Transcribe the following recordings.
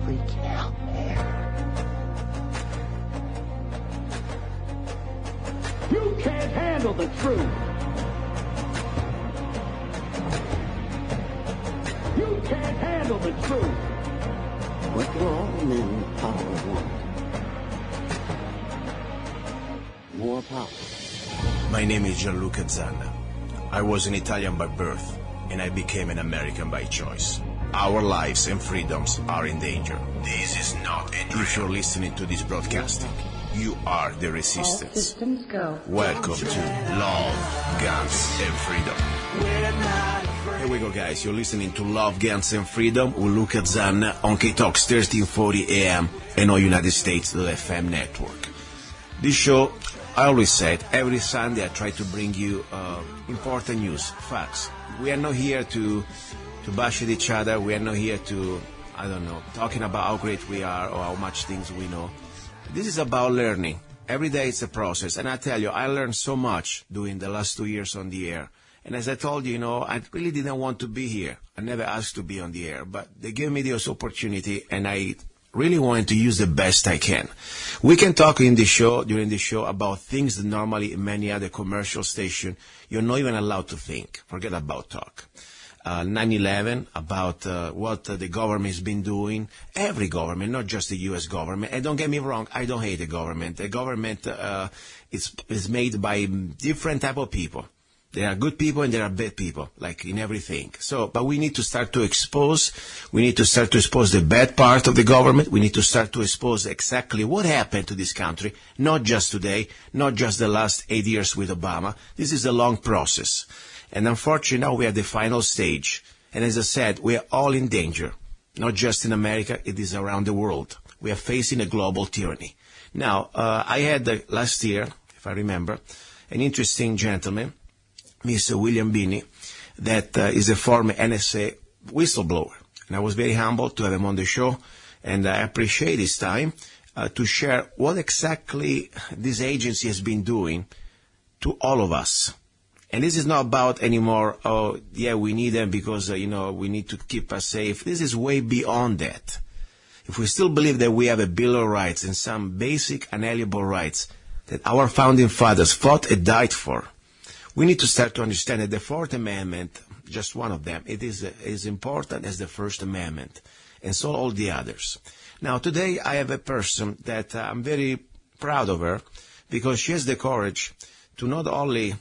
Freak out, man. You can't handle the truth. You can't handle the truth. What do all men in power want? More power. My name is Luca Zanna. I was an Italian by birth, and I became an American by choice. Our lives and freedoms are in danger. This is not a drill. If you're listening to this broadcasting, you are the resistance. All systems go. Welcome to Love, Guns, and Freedom. Here we go, guys. You're listening to Love, Guns, and Freedom with Luca Zanna on KTOX 1340 AM and all United States FM network. This show, I always said, every Sunday I try to bring you important news, facts. We are not here to bash at each other. We are not here to, talking about how great we are or how much things we know. This is about learning. Every day it's a process. And I tell you, I learned so much during the last 2 years on the air. And as I told you, I really didn't want to be here. I never asked to be on the air, but they gave me this opportunity, and I really wanted to use the best I can. We can talk during the show, about things that normally in many other commercial stations you're not even allowed to think. Forget about talk. 9/11, about what the government has been doing. Every government, not just the U.S. government. And don't get me wrong, I don't hate the government. The government is made by different type of people. There are good people and there are bad people, like in everything. But we need to start to expose. We need to start to expose the bad part of the government. We need to start to expose exactly what happened to this country, not just today, not just the last 8 years with Obama. This is a long process. And unfortunately, now we are at the final stage. And as I said, we are all in danger, not just in America, it is around the world. We are facing a global tyranny. Now, I had last year, if I remember, an interesting gentleman, Mr. William Binney, that is a former NSA whistleblower. And I was very humbled to have him on the show, and I appreciate his time to share what exactly this agency has been doing to all of us. And this is not about anymore, we need them because, we need to keep us safe. This is way beyond that. If we still believe that we have a Bill of Rights and some basic unalienable rights that our founding fathers fought and died for, we need to start to understand that the Fourth Amendment, just one of them, it is as important as the First Amendment, and so all the others. Now, today I have a person that I'm very proud of her because she has the courage to not only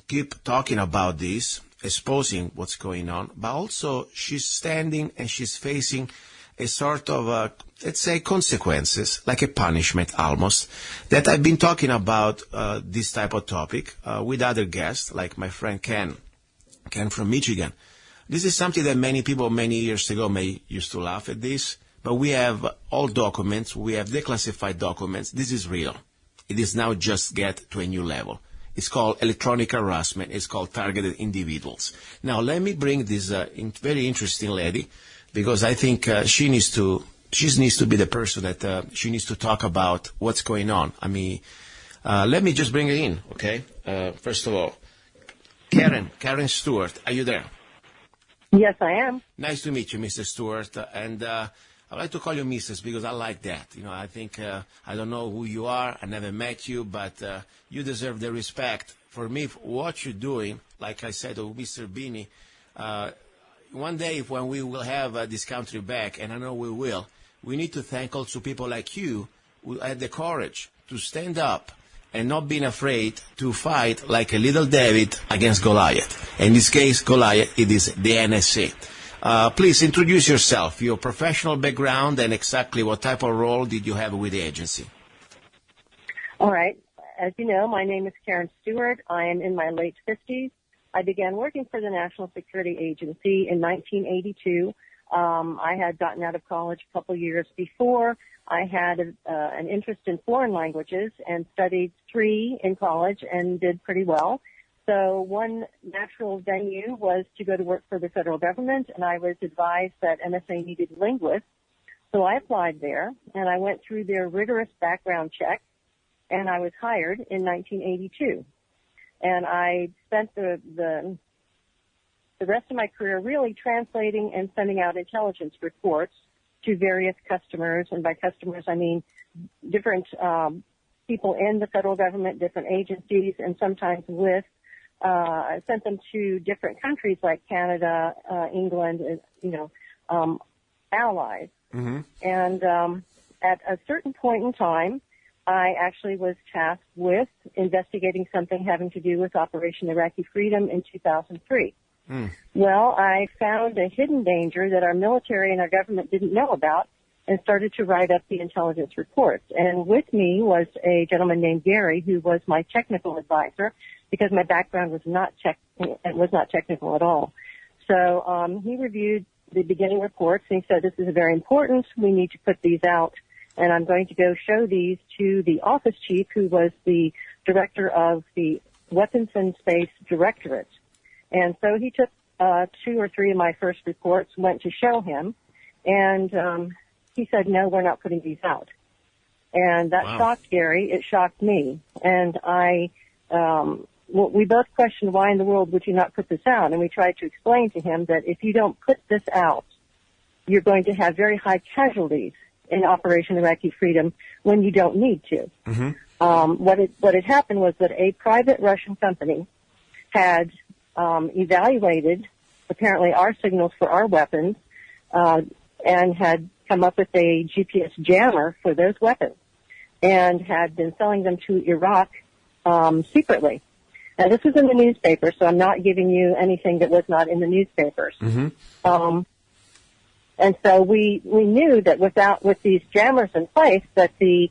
keep talking about this, exposing what's going on, but also she's standing and she's facing a sort of, let's say, consequences, like a punishment almost, that I've been talking about this type of topic with other guests, like my friend Ken from Michigan. This is something that many people many years ago used to laugh at this, but we have all documents, we have declassified documents. This is real. It is now just get to a new level. It's called electronic harassment. It's called targeted individuals. Now, let me bring this very interesting lady, because I think she needs to be the person that she needs to talk about what's going on. I mean, let me just bring her in, okay? First of all, Karen Stewart, are you there? Yes, I am. Nice to meet you, Mr. Stewart. And I like to call you Mrs. because I like that. I think I don't know who you are. I never met you, but you deserve the respect. For me, what you're doing, like I said to Mr. Binney, one day when we will have this country back, and I know we will, we need to thank also people like you who had the courage to stand up and not being afraid to fight like a little David against Goliath. In this case, Goliath, it is the NSA. Please introduce yourself, your professional background, and exactly what type of role did you have with the agency. All right. As you know, my name is Karen Stewart. I am in my late 50s. I began working for the National Security Agency in 1982. I had gotten out of college a couple years before. I had an interest in foreign languages and studied 3 in college and did pretty well. So one natural venue was to go to work for the federal government, and I was advised that NSA needed linguists. So I applied there, and I went through their rigorous background check, and I was hired in 1982. And I spent the rest of my career really translating and sending out intelligence reports to various customers. And by customers, I mean different people in the federal government, different agencies, and sometimes with I sent them to different countries like Canada, England, allies. Mm-hmm. And at a certain point in time, I actually was tasked with investigating something having to do with Operation Iraqi Freedom in 2003. Mm. Well, I found a hidden danger that our military and our government didn't know about and started to write up the intelligence reports. And with me was a gentleman named Gary, who was my technical advisor, because my background was not technical at all. So he reviewed the beginning reports, and he said, this is very important. We need to put these out, and I'm going to go show these to the office chief, who was the director of the Weapons and Space Directorate. And so he took 2 or 3 of my first reports, went to show him, and he said, no, we're not putting these out. And that shocked Gary. It shocked me. And we both questioned, why in the world would you not put this out? And we tried to explain to him that if you don't put this out, you're going to have very high casualties in Operation Iraqi Freedom when you don't need to. Mm-hmm. What had happened was that a private Russian company had evaluated, apparently, our signals for our weapons and had come up with a GPS jammer for those weapons and had been selling them to Iraq secretly. Now, this was in the newspaper, so I'm not giving you anything that was not in the newspapers. Mm-hmm. And so we knew that with these jammers in place, that the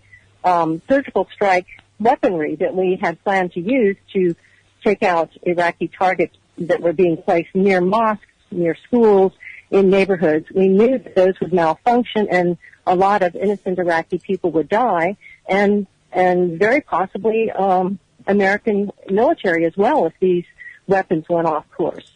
surgical strike weaponry that we had planned to use to take out Iraqi targets that were being placed near mosques, near schools, in neighborhoods, we knew that those would malfunction and a lot of innocent Iraqi people would die, and very possibly American military as well if these weapons went off course.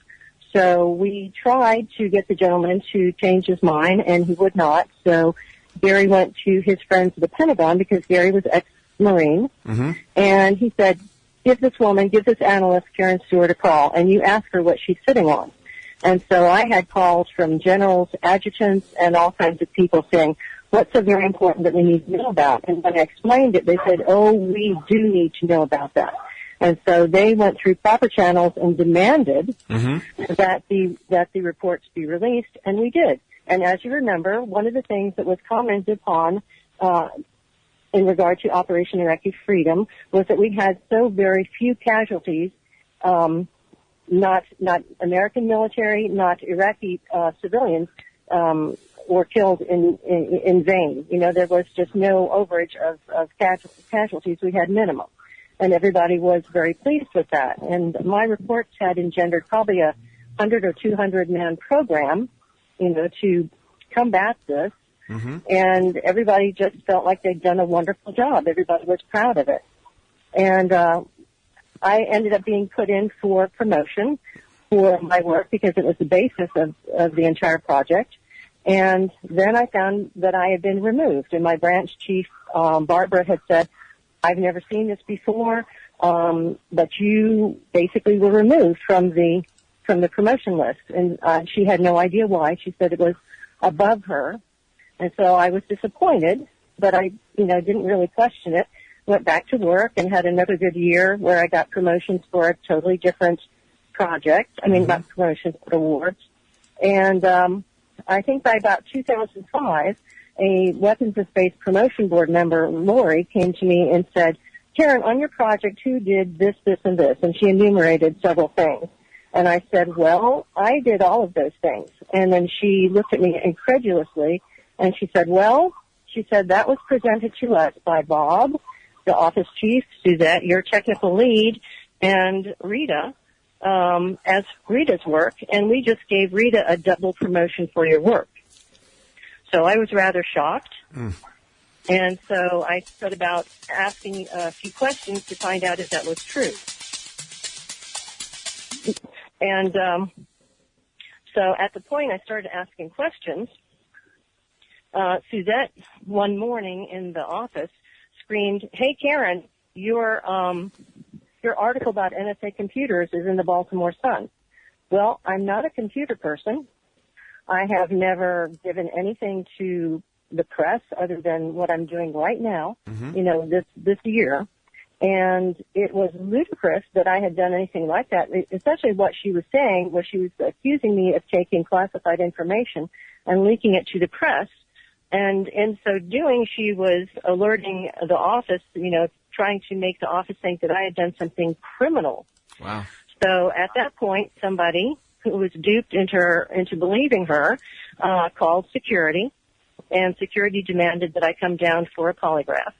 So we tried to get the gentleman to change his mind, and he would not. So Gary went to his friends at the Pentagon, because Gary was ex-Marine, mm-hmm. and he said, give this analyst, Karen Stewart, a call, and you ask her what she's sitting on. And so I had calls from generals, adjutants, and all kinds of people saying, what's so very important that we need to know about? And when I explained it, they said, oh, we do need to know about that. And so they went through proper channels and demanded mm-hmm. that the reports be released, and we did. And as you remember, one of the things that was commented upon in regard to Operation Iraqi Freedom was that we had so very few casualties, not American military, not Iraqi civilians, were killed in vain. You know, there was just no overage of casualties. We had minimum. And everybody was very pleased with that. And my reports had engendered probably a 100 or 200 man program, you know, to combat this. Mm-hmm. And everybody just felt like they'd done a wonderful job. Everybody was proud of it. And I ended up being put in for promotion for my work because it was the basis of the entire project. And then I found that I had been removed. And my branch chief, Barbara, had said, I've never seen this before, but you basically were removed from the promotion list. And she had no idea why. She said it was above her. And so I was disappointed, but I, didn't really question it. Went back to work and had another good year where I got promotions for a totally different project. I mean, mm-hmm. not promotions, but awards. And I think by about 2005, a Weapons and Space Promotion Board member, Lori, came to me and said, Karen, on your project, who did this, this, and this? And she enumerated several things. And I said, well, I did all of those things. And then she looked at me incredulously, and she said, that was presented to us by Bob, the office chief, Suzette, your technical lead, and Rita, as Rita's work, and we just gave Rita a double promotion for your work. So I was rather shocked, and so I set about asking a few questions to find out if that was true. And so at the point I started asking questions, Suzette, one morning in the office, screamed, "Hey, Karen, your your article about NSA computers is in the Baltimore Sun. Well, I'm not a computer person. I have never given anything to the press other than what I'm doing right now, this year. And it was ludicrous that I had done anything like that, especially what she was saying was she was accusing me of taking classified information and leaking it to the press. And in so doing, she was alerting the office, trying to make the office think that I had done something criminal. Wow. So at that point, somebody who was duped into believing her called security, and security demanded that I come down for a polygraph.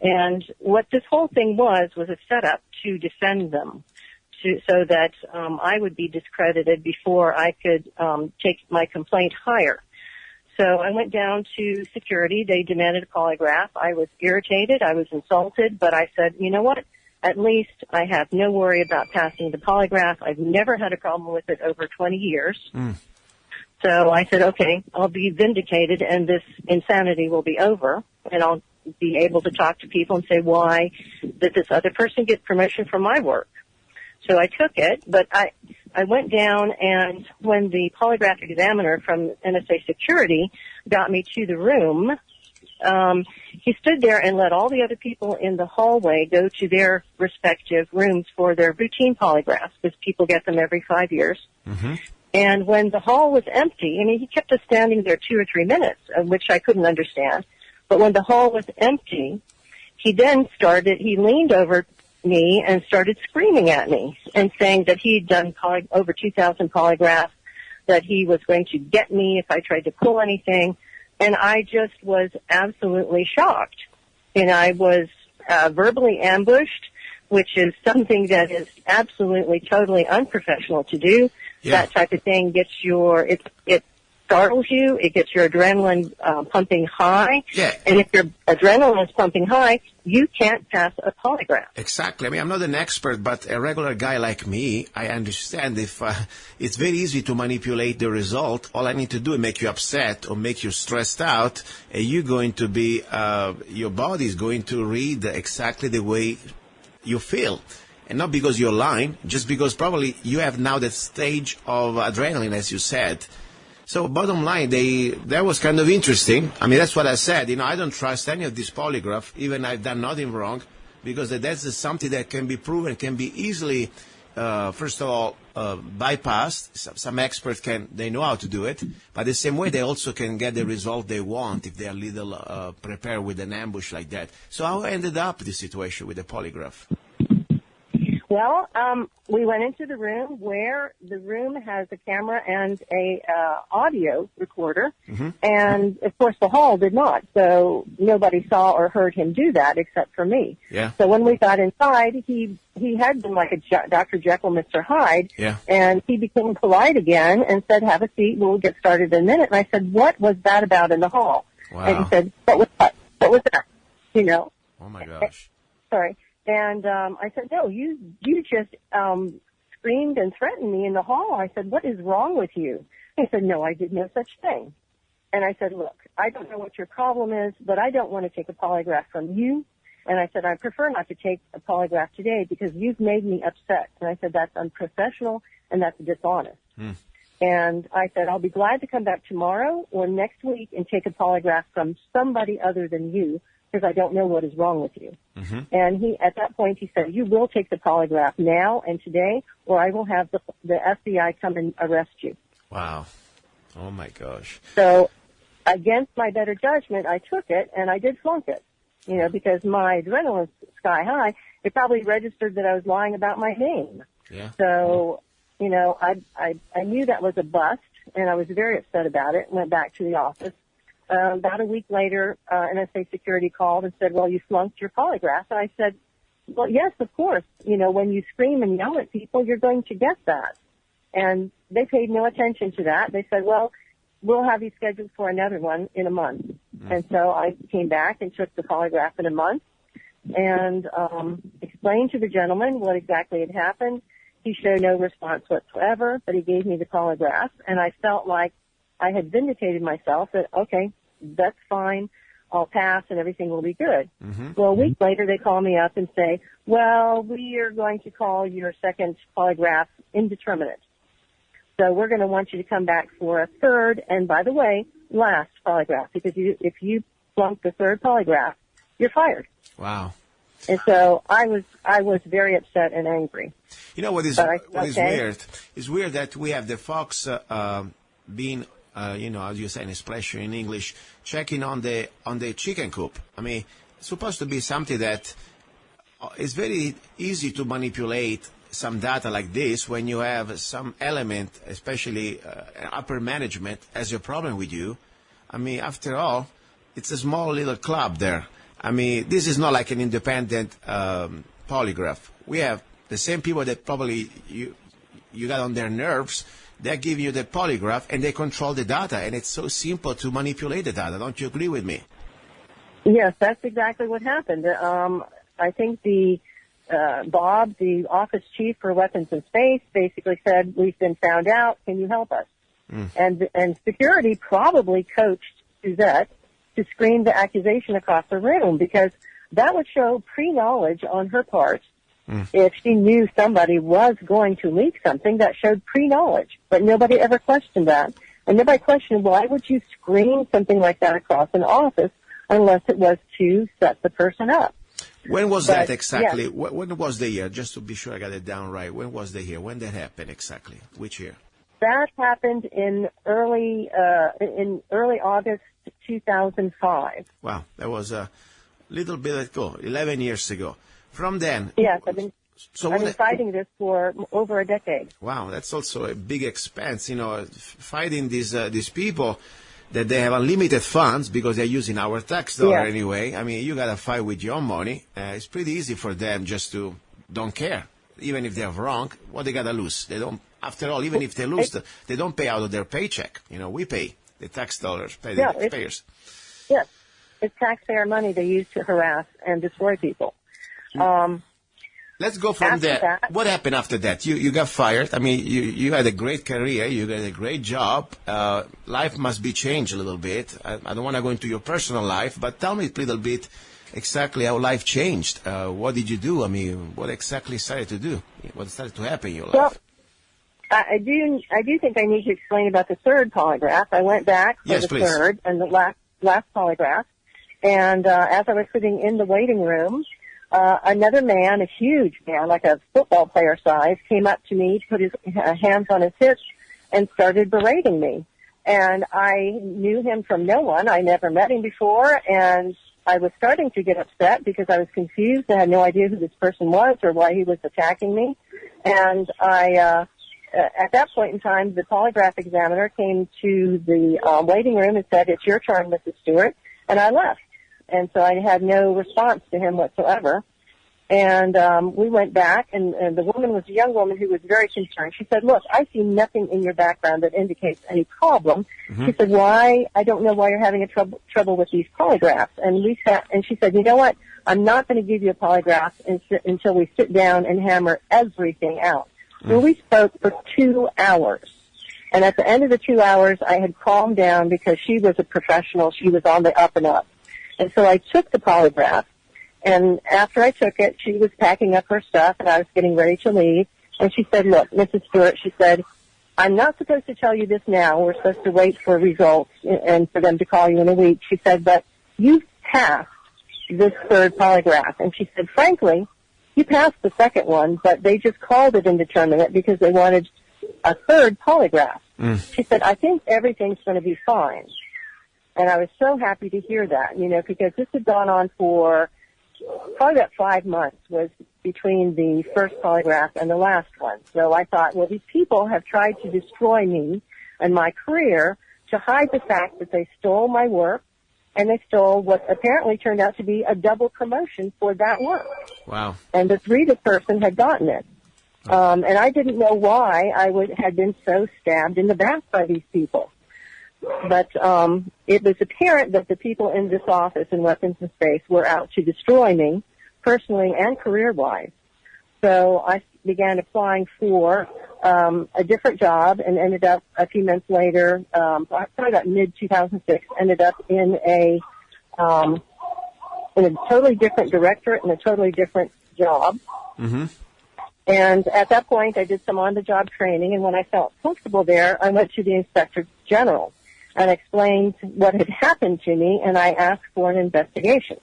And what this whole thing was a setup to defend them, so that I would be discredited before I could take my complaint higher. So I went down to security. They demanded a polygraph. I was irritated. I was insulted. But I said, you know what? At least I have no worry about passing the polygraph. I've never had a problem with it over 20 years. So I said, okay, I'll be vindicated and this insanity will be over. And I'll be able to talk to people and say, why did this other person get permission for my work? So I took it, but I went down, and when the polygraph examiner from NSA Security got me to the room, he stood there and let all the other people in the hallway go to their respective rooms for their routine polygraphs, because people get them every 5 years. And when the hall was empty, he kept us standing there 2 or 3 minutes, which I couldn't understand. But when the hall was empty, he leaned over me and started screaming at me and saying that he'd done over 2,000 polygraphs, that he was going to get me if I tried to pull anything. And I just was absolutely shocked. And I was verbally ambushed, which is something that is absolutely, totally unprofessional to do. Yeah. That type of thing gets it startles you. It gets your adrenaline pumping high. Yeah. And if your adrenaline is pumping high, you can't pass a polygraph. Exactly. I'm not an expert, but a regular guy like me, I understand if it's very easy to manipulate the result. All I need to do is make you upset or make you stressed out, and you're going to be, your body is going to read exactly the way you feel. And not because you're lying, just because probably you have now that stage of adrenaline, as you said. So bottom line, that was kind of interesting. That's what I said. I don't trust any of this polygraph, even I've done nothing wrong, because that's something that can be proven, can be easily, first of all, bypassed. Some experts they know how to do it, but the same way they also can get the result they want if they are a little prepared with an ambush like that. So how ended up this situation with the polygraph? Well, we went into the room where the room has a camera and a audio recorder, and of course the hall did not. So nobody saw or heard him do that except for me. Yeah. So when we got inside, he had been like a Dr. Jekyll, Mr. Hyde, and he became polite again and said, "Have a seat. We'll get started in a minute." And I said, "What was that about in the hall?" Wow. And he said, "What was that? What was that?" Oh my gosh. Sorry. And I said, "No, you just screamed and threatened me in the hall." I said, "What is wrong with you?" He said, "No, I did no such thing." And I said, "Look, I don't know what your problem is, but I don't want to take a polygraph from you." And I said, "I prefer not to take a polygraph today because you've made me upset." And I said, "That's unprofessional and that's dishonest." And I said, "I'll be glad to come back tomorrow or next week and take a polygraph from somebody other than you, because I don't know what is wrong with you." And at that point, he said, "You will take the polygraph now and today, or I will have the FBI come and arrest you." Wow. Oh, my gosh. So against my better judgment, I took it, and I did flunk it, because my adrenaline was sky high. It probably registered that I was lying about my name. Yeah. So, I knew that was a bust, and I was very upset about it, went back to the office. About a week later, NSA Security called and said, "Well, you flunked your polygraph." And I said, "Well, yes, of course. When you scream and yell at people, you're going to get that." And they paid no attention to that. They said, "Well, we'll have you scheduled for another one in a month." And so I came back and took the polygraph in a month and explained to the gentleman what exactly had happened. He showed no response whatsoever, but he gave me the polygraph, and I felt like I had vindicated myself that, okay, that's fine. I'll pass and everything will be good. Mm-hmm. Well, a week later, they call me up and say, well, we are going to call your second polygraph indeterminate. So we're going to want you to come back for a third, and by the way, last polygraph, because if you flunk the third polygraph, you're fired. Wow. And so I was very upset and angry. You know what is weird? It's weird that we have the fox being, as you say in expression in English, checking on the chicken coop. I mean, it's supposed to be something that is very easy to manipulate some data like this when you have some element, especially upper management, has a problem with you. I mean, after all, it's a small little club there. I mean, this is not like an independent polygraph. We have the same people that probably you got on their nerves. They give you the polygraph and they control the data, and it's so simple to manipulate the data. Don't you agree with me? Yes, that's exactly what happened. I think Bob, the office chief for weapons and space, basically said, we've been found out. Can you help us? And security probably coached Suzette to scream the accusation across the room, because that would show pre-knowledge on her part. If she knew somebody was going to leak something, that showed pre-knowledge. But nobody ever questioned that. And nobody questioned, why would you scream something like that across an office unless it was to set the person up? When was that exactly? Yes. When was the year? Just to be sure I got it down right. When was the year? When that happened exactly? Which year? That happened in early August 2005. Wow, that was a little bit ago, 11 years ago. From then, yes, I've been fighting this for over a decade. Wow, that's also a big expense. Fighting these people that they have unlimited funds because they're using our tax dollar anyway. I mean, you got to fight with your money. It's pretty easy for them just to don't care, even if they're wrong. What they got to lose? They don't. After all, even if they lose, they don't pay out of their paycheck. We pay. The tax dollars pay the taxpayers. Yes, it's taxpayer money they use to harass and destroy people. Let's go from there. What happened after that? You got fired. I mean, you had a great career. You got a great job. Life must be changed a little bit. I don't want to go into your personal life, but tell me a little bit exactly how life changed. What did you do? I mean, what exactly started to do? What started to happen in your life? Well, I do think I need to explain about the third polygraph. I went back for the third and the last polygraph, and as I was sitting in the waiting room, another man, a huge man, like a football player size, came up to me, put his hands on his hips, and started berating me. And I knew him from no one. I never met him before, and I was starting to get upset because I was confused. I had no idea who this person was or why he was attacking me. And at that point in time, the polygraph examiner came to the waiting room and said, "It's your turn, Mrs. Stewart," and I left. And so I had no response to him whatsoever. And we went back, and the woman was a young woman who was very concerned. She said, "Look, I see nothing in your background that indicates any problem." She said, I don't know why you're having a trouble with these polygraphs. And she said, "You know what? I'm not going to give you a polygraph until we sit down and hammer everything out." So we spoke for 2 hours. And at the end of the 2 hours, I had calmed down because she was a professional. She was on the up and up. And so I took the polygraph, and after I took it, she was packing up her stuff, and I was getting ready to leave. And she said, "Look, Mrs. Stewart," she said, "I'm not supposed to tell you this now. We're supposed to wait for results and for them to call you in a week." She said, "But you passed this third polygraph." And she said, "Frankly, you passed the second one, but they just called it indeterminate because they wanted a third polygraph." She said, "I think everything's going to be fine." And I was so happy to hear that, because this had gone on for probably about 5 months was between the first polygraph and the last one. So I thought, well, these people have tried to destroy me and my career to hide the fact that they stole my work, and they stole what apparently turned out to be a double promotion for that work. Wow. And the Rita person had gotten it. And I didn't know why I had been so stabbed in the back by these people. But it was apparent that the people in this office in Weapons and Space were out to destroy me, personally and career-wise. So I began applying for a different job and ended up a few months later, probably about mid-2006, ended up in a in a totally different directorate and a totally different job. Mm-hmm. And at that point, I did some on-the-job training, and when I felt comfortable there, I went to the Inspector General and explained what had happened to me, and I asked for an investigation.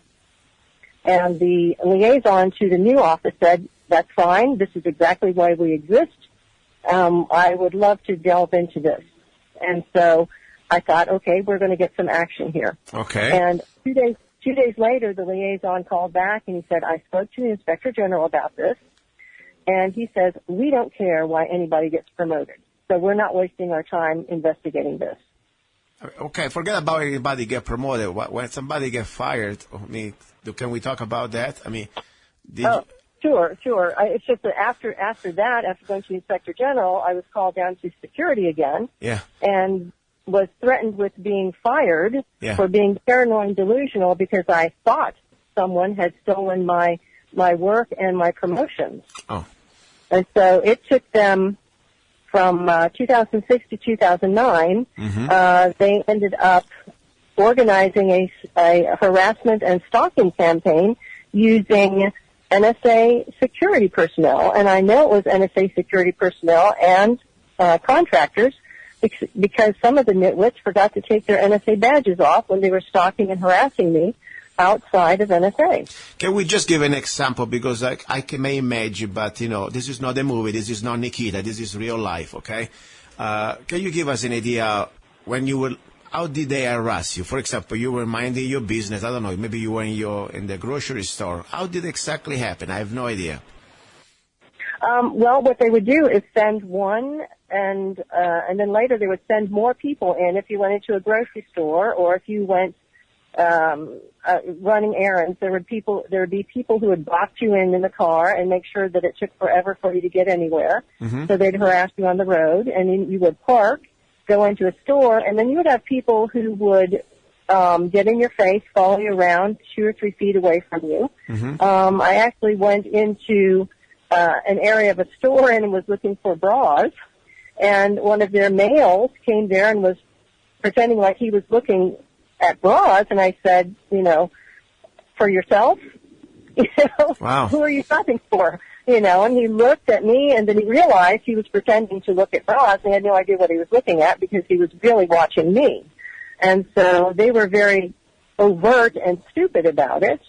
And the liaison to the new office said, that's fine, this is exactly why we exist. I would love to delve into this. And so I thought, okay, we're going to get some action here. Okay. And 2 days later, the liaison called back, and he said, I spoke to the Inspector General about this. And he says, we don't care why anybody gets promoted. So we're not wasting our time investigating this. Okay, forget about anybody get promoted. When somebody get fired, I mean, can we talk about that? I mean, Sure. It's just that after going to the Inspector General, I was called down to security again. Yeah. And was threatened with being fired for being paranoid and delusional because I thought someone had stolen my work and my promotions. Oh. And so it took them from 2006 to 2009. Mm-hmm. They ended up organizing a harassment and stalking campaign using NSA security personnel. And I know it was NSA security personnel and contractors because some of the nitwits forgot to take their NSA badges off when they were stalking and harassing me outside of NSA. Can we just give an example? Because I may imagine, but, this is not a movie. This is not Nikita. This is real life, okay? Can you give us an idea how did they harass you? For example, you were minding your business. I don't know. Maybe you were in the grocery store. How did it exactly happen? I have no idea. Well, what they would do is send one, and then later they would send more people in. If you went into a grocery store, or if you went running errands, there would be people who would box you in the car and make sure that it took forever for you to get anywhere. Mm-hmm. So they'd harass you on the road, and then you would park, go into a store, and then you would have people who would get in your face, follow you around 2 or 3 feet away from you. Mm-hmm. I actually went into an area of a store and was looking for bras, and one of their males came there and was pretending like he was looking at bras, and I said, for yourself, Wow. Who are you shopping for? And he looked at me, and then he realized he was pretending to look at bras, and he had no idea what he was looking at because he was really watching me. And so they were very overt and stupid about it.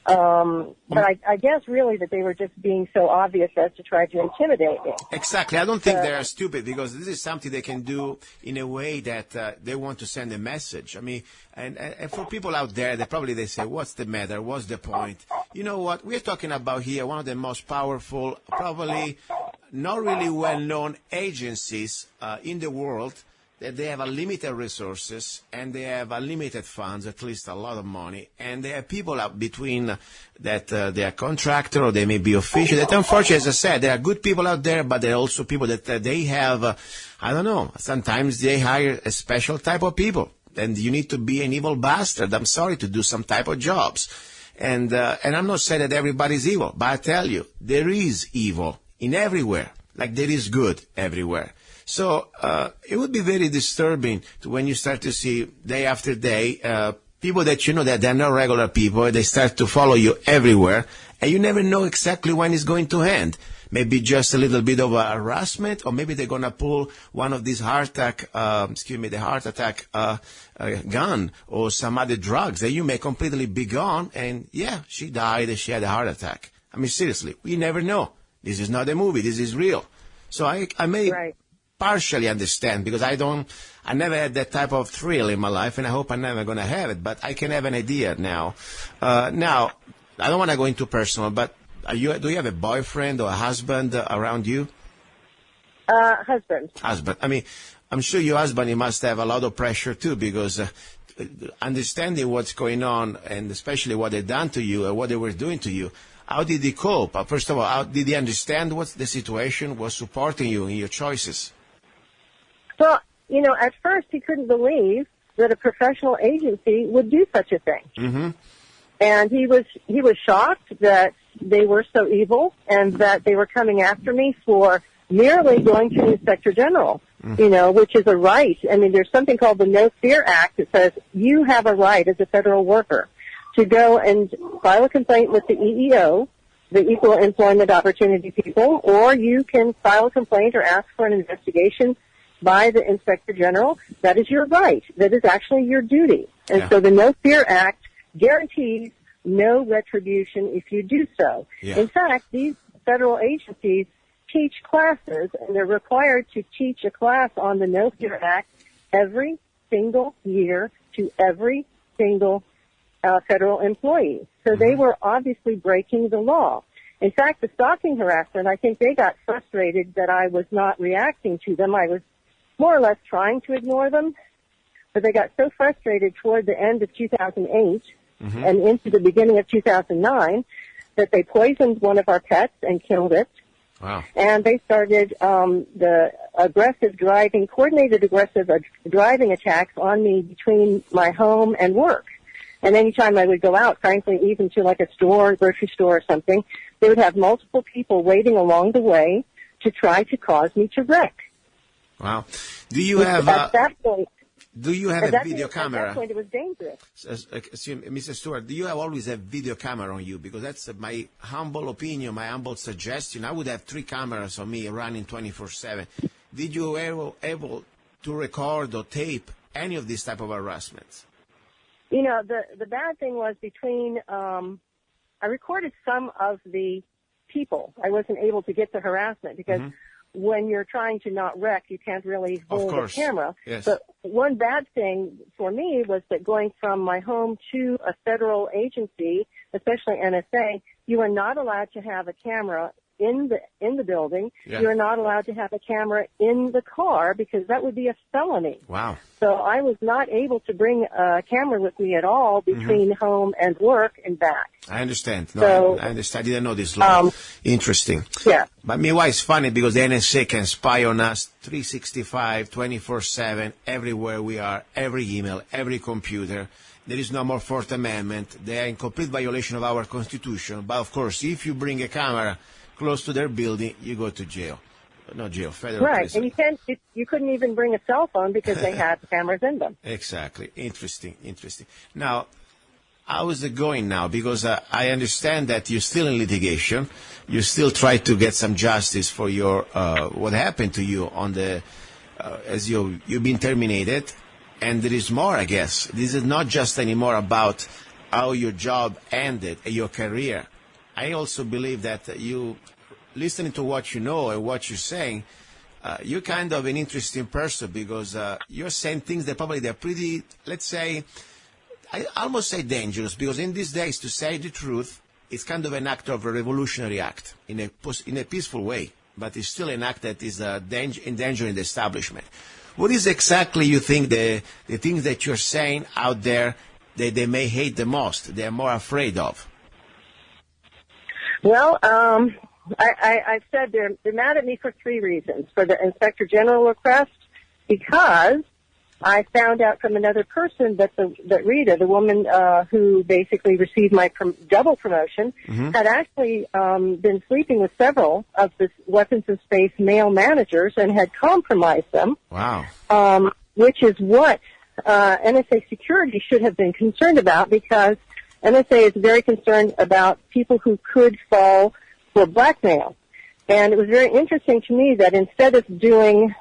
But I guess really that they were just being so obvious as to try to intimidate me. Exactly. I don't think they are stupid because this is something they can do in a way that they want to send a message. I mean, and for people out there, they say, what's the matter? What's the point? You know what? We're talking about here one of the most powerful, probably not really well-known agencies in the world. That they have unlimited resources and they have unlimited funds, at least a lot of money, and they have people out between that they are contractor or they may be official. That unfortunately, as I said, there are good people out there, but there are also people that they have, I don't know, sometimes they hire a special type of people, and you need to be an evil bastard, I'm sorry, to do some type of jobs. And I'm not saying that everybody's evil, but I tell you, there is evil in everywhere, like there is good everywhere. So it would be very disturbing when you start to see day after day people that that they're not regular people. They start to follow you everywhere, and you never know exactly when it's going to end. Maybe just a little bit of a harassment, or maybe they're going to pull one of these the heart attack gun or some other drugs that you may completely be gone. And yeah, she died and she had a heart attack. I mean, seriously, we never know. This is not a movie. This is real. So I may partially understand because I never had that type of thrill in my life, and I hope I'm never going to have it, but I can have an idea now. Now, I don't want to go into personal, but do you have a boyfriend or a husband around you? Husband. Husband. I mean, I'm sure your husband, he must have a lot of pressure too, because understanding what's going on, and especially what they've done to you and what they were doing to you, how did he cope? First of all, how did he understand what's the situation, was supporting you in your choices? Well, at first he couldn't believe that a professional agency would do such a thing. Mm-hmm. And he was shocked that they were so evil and that they were coming after me for merely going to the Inspector General. which is a right. I mean, there's something called the No Fear Act that says you have a right as a federal worker to go and file a complaint with the EEO, the Equal Employment Opportunity People, or you can file a complaint or ask for an investigation by the Inspector General. That is your right. That is actually your duty. And so the No Fear Act guarantees no retribution if you do so. In fact, these federal agencies teach classes, and they're required to teach a class on the No Fear Act every single year to every single federal employee. So they were obviously breaking the law. In fact, the stalking harassment, I think they got frustrated that I was not reacting to them. I was more or less trying to ignore them, but they got so frustrated toward the end of 2008 and into the beginning of 2009 that they poisoned one of our pets and killed it. Wow. And they started the coordinated aggressive driving attacks on me between my home and work. And anytime I would go out, frankly, even to like a store, grocery store or something, they would have multiple people waiting along the way to try to cause me to wreck. Wow. Do you have at that point, do you have a video camera? At that point, it was dangerous. Mrs. Stewart, do you have always a video camera on you? Because that's my humble opinion, my humble suggestion. I would have 3 cameras on me running 24/7. Did you ever able to record or tape any of this type of harassment? The bad thing was between, I recorded some of the people. I wasn't able to get the harassment because when you're trying to not wreck, you can't really hold a camera. Yes. But one bad thing for me was that going from my home to a federal agency, especially NSA, you are not allowed to have a camera in the building. Yeah. You're not allowed to have a camera in the car because that would be a felony. Wow. So I was not able to bring a camera with me at all between home and work and back. I understand. No, So, I understand. I didn't know this law. Interesting. Yeah. But meanwhile, it's funny because the NSA can spy on us 365, 24/7, everywhere we are, every email, every computer. There is no more Fourth Amendment. They are in complete violation of our Constitution. But, of course, if you bring a camera close to their building, you go to jail. Not jail, federal prison. And you couldn't even bring a cell phone because they had cameras in them. Exactly. Interesting. Now, how is it going now? Because I understand that you're still in litigation. You still try to get some justice for your what happened to you on the as you've been terminated. And there is more, I guess. This is not just anymore about how your job ended, your career. I also believe that you, listening to what you know and what you're saying, you're kind of an interesting person because you're saying things that probably they're pretty, let's say, I almost say dangerous, because in these days, to say the truth, it's kind of an act of a revolutionary act in a peaceful way, but it's still an act that is endangering the establishment. What is exactly you think the things that you're saying out there that they may hate the most, they're more afraid of? Well, I've said they're mad at me for 3 reasons. For the Inspector General request, because I found out from another person that Rita, the woman who basically received my double promotion, had actually been sleeping with several of the weapons and space male managers and had compromised them. Wow. Which is what NSA security should have been concerned about, because NSA is very concerned about people who could fall for blackmail. And it was very interesting to me that instead of doing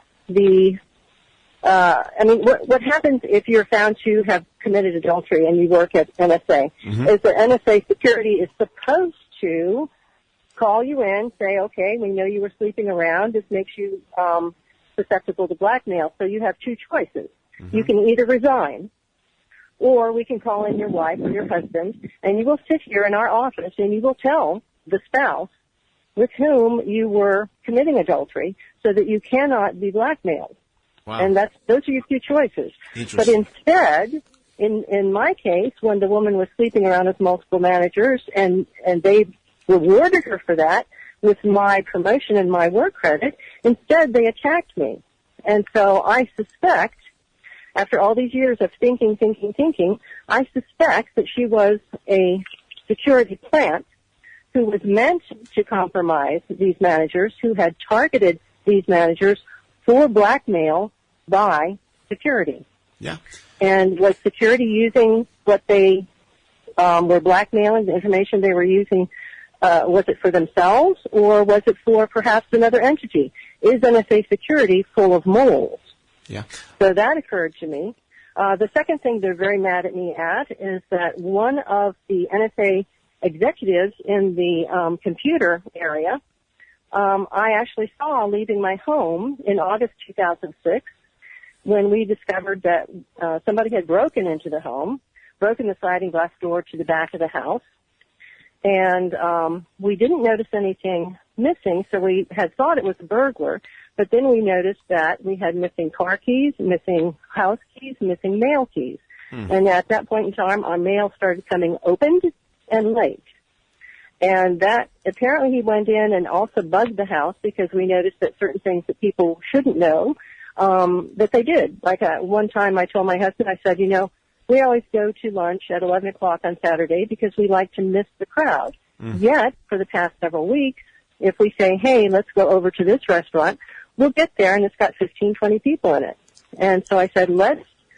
what happens if you're found to have committed adultery and you work at NSA is that NSA security is supposed to call you in, say, okay, we know you were sleeping around. This makes you susceptible to blackmail. So you have 2 choices. You can either resign, or we can call in your wife or your husband, and you will sit here in our office and you will tell the spouse with whom you were committing adultery so that you cannot be blackmailed. Wow. And those are your 2 choices. But instead, in my case, when the woman was sleeping around with multiple managers and they rewarded her for that with my promotion and my work credit, instead they attacked me. And so I suspect, after all these years of thinking, I suspect that she was a security plant who was meant to compromise these managers, who had targeted these managers for blackmail by security. Yeah. And was security using what they were blackmailing, the information they were using, was it for themselves or was it for perhaps another entity? Is NSA security full of moles? Yeah. So that occurred to me. The second thing they're very mad at me at is that one of the NSA executives in the computer area, I actually saw leaving my home in August 2006 when we discovered that somebody had broken into the home, broken the sliding glass door to the back of the house, and we didn't notice anything missing, so we had thought it was a burglar, but then we noticed that we had missing car keys, missing house keys, missing mail keys. And at that point in time, our mail started coming opened and late. And that, apparently he went in and also bugged the house because we noticed that certain things that people shouldn't know, that they did. Like one time I told my husband, I said, you know, we always go to lunch at 11 o'clock on Saturday because we like to miss the crowd. Yet, for the past several weeks, if we say, hey, let's go over to this restaurant, we'll get there and it's got 15, 20 people in it. And so I said,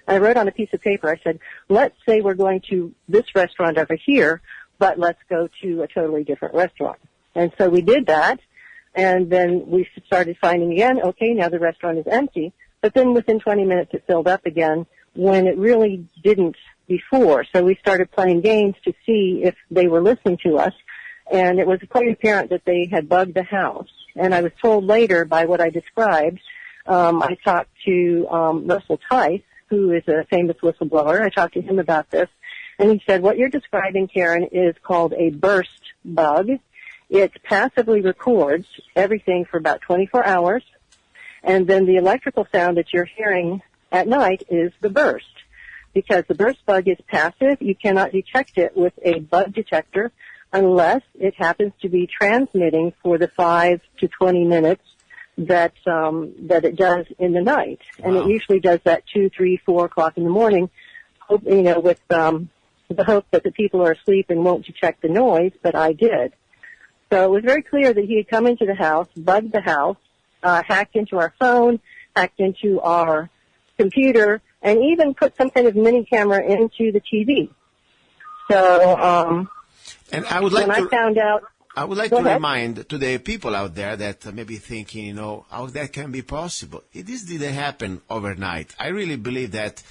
I wrote on a piece of paper, I said, let's say we're going to this restaurant over here, but let's go to a totally different restaurant. And so we did that, and then we started finding again, okay, now the restaurant is empty, but then within 20 minutes it filled up again when it really didn't before. So we started playing games to see if they were listening to us, and it was quite apparent that they had bugged the house. And I was told later by what I described, I talked to Russell Tice, who is a famous whistleblower. I talked to him about this, and he said, what you're describing, Karen, is called a burst bug. It passively records everything for about 24 hours, and then the electrical sound that you're hearing at night is the burst. Because the burst bug is passive, you cannot detect it with a bug detector unless it happens to be transmitting for the 5 to 20 minutes that it does in the night. And it usually does that 2, 3, 4 o'clock in the morning, you know, with the hope that the people are asleep and won't detect the noise, but I did. So it was very clear that he had come into the house, bugged the house, hacked into our phone, hacked into our computer, and even put some kind of mini camera into the TV. So, and I would like when I found out... I would like to remind to the people out there that may be thinking, you know, how that can be possible. This didn't happen overnight. I really believe that,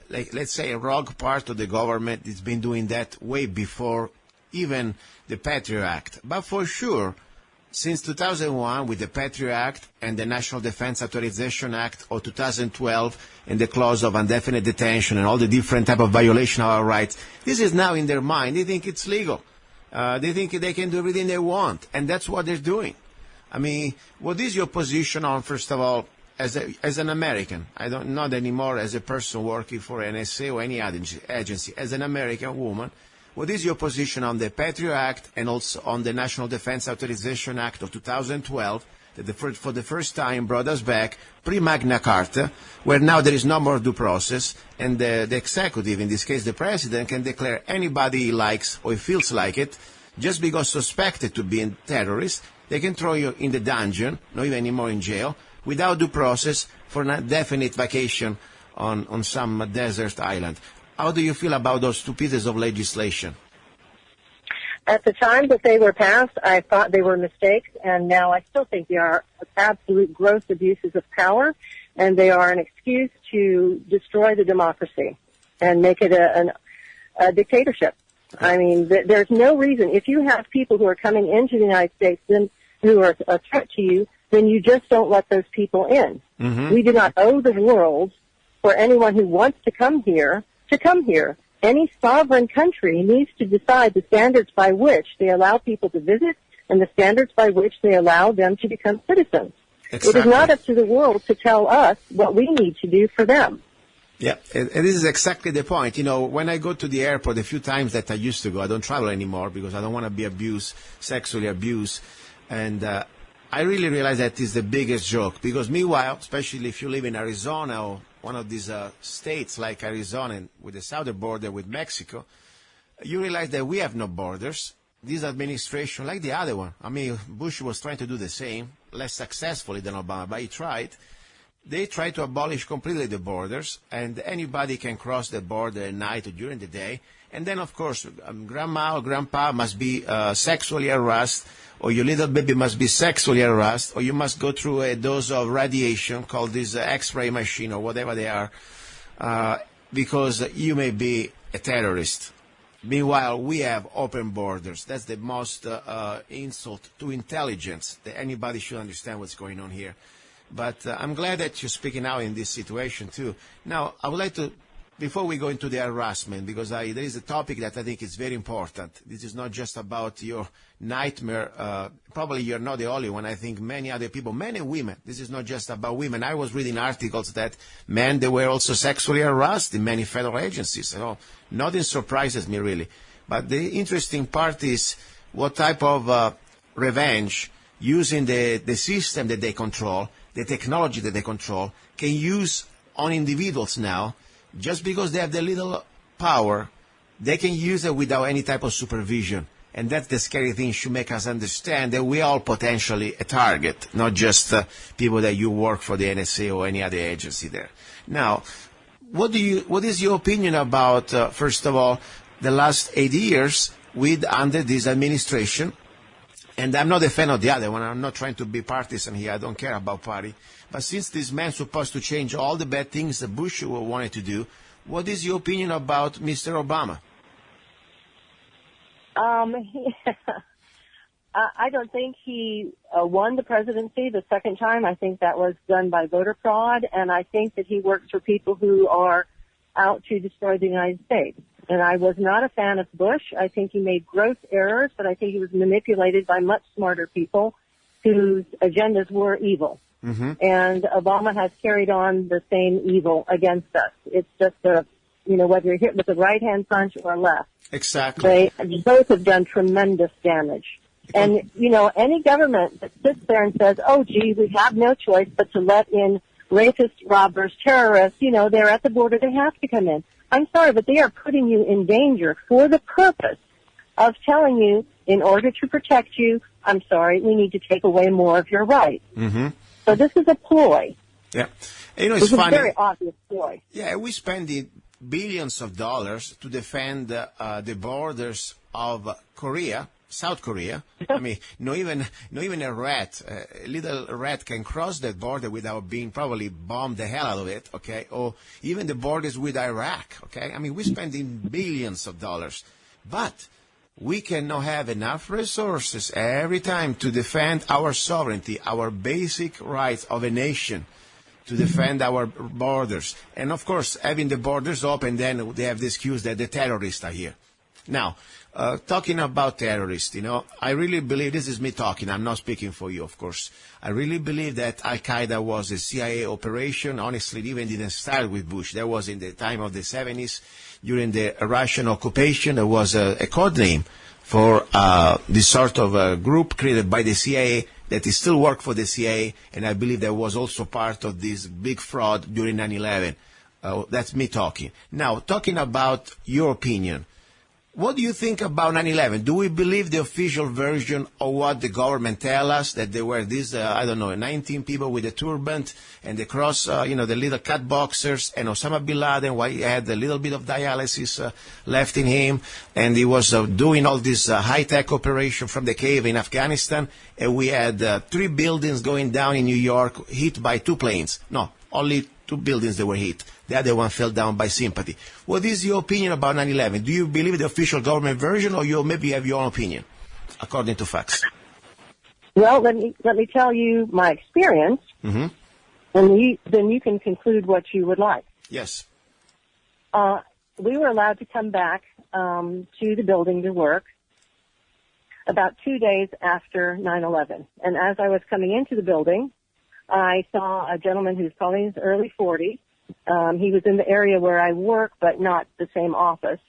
like, let's say a rogue part of the government has been doing that way before even the Patriot Act. But for sure, since 2001, with the Patriot Act and the National Defense Authorization Act of 2012 and the clause of indefinite detention and all the different type of violation of our rights, this is now in their mind. They think it's legal. They think they can do everything they want, and that's what they're doing. I mean, what is your position on, first of all, as an American? Not anymore as a person working for NSA or any agency. As an American woman, what is your position on the Patriot Act and also on the National Defense Authorization Act of 2012 that for the first time brought us back pre-Magna Carta, where now there is no more due process, and the executive, in this case the president, can declare anybody he likes or he feels like it, just because suspected to be a terrorist. They can throw you in the dungeon, not even anymore in jail, without due process for an indefinite vacation on some desert island. How do you feel about those two pieces of legislation? At the time that they were passed, I thought they were mistakes, and now I still think they are absolute gross abuses of power, and they are an excuse to destroy the democracy and make it a dictatorship. I mean, there's no reason. If you have people who are coming into the United States who are a threat to you, then you just don't let those people in. Mm-hmm. We do not owe the world for anyone who wants to come here to come here. Any sovereign country needs to decide the standards by which they allow people to visit and the standards by which they allow them to become citizens. Exactly. It is not up to the world to tell us what we need to do for them. Yeah, and this is exactly the point. You know, when I go to the airport, a few times that I used to go, I don't travel anymore because I don't want to be sexually abused. And I really realize that is the biggest joke because meanwhile, especially if you live in Arizona or one of these states like Arizona with the southern border with Mexico, you realize that we have no borders. this administration, like the other one, I mean, Bush was trying to do the same, less successfully than Obama, but he tried. They tried to abolish completely the borders, and anybody can cross the border at night or during the day. And then, of course, grandma or grandpa must be sexually harassed, or your little baby must be sexually harassed, or you must go through a dose of radiation called this X-ray machine or whatever they are, because you may be a terrorist. Meanwhile, we have open borders. That's the most insult to intelligence that anybody should understand what's going on here. But I'm glad that you're speaking out in this situation, too. Now, I would like to, before we go into the harassment, because there is a topic that I think is very important. This is not just about your nightmare. Probably you're not the only one. I think many other people, many women, this is not just about women. I was reading articles that men, they were also sexually harassed in many federal agencies. So nothing surprises me, really. But the interesting part is what type of revenge, using the system that they control, the technology that they control, can use on individuals now. Just because they have the little power, they can use it without any type of supervision. And that's the scary thing, should make us understand that we are all potentially a target, not just people that you work for the NSA or any other agency there. Now, what is your opinion about, first of all, the last 8 years under this administration? And I'm not a fan of the other one. I'm not trying to be partisan here. I don't care about party. But since this man's supposed to change all the bad things that Bush wanted to do, what is your opinion about Mr. Obama? I don't think he won the presidency the second time. I think that was done by voter fraud, and I think that he works for people who are out to destroy the United States. And I was not a fan of Bush. I think he made gross errors, but I think he was manipulated by much smarter people whose agendas were evil. Mm-hmm. And Obama has carried on the same evil against us. It's just whether you're hit with a right-hand punch or a left. Exactly. They both have done tremendous damage. And, any government that sits there and says, oh, gee, we have no choice but to let in rapists, robbers, terrorists, they're at the border, they have to come in. I'm sorry, but they are putting you in danger for the purpose of telling you, in order to protect you, I'm sorry, we need to take away more of your rights. Mm-hmm. So this is a ploy. Yeah. It's funny. It's a very obvious ploy. Yeah, we spend billions of dollars to defend the borders of Korea, South Korea. I mean, not even a rat, a little rat can cross that border without being probably bombed the hell out of it, okay? Or even the borders with Iraq, okay? I mean, we're spending billions of dollars. But we cannot have enough resources every time to defend our sovereignty, our basic rights of a nation, to defend our borders. And, of course, having the borders open, then they have the excuse that the terrorists are here. Now, talking about terrorists, I really believe, this is me talking, I'm not speaking for you, of course. I really believe that Al-Qaeda was a CIA operation. Honestly, it even didn't start with Bush. That was in the time of the 70s, during the Russian occupation. There was a code name for this sort of group created by the CIA that is still work for the CIA, and I believe that was also part of this big fraud during 9/11. That's me talking. Now, talking about your opinion, what do you think about 9/11? Do we believe the official version of what the government tell us, that there were these, 19 people with a turban and the cross, the little cat boxers, and Osama bin Laden, why he had a little bit of dialysis left in him, and he was doing all this high-tech operation from the cave in Afghanistan, and we had 3 buildings going down in New York hit by 2 planes. No, only 2 buildings that were hit. The other one fell down by sympathy. What is your opinion about 9/11? Do you believe the official government version, or you maybe have your own opinion, according to facts? Well, let me tell you my experience, mm-hmm. and then you can conclude what you would like. Yes. We were allowed to come back to the building to work about 2 days after 9/11. And as I was coming into the building, I saw a gentleman who's probably in his early 40s. He was in the area where I work, but not the same office.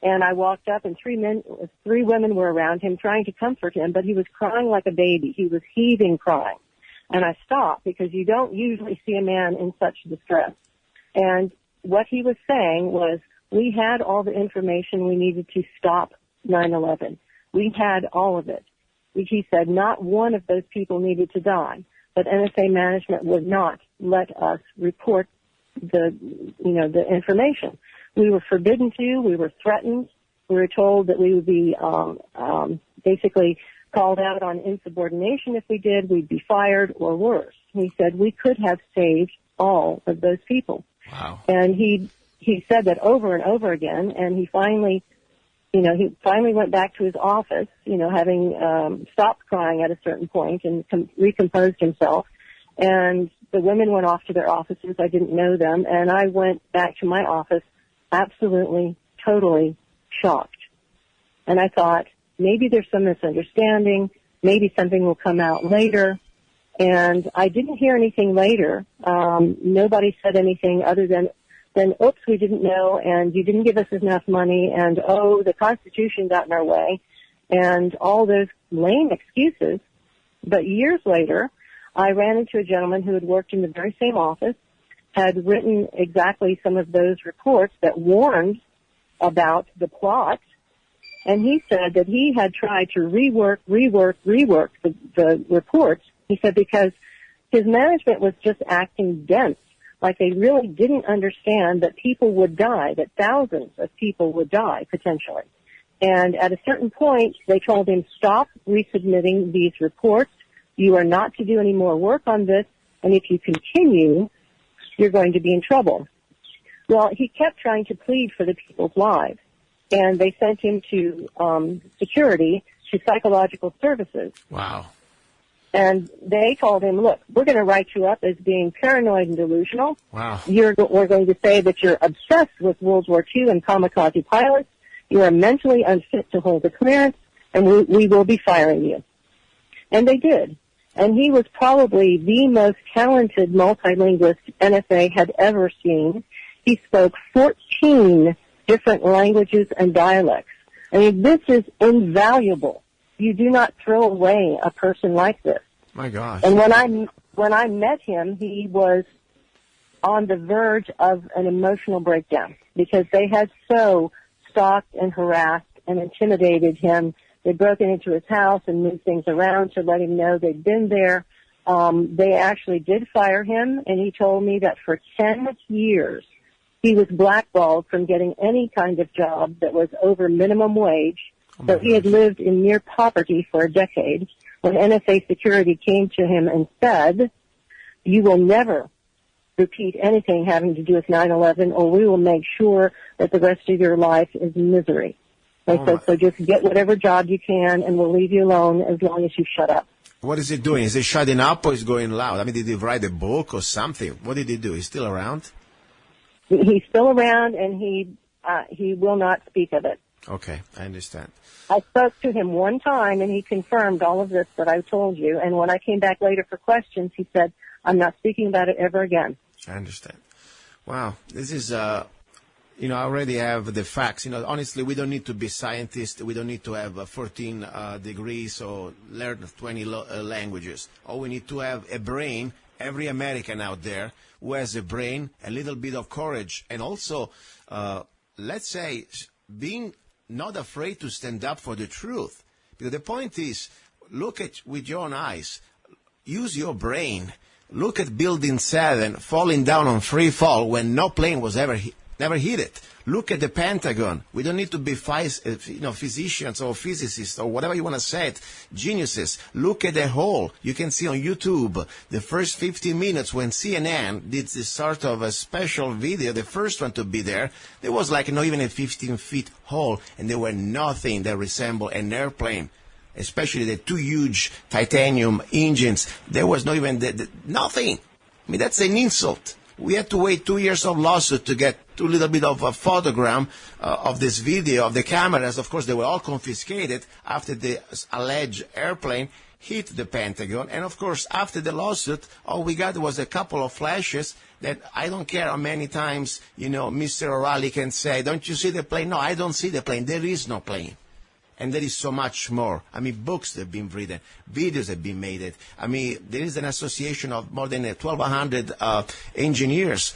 And I walked up, and 3 women were around him trying to comfort him, but he was crying like a baby. He was heaving crying. And I stopped, because you don't usually see a man in such distress. And what he was saying was, we had all the information we needed to stop 9/11. We had all of it. He said not one of those people needed to die, but NSA management would not let us report the information. We were forbidden to. We were threatened. We were told that we would be basically called out on insubordination if we did. We'd be fired or worse. He said we could have saved all of those people. Wow. And he said that over and over again, and he finally went back to his office, having stopped crying at a certain point and recomposed himself. And the women went off to their offices. I didn't know them. And I went back to my office absolutely, totally shocked. And I thought, maybe there's some misunderstanding. Maybe something will come out later. And I didn't hear anything later. Nobody said anything other than, oops, we didn't know, and you didn't give us enough money, and, oh, the Constitution got in our way, and all those lame excuses. But years later, I ran into a gentleman who had worked in the very same office, had written exactly some of those reports that warned about the plot, and he said that he had tried to rework the reports. He said because his management was just acting dense. Like they really didn't understand that people would die, that thousands of people would die potentially. And at a certain point, they told him, stop resubmitting these reports. You are not to do any more work on this. And if you continue, you're going to be in trouble. Well, he kept trying to plead for the people's lives. And they sent him to security, to psychological services. Wow. And they told him, look, we're going to write you up as being paranoid and delusional. Wow. We're going to say that you're obsessed with World War II and kamikaze pilots. You are mentally unfit to hold a clearance, and we will be firing you. And they did. And he was probably the most talented multilingualist NSA had ever seen. He spoke 14 different languages and dialects. I mean, this is invaluable. You do not throw away a person like this. My gosh. And when I met him, he was on the verge of an emotional breakdown because they had so stalked and harassed and intimidated him. They'd broken into his house and moved things around to let him know they'd been there. They actually did fire him, and he told me that for 10 years he was blackballed from getting any kind of job that was over minimum wage. So he had lived in near poverty for a decade when NSA security came to him and said, you will never repeat anything having to do with 9/11 or we will make sure that the rest of your life is misery. They said, so just get whatever job you can and we'll leave you alone as long as you shut up. What is he doing? Is he shutting up or is he going loud? I mean, did he write a book or something? What did he do? He's still around? He's still around and he will not speak of it. Okay, I understand. I spoke to him one time, and he confirmed all of this that I told you. And when I came back later for questions, he said, I'm not speaking about it ever again. I understand. Wow, this is, I already have the facts. Honestly, we don't need to be scientists. We don't need to have 14 degrees or learn 20 languages. All we need to have a brain, every American out there who has a brain, a little bit of courage, and also, let's say, being not afraid to stand up for the truth. Because the point is, look at with your own eyes. Use your brain. Look at Building 7 falling down on free fall when no plane was never hit it. Look at the Pentagon. We don't need to be physicians or physicists or whatever you want to say it, geniuses. Look at the hole. You can see on YouTube the first 15 minutes when CNN did this sort of a special video, the first one to be there. There was like not even a 15-foot hole, and there were nothing that resembled an airplane, especially the two huge titanium engines. There was not even nothing. I mean, that's an insult. We had to wait 2 years of lawsuit to get a little bit of a photogram of this video of the cameras. Of course, they were all confiscated after the alleged airplane hit the Pentagon. And, of course, after the lawsuit, all we got was a couple of flashes that I don't care how many times, Mr. O'Reilly can say, don't you see the plane? No, I don't see the plane. There is no plane. And there is so much more. I mean, books have been written, videos have been made. I mean, there is an association of more than 1,200 engineers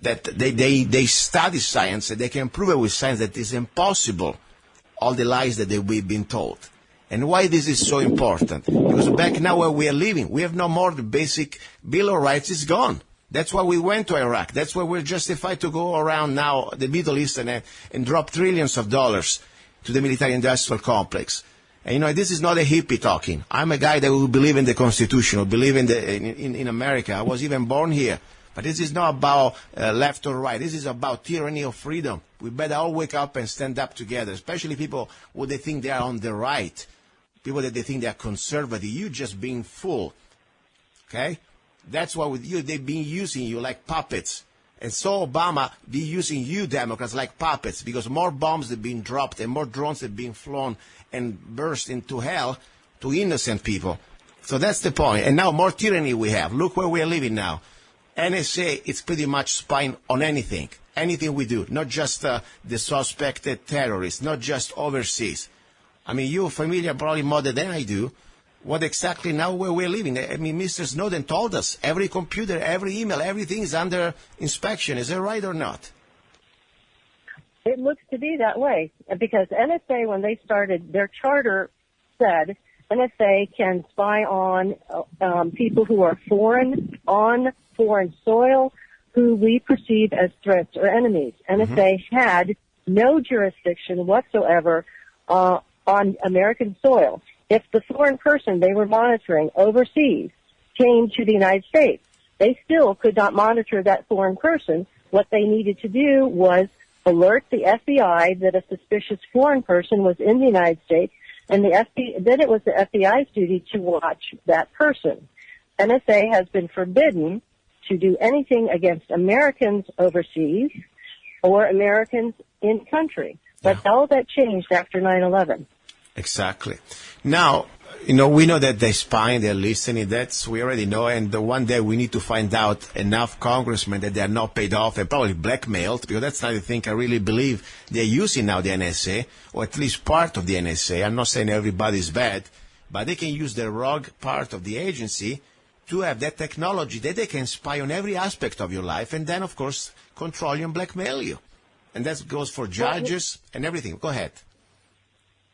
that they study science, and they can prove it with science that it's impossible, all the lies that we've been told. And why this is so important? Because back now where we are living, we have no more the basic Bill of Rights is gone. That's why we went to Iraq. That's why we're justified to go around now the Middle East and drop trillions of dollars to the military-industrial complex. And, this is not a hippie talking. I'm a guy that will believe in the Constitution, or believe in America. I was even born here. But this is not about left or right. This is about tyranny of freedom. We better all wake up and stand up together, especially people who they think they are on the right, people that they think they are conservative. You just being fool, okay? That's why with you, they've been using you like puppets. And so Obama be using you Democrats like puppets, because more bombs have been dropped and more drones have been flown and burst into hell to innocent people. So that's the point. And now more tyranny we have. Look where we are living now. NSA is pretty much spying on anything we do, not just the suspected terrorists, not just overseas. I mean, you're familiar probably more than I do. What exactly now where we're living? I mean, Mr. Snowden told us every computer, every email, everything is under inspection. Is that right or not? It looks to be that way, because NSA, when they started, their charter said NSA can spy on people who are on foreign soil, who we perceive as threats or enemies. NSA had no jurisdiction whatsoever on American soil. If the foreign person they were monitoring overseas came to the United States, they still could not monitor that foreign person. What they needed to do was alert the FBI that a suspicious foreign person was in the United States, and then it was the FBI's duty to watch that person. NSA has been forbidden to do anything against Americans overseas or Americans in country. But all that changed after 9/11. Exactly. Now, we know that they're spying, they're listening, we already know, and one day we need to find out enough congressmen that they are not paid off and probably blackmailed, because that's not the thing I really believe they're using now, the NSA, or at least part of the NSA. I'm not saying everybody's bad, but they can use the rogue part of the agency to have that technology that they can spy on every aspect of your life and then, of course, control you and blackmail you. And that goes for judges and everything. Go ahead.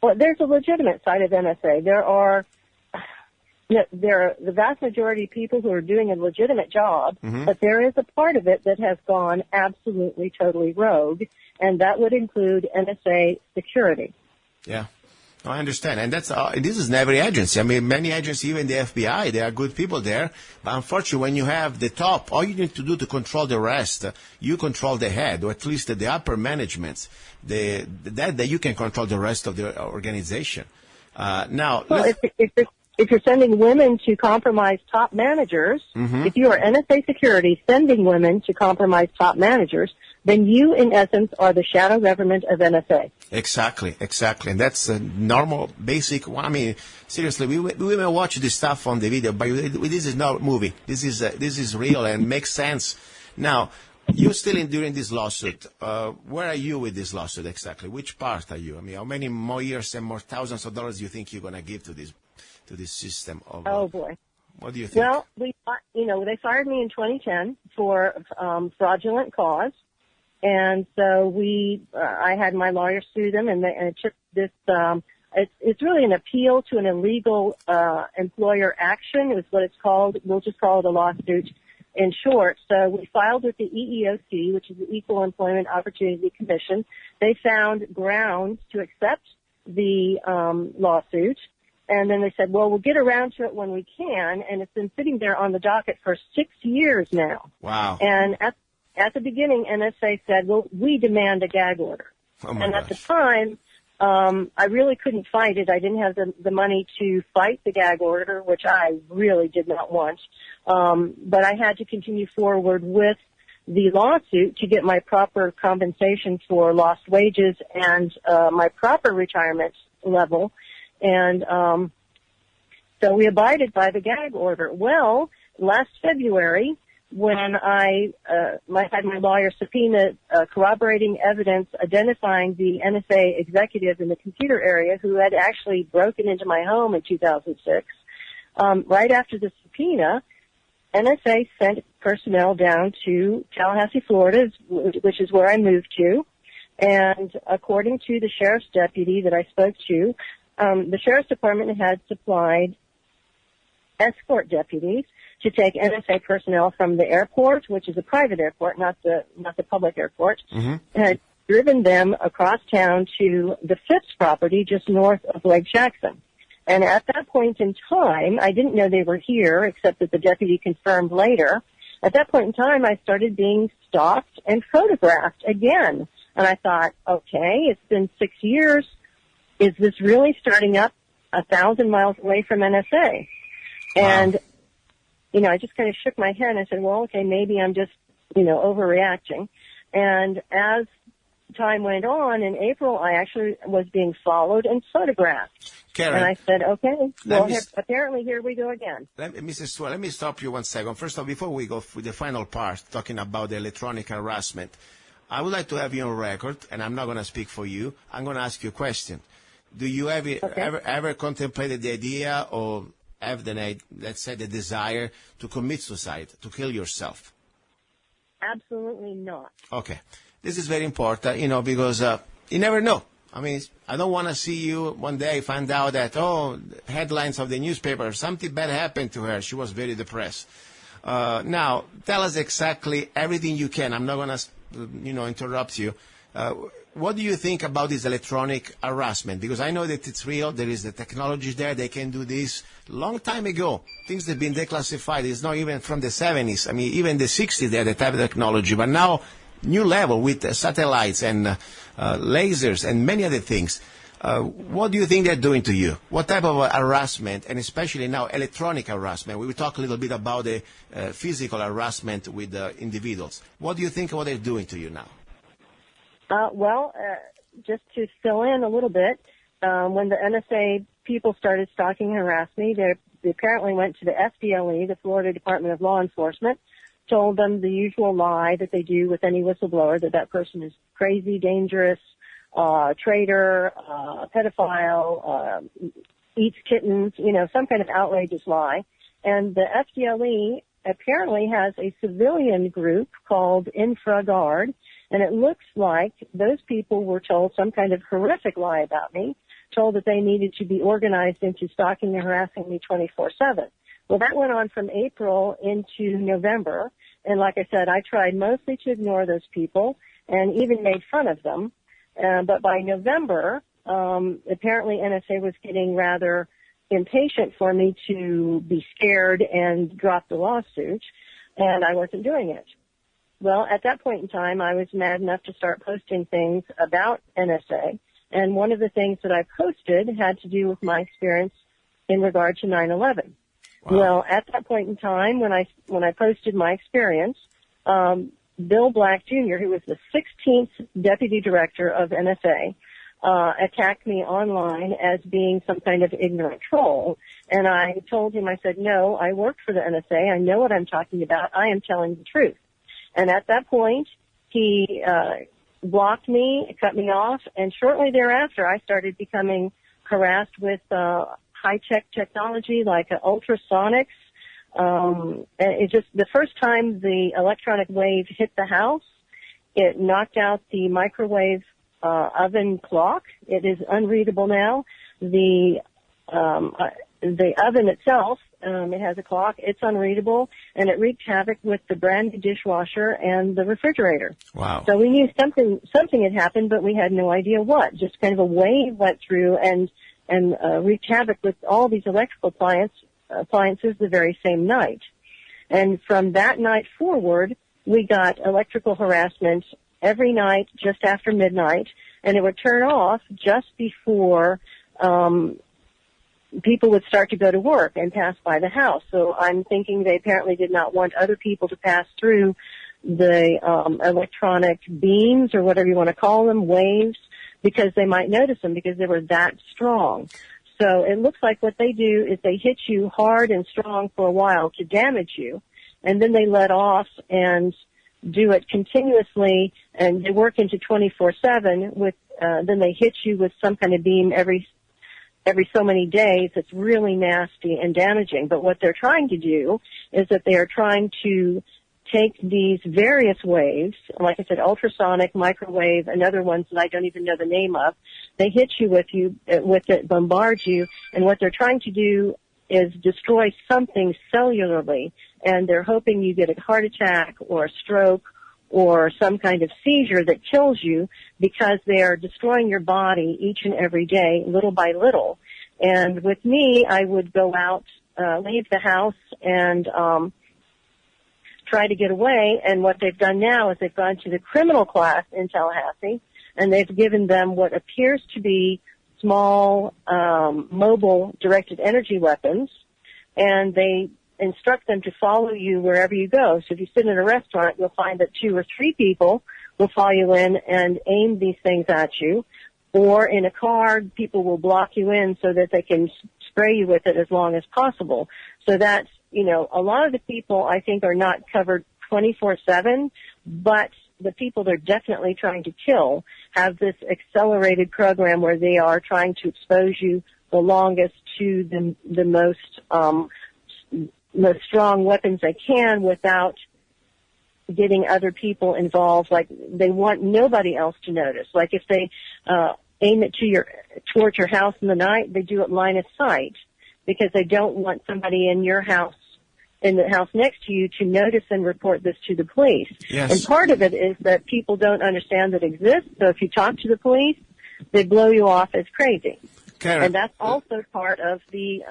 Well, there's a legitimate side of NSA. There are the vast majority of people who are doing a legitimate job, but there is a part of it that has gone absolutely, totally rogue, and that would include NSA security. Yeah. I understand, and this is in every agency. I mean, many agencies, even the FBI, there are good people there. But unfortunately, when you have the top, all you need to do to control the rest, you control the head, or at least the upper management. That you can control the rest of the organization. Now, well, if you're sending women to compromise top managers, if you are NSA security sending women to compromise top managers, then you, in essence, are the shadow government of NSA. Exactly. And that's a normal, basic one. I mean, seriously, we may watch this stuff on the video, but this is not a movie. This is real and makes sense. Now, you're still during this lawsuit. Where are you with this lawsuit exactly? Which part are you? I mean, how many more years and more thousands of dollars do you think you're going to give to this system of? Oh boy. What do you think? Well, they fired me in 2010 for fraudulent cause. And so I had my lawyer sue them, and it took this, it's really an appeal to an illegal, employer action is what it's called. We'll just call it a lawsuit in short. So we filed with the EEOC, which is the Equal Employment Opportunity Commission. They found grounds to accept the, lawsuit. And then they said, well, we'll get around to it when we can. And it's been sitting there on the docket for 6 years now. Wow. And at the beginning, NSA said, well, we demand a gag order. Oh my and gosh. At the time, I really couldn't fight it. I didn't have the money to fight the gag order, which I really did not want. But I had to continue forward with the lawsuit to get my proper compensation for lost wages and my proper retirement level. And so we abided by the gag order. Well, last February, when I had my lawyer subpoena corroborating evidence identifying the NSA executive in the computer area who had actually broken into my home in 2006, right after the subpoena, NSA sent personnel down to Tallahassee, Florida, which is where I moved to. And according to the sheriff's deputy that I spoke to, the Sheriff's Department had supplied escort deputies to take NSA personnel from the airport, which is a private airport, not the public airport, had driven them across town to the Phipps property just north of Lake Jackson. And at that point in time, I didn't know they were here, except that the deputy confirmed later. At that point in time, I started being stalked and photographed again. And I thought, okay, it's been 6 years. Is this really starting up 1,000 miles away from NSA? And, you know, I just kind of shook my head and I said, well, okay, maybe I'm just, you know, overreacting. And as time went on, in April, I actually was being followed and photographed. Karen, and I said, okay, well, apparently here we go again. Mrs. Stewart, let me stop you 1 second. First of all, before we go with the final part, talking about the electronic harassment, I would like to have you on record, and I'm not going to speak for you. I'm going to ask you a question. Do you ever contemplated the idea or have the, let's say, the desire to commit suicide, to kill yourself? Absolutely not. Okay. This is very important, you know, because you never know. I mean, I don't want to see you one day find out that, headlines of the newspaper, something bad happened to her. She was very depressed. Now, tell us exactly everything you can. I'm not going to, interrupt you. What do you think about this electronic harassment? Because I know that it's real. There is the technology there. They can do this. Long time ago, things have been declassified. It's not even from the 70s. I mean, even the 60s, they had the type of technology. But now, new level with satellites and lasers and many other things. What do you think they're doing to you? What type of harassment, and especially now electronic harassment? We will talk a little bit about the physical harassment with individuals. What do you think what they're doing to you now? Just to fill in a little bit, when the NSA people started stalking and harassing me, they apparently went to the FDLE, the Florida Department of Law Enforcement, told them the usual lie that they do with any whistleblower, that person is crazy, dangerous, traitor, pedophile, eats kittens, some kind of outrageous lie. And the FDLE apparently has a civilian group called InfraGuard, and it looks like those people were told some kind of horrific lie about me, told that they needed to be organized into stalking and harassing me 24/7. Well, that went on from April into November, and like I said, I tried mostly to ignore those people and even made fun of them. But by November, apparently NSA was getting rather impatient for me to be scared and drop the lawsuit, and I wasn't doing it. Well, at that point in time, I was mad enough to start posting things about NSA, and one of the things that I posted had to do with my experience in regard to 9/11. Wow. Well, at that point in time, when I posted my experience, Bill Black Jr., who was the 16th deputy director of NSA, attacked me online as being some kind of ignorant troll. And I told him, I said, no, I worked for the NSA. I know what I'm talking about. I am telling the truth. And at that point, he blocked me, cut me off, and shortly thereafter, I started becoming harassed with high-tech technology like ultrasonics. It just, the first time the electronic wave hit the house, it knocked out the microwave oven clock. It is unreadable now. The oven itself, it has a clock. It's unreadable, and it wreaked havoc with the brand new dishwasher and the refrigerator. Wow! So we knew something had happened, but we had no idea what. Just kind of a wave went through and wreaked havoc with all these electrical appliances the very same night. And from that night forward, we got electrical harassment every night just after midnight, and it would turn off just before people would start to go to work and pass by the house. So I'm thinking they apparently did not want other people to pass through the electronic beams, or whatever you want to call them, waves, because they might notice them because they were that strong. So it looks like what they do is they hit you hard and strong for a while to damage you, and then they let off and do it continuously, and they work into 24/7 with, then they hit you with some kind of beam every so many days. It's really nasty and damaging. But what they're trying to do is that they are trying to take these various waves, like I said, ultrasonic, microwave, and other ones that I don't even know the name of. They hit you with it, bombard you, and what they're trying to do is destroy something cellularly, and they're hoping you get a heart attack or a stroke or some kind of seizure that kills you, because they are destroying your body each and every day, little by little. And with me, I would go out, leave the house, and try to get away. And what they've done now is they've gone to the criminal class in Tallahassee, and they've given them what appears to be small, mobile directed energy weapons, and they instruct them to follow you wherever you go. So if you sit in a restaurant, you'll find that 2 or 3 people will follow you in and aim these things at you. Or in a car, people will block you in so that they can spray you with it as long as possible. So that's, a lot of the people I think are not covered 24/7, but the people they're definitely trying to kill have this accelerated program where they are trying to expose you the longest to the most strong weapons they can without getting other people involved. Like, they want nobody else to notice. Like, if they aim it towards your house in the night, they do it line of sight, because they don't want somebody in your house, in the house next to you, to notice and report this to the police. Yes. And part of it is that people don't understand that it exists. So if you talk to the police, they blow you off as crazy. Karen, and that's also part of the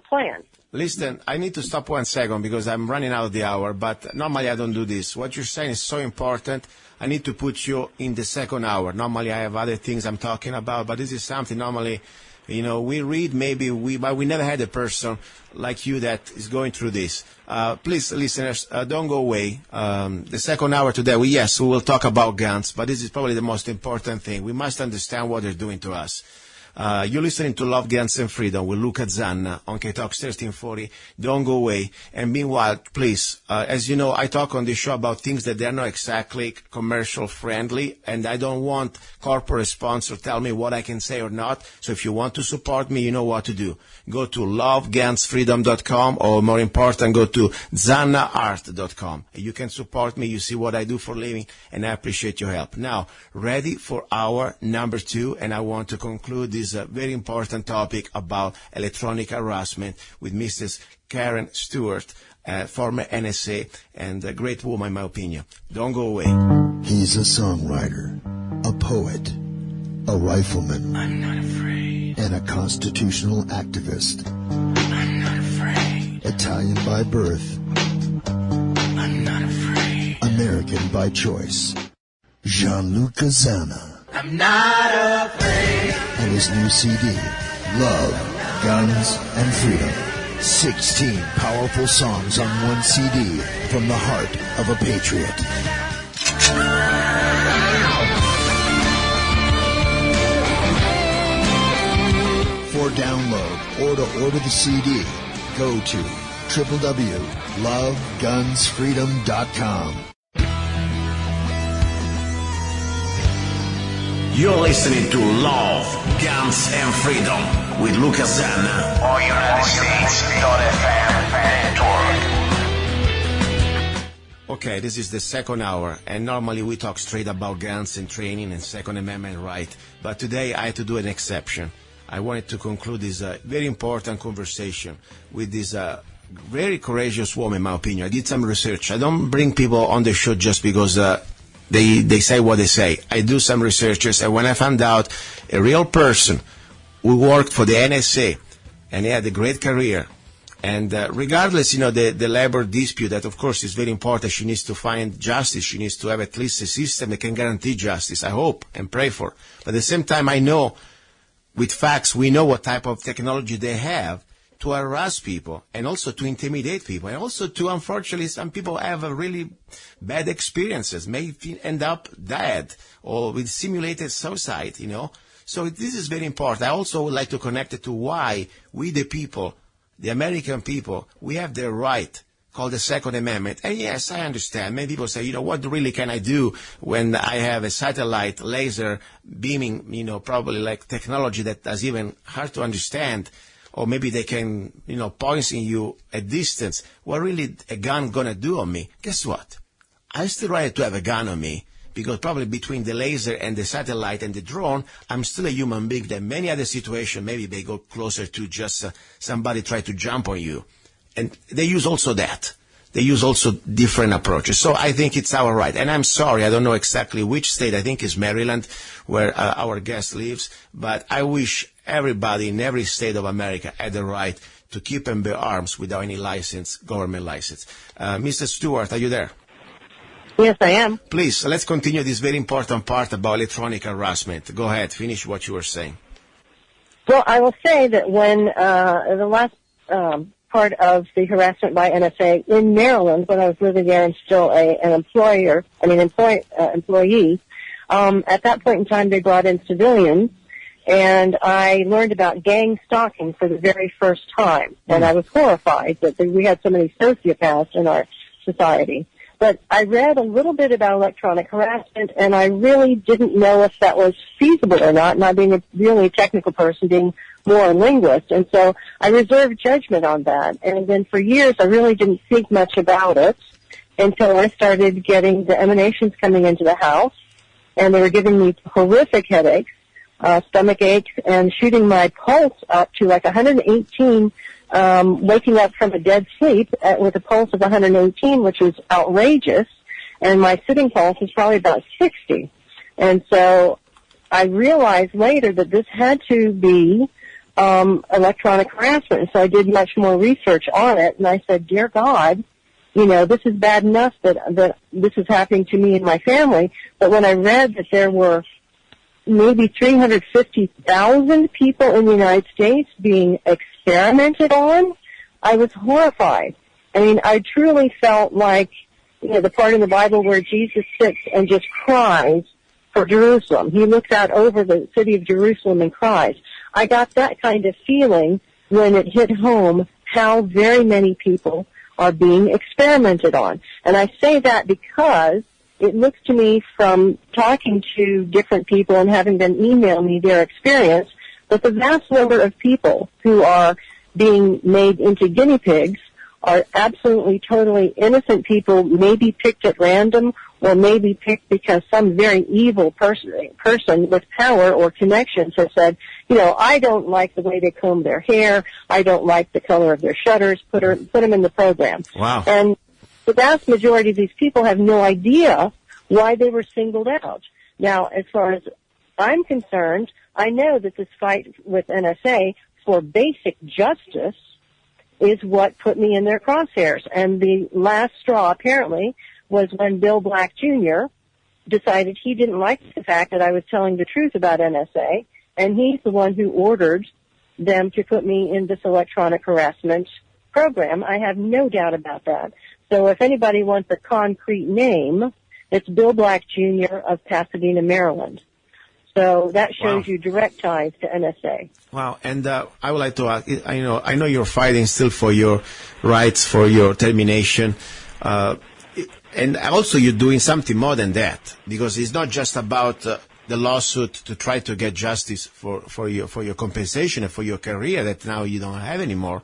plan. Listen, I need to stop 1 second because I'm running out of the hour, but normally I don't do this. What you're saying is so important. I need to put you in the second hour. Normally I have other things I'm talking about, but this is something normally, we read but we never had a person like you that is going through this. Please, listeners, don't go away. The second hour today, we will talk about guns, but this is probably the most important thing. We must understand what they're doing to us. You're listening to Love, Guns, and Freedom with Luca Zanna on KTOX 1340. Don't go away. And meanwhile, please, as you know, I talk on this show about things that they're not exactly commercial friendly, and I don't want corporate sponsor tell me what I can say or not. So if you want to support me, you know what to do. Go to lovegunsfreedom.com, or more important, go to zannaart.com. You can support me. You see what I do for a living, and I appreciate your help. Now, ready for hour number 2, and I want to conclude this very important topic about electronic harassment with Mrs. Karen Stewart, former NSA, and a great woman, in my opinion. Don't go away. He's a songwriter, a poet, a rifleman. I'm not afraid. And a constitutional activist. I'm not afraid. Italian by birth. I'm not afraid. American by choice. Gianluca Zanna. I'm not afraid. And his new CD, Love, Guns, and Freedom. 16 powerful songs on one CD from the heart of a patriot. For download or to order the CD, go to www.lovegunsfreedom.com. You're listening to Love, Guns, and Freedom with Luca Zanna on United States.FM network. Okay, this is the second hour, and normally we talk straight about guns and training and Second Amendment right, but today I had to do an exception. I wanted to conclude this very important conversation with this very courageous woman, in my opinion. I did some research. I don't bring people on the show just because they say what they say. I do some researches, and when I found out a real person who worked for the NSA, and he had a great career, and regardless, the labor dispute, that of course is very important. She needs to find justice. She needs to have at least a system that can guarantee justice, I hope, and pray for. But at the same time, I know, with facts, we know what type of technology they have to harass people and also to intimidate people, and also to, unfortunately, some people have a really bad experiences, may end up dead or with simulated suicide, So this is very important. I also would like to connect it to why we, the people, the American people, we have the right called the Second Amendment. And yes, I understand. Many people say, what really can I do when I have a satellite laser beaming, probably like technology that is even hard to understand. or maybe they can, poison you at distance. What really a gun gonna do on me? Guess what? I still rather to have a gun on me, because probably between the laser and the satellite and the drone, I'm still a human being. Than many other situations, maybe they go closer to just somebody try to jump on you. And they use also that. They use also different approaches. So I think it's our right. And I'm sorry, I don't know exactly which state. I think it's Maryland, where our guest lives. But I wish everybody in every state of America had the right to keep and bear arms without any license, government license. Mr. Stewart, are you there? Yes, I am. Please, let's continue this very important part about electronic harassment. Go ahead, finish what you were saying. Well, I will say that when the last part of the harassment by NSA in Maryland, when I was living there and still an employee, at that point in time they brought in civilians, and I learned about gang stalking for the very first time, and I was horrified that we had so many sociopaths in our society. But I read a little bit about electronic harassment, and I really didn't know if that was feasible or not, not being a really technical person, being more a linguist. And so I reserved judgment on that. And then for years, I really didn't think much about it until I started getting the emanations coming into the house, and they were giving me horrific headaches, stomach aches, and shooting my pulse up to like 118, waking up from a dead sleep with a pulse of 118, which was outrageous, and my sitting pulse was probably about 60. And so I realized later that this had to be electronic harassment. And so I did much more research on it, and I said, dear God, this is bad enough that this is happening to me and my family. But when I read that there were maybe 350,000 people in the United States being experimented on, I was horrified. I mean, I truly felt like, the part in the Bible where Jesus sits and just cries for Jerusalem. He looks out over the city of Jerusalem and cries. I got that kind of feeling when it hit home how very many people are being experimented on. And I say that because it looks to me from talking to different people and having them email me their experience that the vast number of people who are being made into guinea pigs are absolutely totally innocent people, maybe picked at random or maybe picked because some very evil person with power or connections has said, I don't like the way they comb their hair, I don't like the color of their shutters, put them in the program. Wow. And the vast majority of these people have no idea why they were singled out. Now, as far as I'm concerned, I know that this fight with NSA for basic justice is what put me in their crosshairs. And the last straw, apparently, was when Bill Black Jr. decided he didn't like the fact that I was telling the truth about NSA, and he's the one who ordered them to put me in this electronic harassment program. I have no doubt about that. So if anybody wants a concrete name, it's Bill Black Jr. of Pasadena, Maryland. So that shows you direct ties to NSA. Wow, and I would like to ask, I know you're fighting still for your rights, for your termination, and also you're doing something more than that, because it's not just about the lawsuit to try to get justice for your compensation and for your career that now you don't have anymore,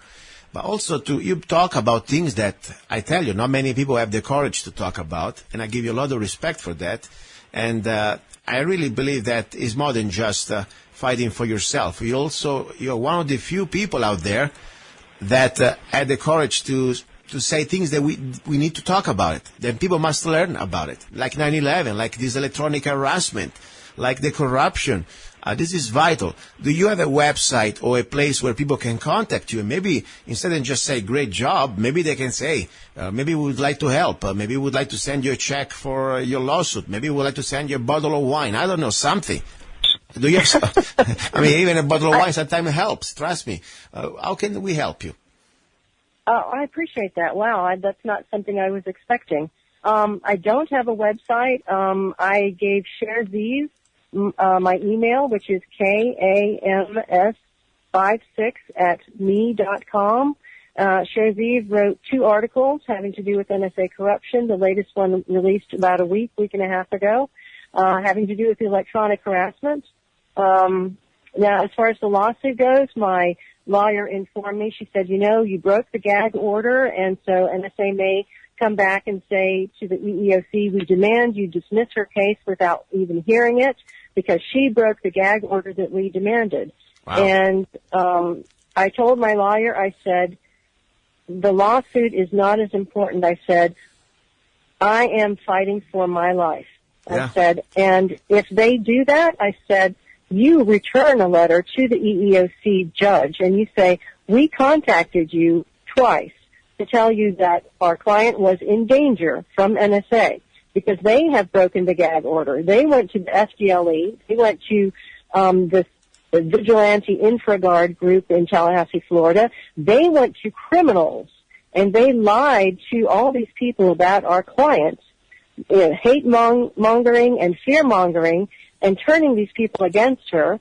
but also you talk about things that, I tell you, not many people have the courage to talk about, and I give you a lot of respect for that. And I really believe that is more than just fighting for yourself. You're one of the few people out there that had the courage to say things that we need to talk about it, that people must learn about it, like 9/11, like this electronic harassment, like the corruption. This is vital. Do you have a website or a place where people can contact you? And maybe instead of just say, great job, maybe they can say, maybe we would like to help. Maybe we would like to send you a check for your lawsuit. Maybe we would like to send you a bottle of wine. I don't know, something. Do you have even a bottle of wine sometimes helps. Trust me. How can we help you? I appreciate that. Wow, that's not something I was expecting. I don't have a website. I gave Share These my email, which is kams56@me.com. Shazib wrote 2 articles having to do with NSA corruption. The latest one released about a week and a half ago, having to do with electronic harassment. Now, as far as the lawsuit goes, my lawyer informed me, she said, you broke the gag order, and so NSA may come back and say to the EEOC, we demand you dismiss her case without even hearing it, because she broke the gag order that we demanded. Wow. And I told my lawyer, I said, the lawsuit is not as important. I said, I am fighting for my life. I said, and if they do that, I said, you return a letter to the EEOC judge and you say, we contacted you twice to tell you that our client was in danger from NSA because they have broken the gag order. They went to the FDLE. They went to the Vigilante Infraguard group in Tallahassee, Florida. They went to criminals, and they lied to all these people about our clients, hate mongering and fear mongering, and turning these people against her.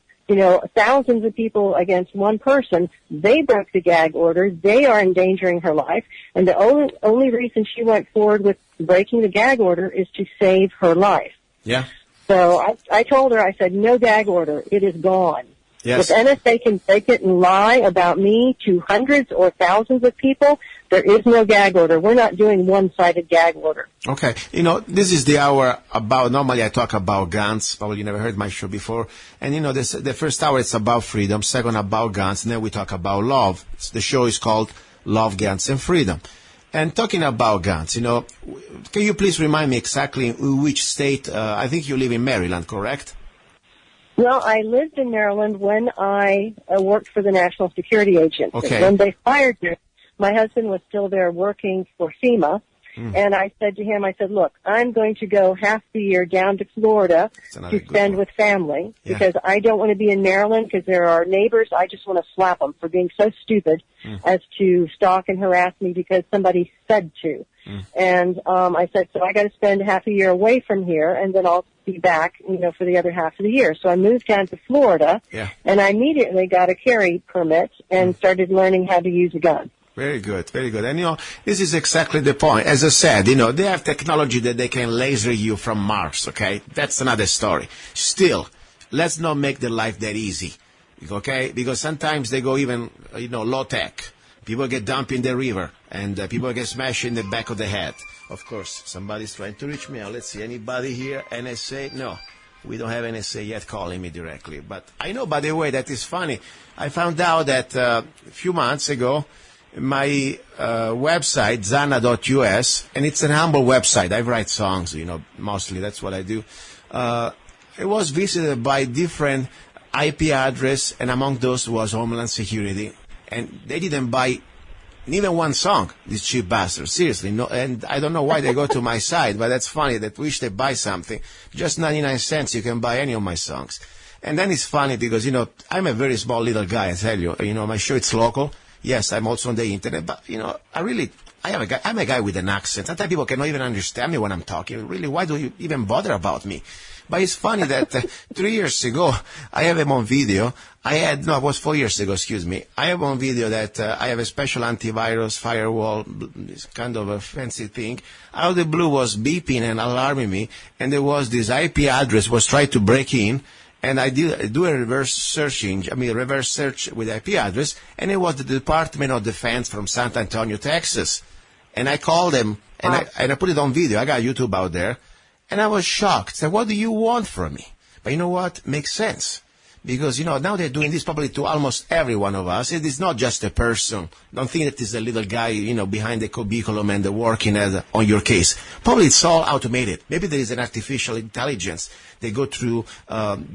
Thousands of people against one person. They broke the gag order. They are endangering her life, and the only reason she went forward with breaking the gag order is to save her life. Yeah. So I told her, I said, no gag order. It is gone. Yes. If NSA can break it and lie about me to hundreds or thousands of people, there is no gag order. We're not doing one-sided gag order. Okay. This is the hour about, normally I talk about guns. Probably you never heard my show before. And, the first hour it's about freedom, second about guns, and then we talk about love. The show is called Love, Guns, and Freedom. And talking about guns, can you please remind me exactly in which state, I think you live in Maryland, correct? Well, I lived in Maryland when I worked for the National Security Agency. Okay. When they fired me, my husband was still there working for FEMA, and I said to him, I said, look, I'm going to go half the year down to Florida to spend with family because I don't want to be in Maryland because there are neighbors. I just want to slap them for being so stupid as to stalk and harass me because somebody said to. And I said, so I got to spend half a year away from here, and then I'll be back, for the other half of the year. So I moved down to Florida, and I immediately got a carry permit and started learning how to use a gun. Very good, very good. And, this is exactly the point. As I said, they have technology that they can laser you from Mars, okay? That's another story. Still, let's not make their life that easy, okay? Because sometimes they go even, low-tech. People get dumped in the river, and people get smashed in the back of the head. Of course, somebody's trying to reach me. Let's see, anybody here? NSA? No, we don't have NSA yet calling me directly. But I know, by the way, that is funny. I found out that a few months ago, my website, zanna.us, and it's an humble website. I write songs, mostly. That's what I do. It was visited by different IP address, and among those was Homeland Security. And they didn't buy even one song, these cheap bastards. Seriously. No, and I don't know why they go to my site, but that's funny. That wish they buy something. Just 99 cents, you can buy any of my songs. And then it's funny because, I'm a very small little guy, I tell you. My show, it's local. Yes, I'm also on the internet, but, I'm a guy with an accent. Sometimes people cannot even understand me when I'm talking. Really, why do you even bother about me? But it's funny that 3 years ago, I have him on video. It was 4 years ago, excuse me. I have on video that I have a special antivirus firewall, this kind of a fancy thing. Out of the blue was beeping and alarming me, and there was this IP address was trying to break in, and I do a reverse search with IP address, and it was the Department of Defense from San Antonio, Texas. And I called them, and I put it on video. I got YouTube out there. And I was shocked. I said, what do you want from me? But you know what? Makes sense. Because, now they're doing this probably to almost every one of us. It is not just a person. Don't think that it's a little guy, behind the cubiculum and working on your case. Probably it's all automated. Maybe there is an artificial intelligence. They go through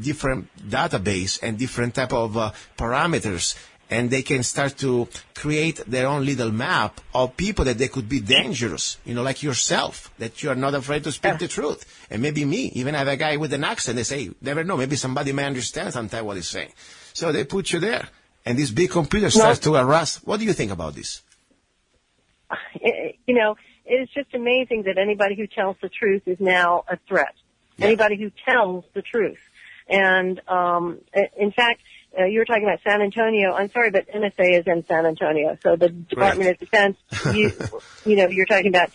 different database and different type of parameters. And they can start to create their own little map of people that they could be dangerous, like yourself, that you are not afraid to speak the truth. And maybe me, even have a guy with an accent, they say, never know, maybe somebody may understand sometimes what he's saying. So they put you there, and this big computer starts to harass. What do you think about this? It's just amazing that anybody who tells the truth is now a threat. Yeah. Anybody who tells the truth. And, in fact, you were talking about San Antonio. I'm sorry, but NSA is in San Antonio. So the Department of Defense, you're talking about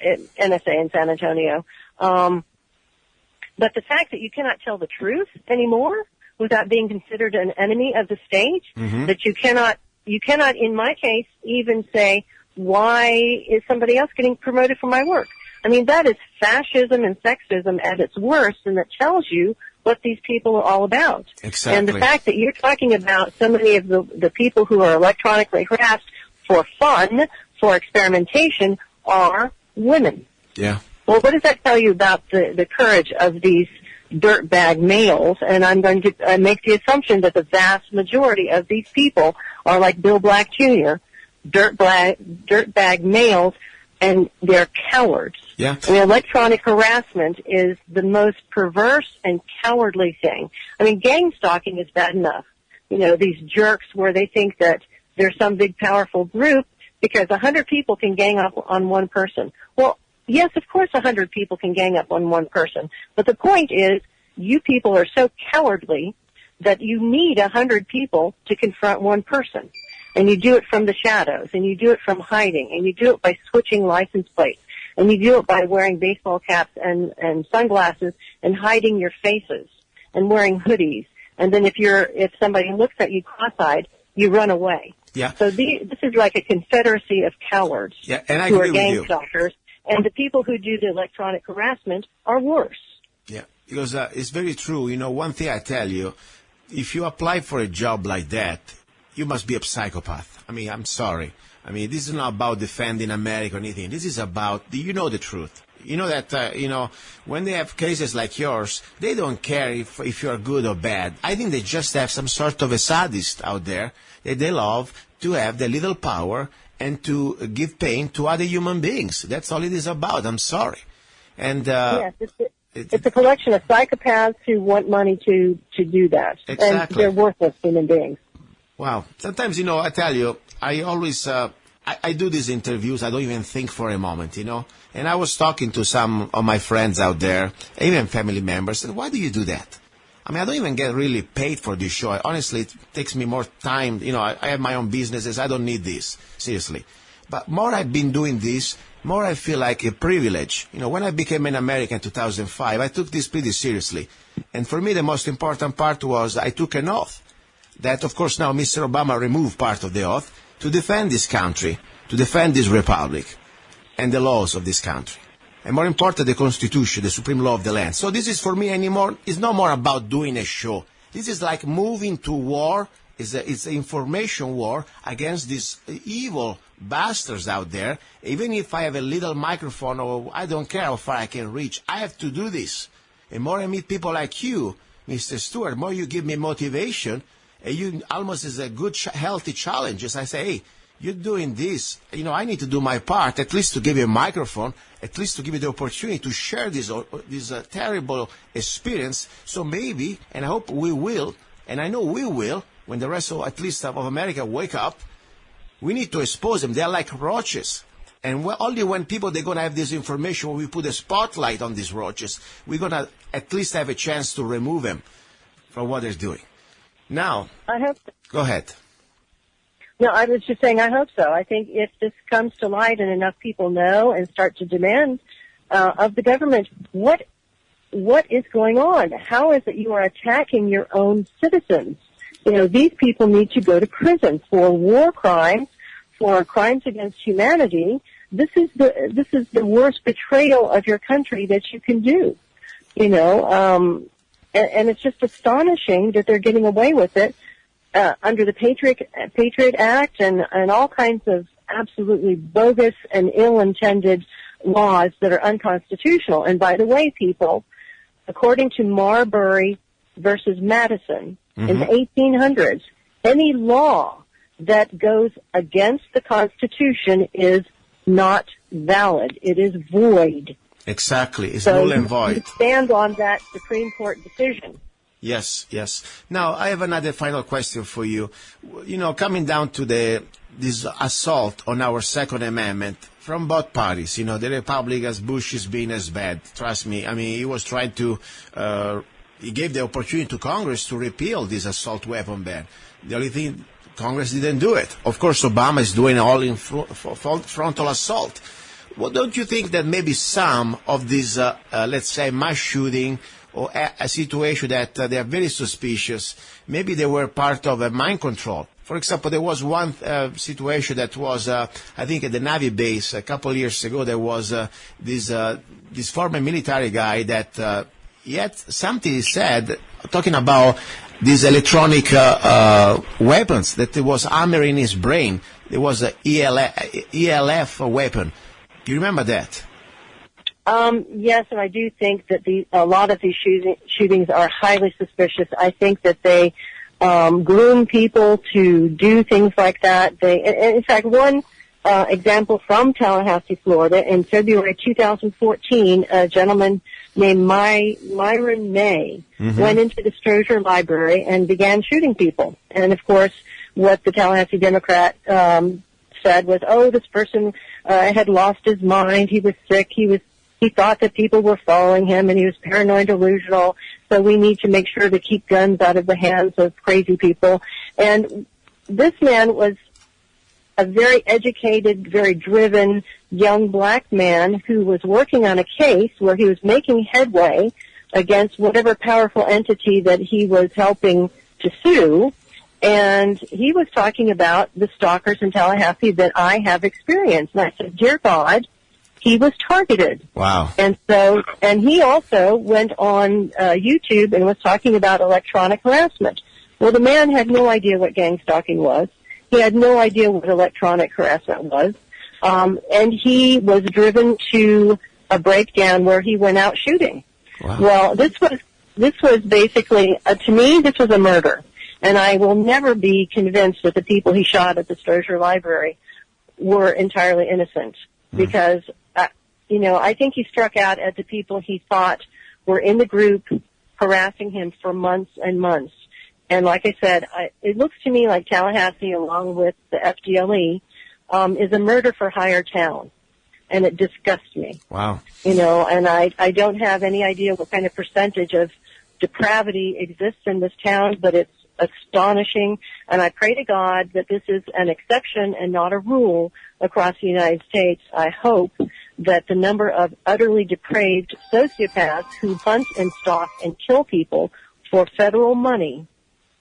NSA in San Antonio. But the fact that you cannot tell the truth anymore, without being considered an enemy of the state, that you cannot, in my case, even say, why is somebody else getting promoted for my work? I mean, that is fascism and sexism at its worst, and that tells you what these people are all about. Exactly. And the fact that you're talking about so many of the people who are electronically harassed for fun, for experimentation, are women. Yeah. Well, what does that tell you about the courage of these dirtbag males? And I'm going to make the assumption that the vast majority of these people are like Bill Black Jr., dirtbag males, and they're cowards. Yeah. I mean, electronic harassment is the most perverse and cowardly thing. I mean, gang stalking is bad enough. You know, these jerks where they think that there's some big powerful group because 100 people can gang up on one person. Well, yes, of course 100 people can gang up on one person. But the point is, you people are so cowardly that you need 100 people to confront one person. And you do it from the shadows, and you do it from hiding, and you do it by switching license plates, and you do it by wearing baseball caps and sunglasses and hiding your faces and wearing hoodies. And then if somebody looks at you cross-eyed, you run away. Yeah. So this is like a confederacy of cowards and I who are agree with gang you. stalkers, and the people who do the electronic harassment are worse. Yeah, because it's very true. You know, one thing I tell you, if you apply for a job like that, you must be a psychopath. I mean, I'm sorry. I mean, this is not about defending America or anything. This is about, you know the truth. You know that, when they have cases like yours, they don't care if you're good or bad. I think they just have some sort of a sadist out there that they love to have the little power and to give pain to other human beings. That's all it is about. I'm sorry. And yes, it's a collection of psychopaths who want money to do that. Exactly. And they're worthless human beings. Wow. Sometimes, I tell you, I always, I do these interviews. I don't even think for a moment, And I was talking to some of my friends out there, even family members, and why do you do that? I mean, I don't even get really paid for this show. Honestly, it takes me more time. I have my own businesses. I don't need this, seriously. But more I've been doing this, more I feel like a privilege. When I became an American in 2005, I took this pretty seriously. And for me, the most important part was I took an oath. That, of course, now Mr. Obama removed part of the oath to defend this country, to defend this republic and the laws of this country. And more important, the Constitution, the supreme law of the land. So this is for me anymore, it's no more about doing a show. This is like moving to war. It's an information war against these evil bastards out there. Even if I have a little microphone or I don't care how far I can reach, I have to do this. And more I meet people like you, Mr. Stewart, more you give me motivation. You almost is a good, healthy challenge. As I say, hey, you're doing this. I need to do my part, at least to give you a microphone, at least to give you the opportunity to share this terrible experience. So maybe, and I hope we will, and I know we will, when the rest of, at least of America, wake up, we need to expose them. They're like roaches. And only when people, they're going to have this information, when we put a spotlight on these roaches, we're going to at least have a chance to remove them from what they're doing. Now, I hope so. Go ahead. No, I was just saying I hope so. I think if this comes to light and enough people know and start to demand of the government, what is going on? How is it you are attacking your own citizens? These people need to go to prison for war crimes, for crimes against humanity. This is the worst betrayal of your country that you can do. And it's just astonishing that they're getting away with it under the Patriot Act and all kinds of absolutely bogus and ill-intended laws that are unconstitutional. And by the way, people, according to Marbury versus Madison in the 1800s, any law that goes against the Constitution is not valid. It is void. Exactly. It's null and void. You stand on that Supreme Court decision. Yes. Now, I have another final question for you. Coming down to this assault on our Second Amendment from both parties, the Republicans, Bush is being as bad. Trust me. I mean, he was trying to, he gave the opportunity to Congress to repeal this assault weapon ban. The only thing, Congress didn't do it. Of course, Obama is doing all in frontal assault. Well, don't you think that maybe some of these, let's say, mass shooting or a situation that they are very suspicious. Maybe they were part of a mind control. For example, there was one situation that was, I think, at the Navy base a couple of years ago. There was this former military guy that yet something he said talking about these electronic weapons that it was hammering his brain. It was an ELF weapon. Do you remember that? Yes, and I do think that a lot of these shootings are highly suspicious. I think that they groom people to do things like that. In fact, one example from Tallahassee, Florida, in February 2014, a gentleman named Myron May went into the Strozier Library and began shooting people. And, of course, what the Tallahassee Democrat said was, oh, this person had lost his mind, he was sick, he thought that people were following him, and he was paranoid delusional, so we need to make sure to keep guns out of the hands of crazy people. And this man was a very educated, very driven young black man who was working on a case where he was making headway against whatever powerful entity that he was helping to sue. And he was talking about the stalkers in Tallahassee that I have experienced. And I said, dear God, he was targeted. Wow. And he also went on YouTube and was talking about electronic harassment. Well, the man had no idea what gang stalking was. He had no idea what electronic harassment was. And he was driven to a breakdown where he went out shooting. Wow. Well, this was basically, to me, this was a murder. And I will never be convinced that the people he shot at the Strozier Library were entirely innocent. Because, I think he struck out at the people he thought were in the group harassing him for months and months. And like I said, it looks to me like Tallahassee, along with the FDLE, is a murder for hire town. And it disgusts me. Wow. And I don't have any idea what kind of percentage of depravity exists in this town, but it's astonishing. And I pray to God that this is an exception and not a rule across the United States. I hope that the number of utterly depraved sociopaths who hunt and stalk and kill people for federal money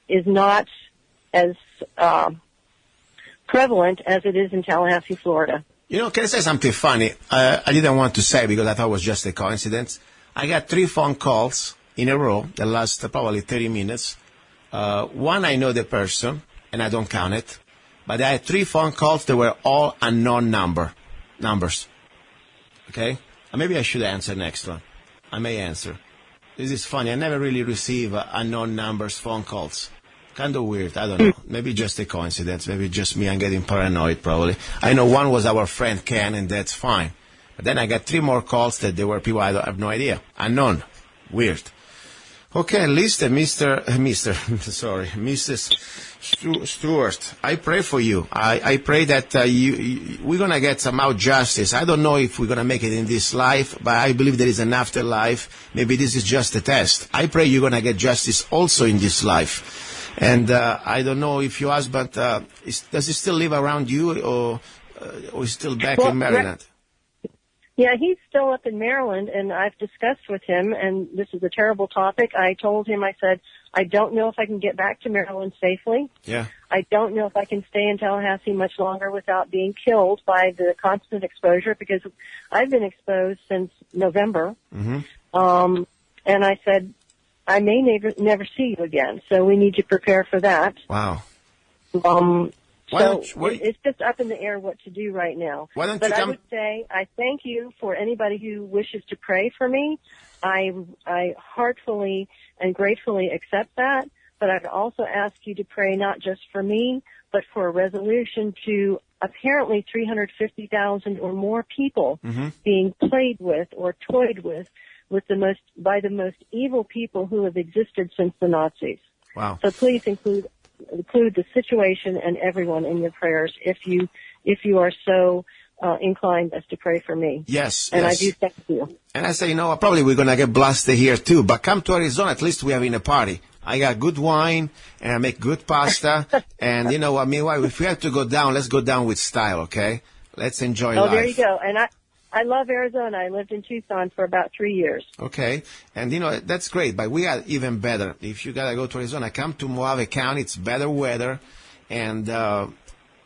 is not as prevalent as it is in Tallahassee, Florida. Can I say something funny? I didn't want to say because I thought it was just a coincidence. I got 3 phone calls in a row that last probably 30 minutes. One, I know the person, and I don't count it. But I had 3 phone calls that were all unknown numbers. Okay? Maybe I should answer next one. I may answer. This is funny. I never really receive unknown numbers phone calls. Kind of weird. I don't know. Maybe just a coincidence. Maybe just me. I'm getting paranoid probably. I know one was our friend Ken, and that's fine. But then I got 3 more calls that there were people I have no idea. Unknown. Weird. Okay, Mrs. Stewart, I pray for you. I pray that we're going to get somehow justice. I don't know if we're going to make it in this life, but I believe there is an afterlife. Maybe this is just a test. I pray you're going to get justice also in this life. And I don't know if your husband, does he still live around you or is still back in Maryland? Yeah, he's still up in Maryland, and I've discussed with him, and this is a terrible topic. I told him, I said, I don't know if I can get back to Maryland safely. Yeah. I don't know if I can stay in Tallahassee much longer without being killed by the constant exposure, because I've been exposed since November. Mm-hmm. And I said, I may never see you again, so we need to prepare for that. Wow. It's just up in the air what to do right now. But I would say I thank you for anybody who wishes to pray for me. I heartfully and gratefully accept that, but I'd also ask you to pray not just for me, but for a resolution to apparently 350,000 or more people being played with or toyed with by the most evil people who have existed since the Nazis. Wow. So please include the situation and everyone in your prayers if you are so inclined as to pray for me. Yes. And I do thank you. And I say, probably we're going to get blasted here too, but come to Arizona, at least we're having a party. I got good wine, and I make good pasta, and meanwhile, if we have to go down, let's go down with style, okay? Let's enjoy life. Oh, there you go. And I love Arizona. I lived in Tucson for about 3 years. Okay. And, that's great, but we are even better. If you got to go to Arizona, come to Mojave County. It's better weather, and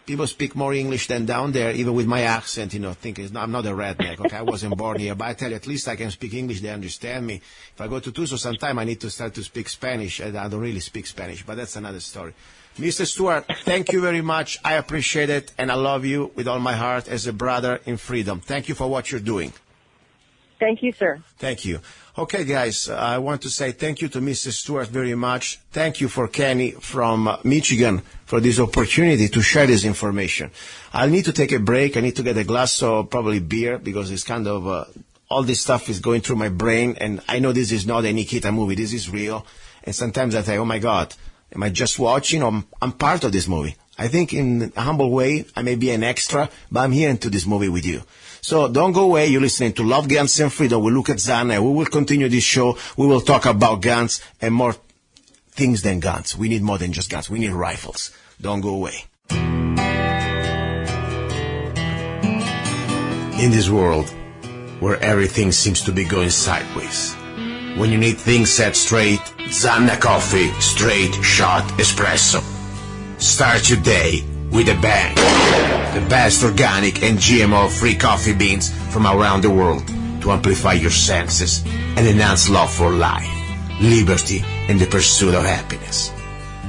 people speak more English than down there, even with my accent, thinking I'm not a redneck. Okay, I wasn't born here, but I tell you, at least I can speak English. They understand me. If I go to Tucson sometime, I need to start to speak Spanish, and I don't really speak Spanish, but that's another story. Mr. Stewart, thank you very much. I appreciate it, and I love you with all my heart as a brother in freedom. Thank you for what you're doing. Thank you, sir. Thank you. Okay, guys, I want to say thank you to Mr. Stewart very much. Thank you for Kenny from Michigan for this opportunity to share this information. I'll need to take a break. I need to get a glass of probably beer because it's kind of all this stuff is going through my brain, and I know this is not a Nikita movie. This is real, and sometimes I think, oh, my God, am I just watching, or I'm part of this movie? I think in a humble way, I may be an extra, but I'm here into this movie with you. So don't go away. You're listening to Love, Guns, and Freedom. We look at Zanna. We will continue this show. We will talk about guns and more things than guns. We need more than just guns. We need rifles. Don't go away. In this world where everything seems to be going sideways, when you need things set straight, Zanna Coffee Straight Shot Espresso. Start your day with a bang. The best organic and GMO-free coffee beans from around the world to amplify your senses and enhance love for life, liberty, and the pursuit of happiness.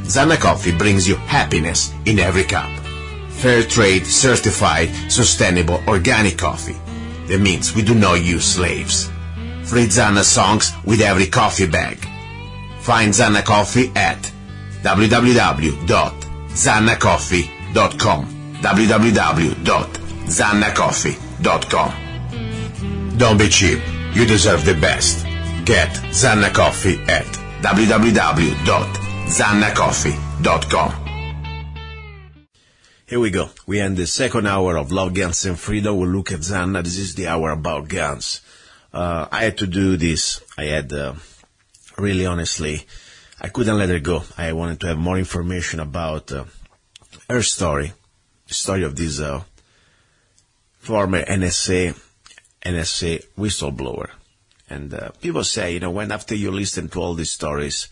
Zanna Coffee brings you happiness in every cup. Fair trade, certified, sustainable, organic coffee. That means we do not use slaves. Free Zanna songs with every coffee bag. Find Zanna Coffee at www.zannacoffee.com. www.zannacoffee.com. Don't be cheap. You deserve the best. Get Zanna Coffee at www.zannacoffee.com. Here we go. We end the second hour of Love, Guns, and Freedom. We'll look at Zanna. This is the hour about guns. I had to do this. I had, really honestly, I couldn't let her go. I wanted to have more information about her story, the story of this former NSA whistleblower. And people say, when after you listen to all these stories,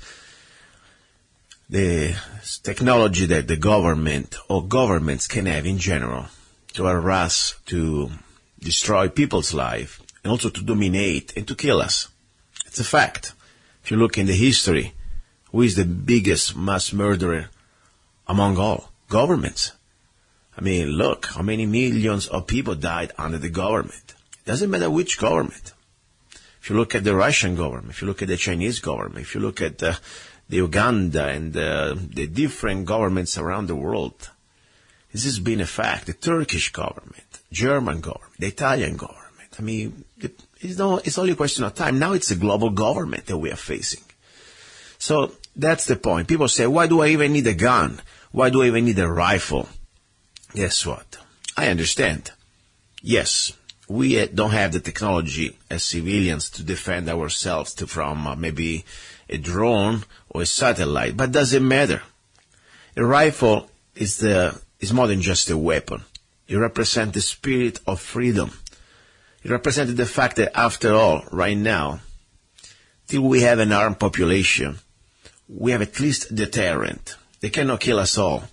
the technology that the government or governments can have in general to harass, to destroy people's life, and also to dominate and to kill us. It's a fact. If you look in the history, who is the biggest mass murderer among all? Governments. I mean, look, how many millions of people died under the government. It doesn't matter which government. If you look at the Russian government, if you look at the Chinese government, if you look at the Uganda and the different governments around the world, this has been a fact. The Turkish government, German government, the Italian government. I mean, it's only a question of time. Now it's a global government that we are facing. So that's the point. People say, why do I even need a gun? Why do I even need a rifle? Guess what? I understand. Yes, we don't have the technology as civilians to defend ourselves from maybe a drone or a satellite, but doesn't matter. A rifle is more than just a weapon. It represents the spirit of freedom. It represented the fact that, after all, right now, till we have an armed population, we have at least a deterrent. They cannot kill us all.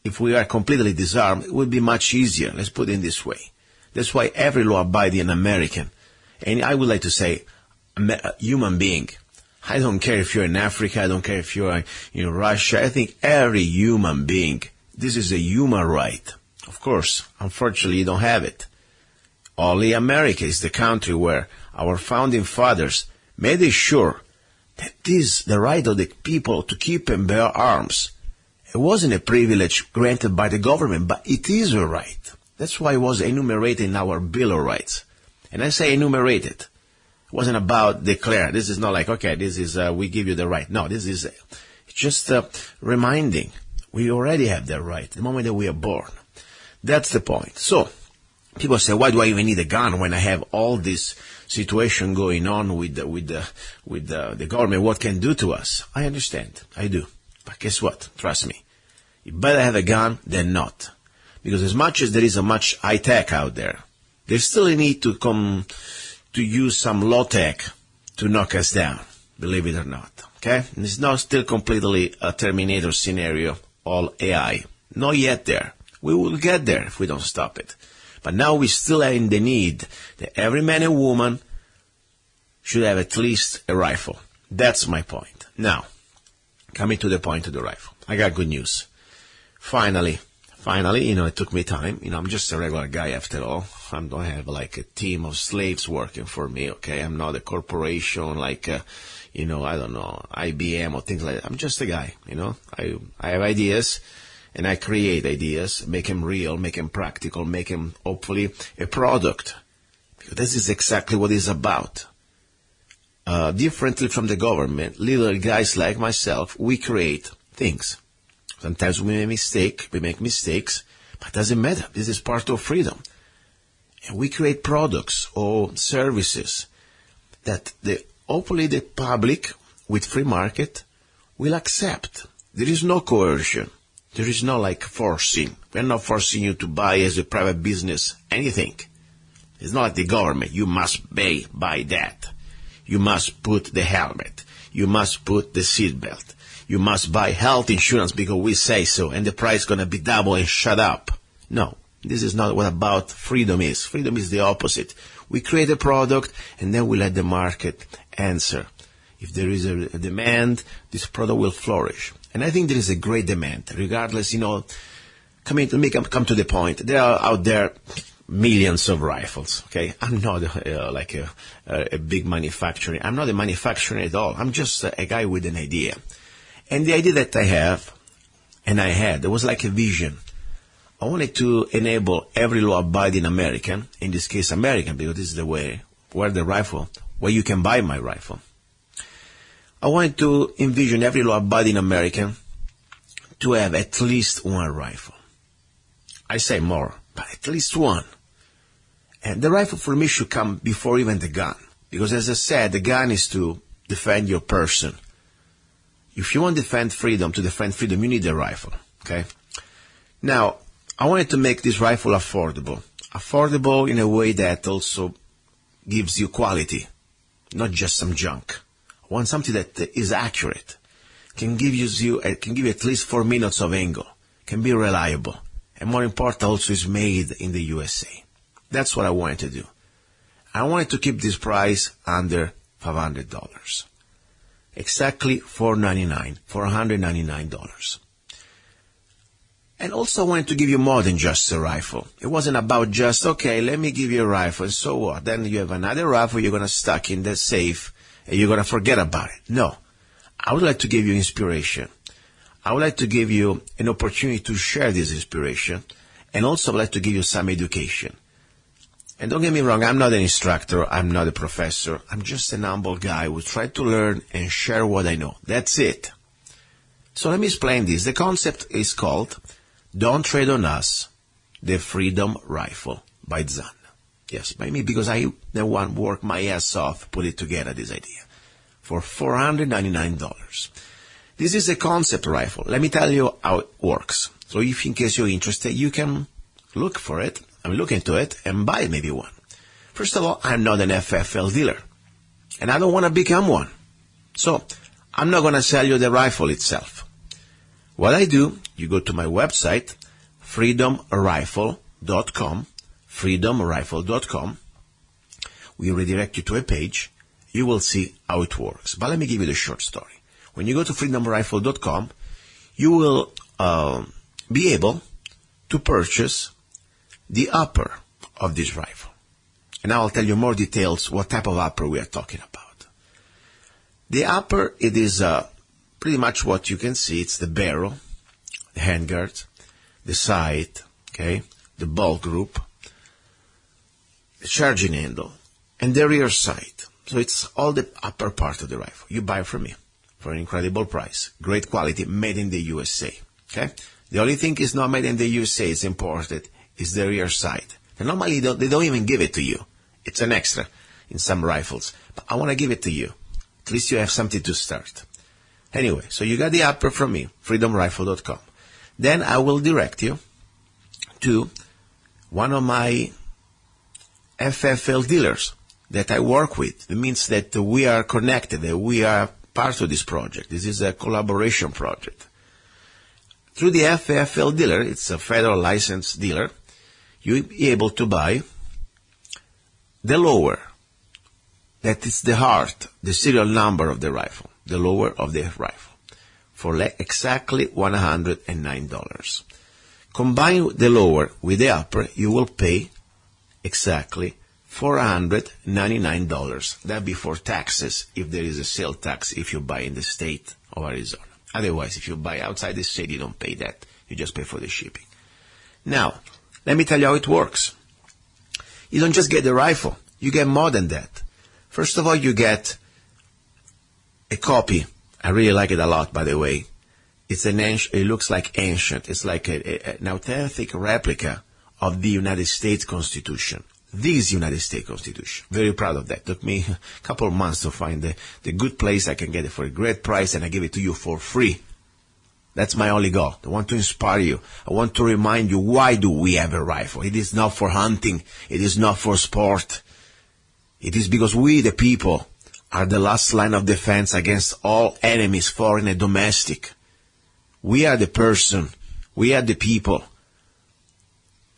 If we are completely disarmed, it would be much easier. Let's put it in this way. That's why every law-abiding American, and I would like to say a human being, I don't care if you're in Africa, I don't care if you're in Russia, I think every human being, this is a human right. Of course, unfortunately, you don't have it. Only America is the country where our founding fathers made it sure that this, the right of the people to keep and bear arms, it wasn't a privilege granted by the government, but it is a right. That's why it was enumerated in our Bill of Rights. And I say enumerated. It wasn't about declare. This is not like, okay, this is, we give you the right. No, this is just reminding. We already have that right the moment that we are born. That's the point. So, people say, why do I even need a gun when I have all this situation going on with the government? What can do to us? I understand. I do. But guess what? Trust me. You better have a gun than not. Because as much as there is a much high tech out there, There's still a need to use some low tech to knock us down, believe it or not. Okay? And it's not still completely a Terminator scenario, all AI. Not yet there. We will get there if we don't stop it. But now we still are in the need that every man and woman should have at least a rifle. That's my point. Now, coming to the point of the rifle. I got good news. Finally, it took me time. I'm just a regular guy after all. I don't have like a team of slaves working for me, okay? I'm not a corporation like, I don't know, IBM or things like that. I'm just a guy, I have ideas, and I create ideas, make them real, make them practical, make them hopefully a product. Because this is exactly what it's about. Differently from the government, little guys like myself, we create things. Sometimes we make mistakes, but it doesn't matter. This is part of freedom. And we create products or services that hopefully the public with free market will accept. There is no coercion. There is no forcing. We're not forcing you to buy as a private business anything. It's not like the government. You must buy that. You must put the helmet. You must put the seatbelt. You must buy health insurance because we say so, and the price is going to be double and shut up. No, this is not what about freedom is. Freedom is the opposite. We create a product, and then we let the market answer. If there is a demand, this product will flourish. And I think there is a great demand, regardless, come to the point. There are out there millions of rifles, okay? I'm not a big manufacturer. I'm not a manufacturer at all. I'm just a guy with an idea. And the idea that I have, and I had, it was like a vision. I wanted to enable every law-abiding American, in this case American, because this is the way, where you can buy my rifle. I wanted to envision every law-abiding American to have at least one rifle. I say more, but at least one. And the rifle for me should come before even the gun. Because as I said, the gun is to defend your person. If you want to defend freedom, you need a rifle, okay? Now, I wanted to make this rifle affordable. Affordable in a way that also gives you quality, not just some junk. I want something that is accurate, can give you at least 4 minutes of angle, can be reliable, and more important, also is made in the USA. That's what I wanted to do. I wanted to keep this price under $500. Exactly $499. And also I wanted to give you more than just a rifle. It wasn't about just, okay, let me give you a rifle, and so what? Then you have another rifle you're going to stuck in the safe, and you're going to forget about it. No. I would like to give you inspiration. I would like to give you an opportunity to share this inspiration, and also I would like to give you some education. And don't get me wrong, I'm not an instructor, I'm not a professor, I'm just an humble guy who tried to learn and share what I know. That's it. So let me explain this. The concept is called Don't Trade on Us, the Freedom Rifle by Zanna. Yes, by me, because I, the one, worked my ass off, put it together, this idea, for $499. This is a concept rifle. Let me tell you how it works. So if in case you're interested, you can look for it. Look into it and buy maybe one. First of all, I'm not an FFL dealer, and I don't want to become one. So I'm not going to sell you the rifle itself. What I do, you go to my website, freedomrifle.com, freedomrifle.com. We redirect you to a page. You will see how it works. But let me give you the short story. When you go to freedomrifle.com, you will be able to purchase the upper of this rifle. And now I'll tell you more details what type of upper we are talking about. The upper, it is pretty much what you can see. It's the barrel, the handguard, the sight, okay, the ball group, the charging handle, and the rear sight. So it's all the upper part of the rifle. You buy from me for an incredible price. Great quality, made in the USA. Okay? The only thing is not made in the USA, it's imported, is the rear sight. And normally they don't even give it to you. It's an extra in some rifles. But I want to give it to you. At least you have something to start. Anyway, so you got the upper from me, freedomrifle.com. Then I will direct you to one of my FFL dealers that I work with. It means that we are connected, that we are part of this project. This is a collaboration project. Through the FFL dealer, it's a federal licensed dealer, you'll be able to buy the lower. That is the heart, the serial number of the rifle, the lower of the rifle, for exactly $109. Combine the lower with the upper, you will pay exactly $499. That before taxes, if there is a sale tax, if you buy in the state of Arizona. Otherwise, if you buy outside the state, you don't pay that. You just pay for the shipping. Now, let me tell you how it works. You don't just get the rifle. You get more than that. First of all, you get a copy. I really like it a lot, by the way. It looks like ancient. It's like an authentic replica of the United States Constitution. This United States Constitution. Very proud of that. Took me a couple of months to find the good place I can get it for a great price, and I give it to you for free. That's my only goal. I want to inspire you. I want to remind you, why do we have a rifle? It is not for hunting. It is not for sport. It is because we, the people, are the last line of defense against all enemies, foreign and domestic. We are the person. We are the people.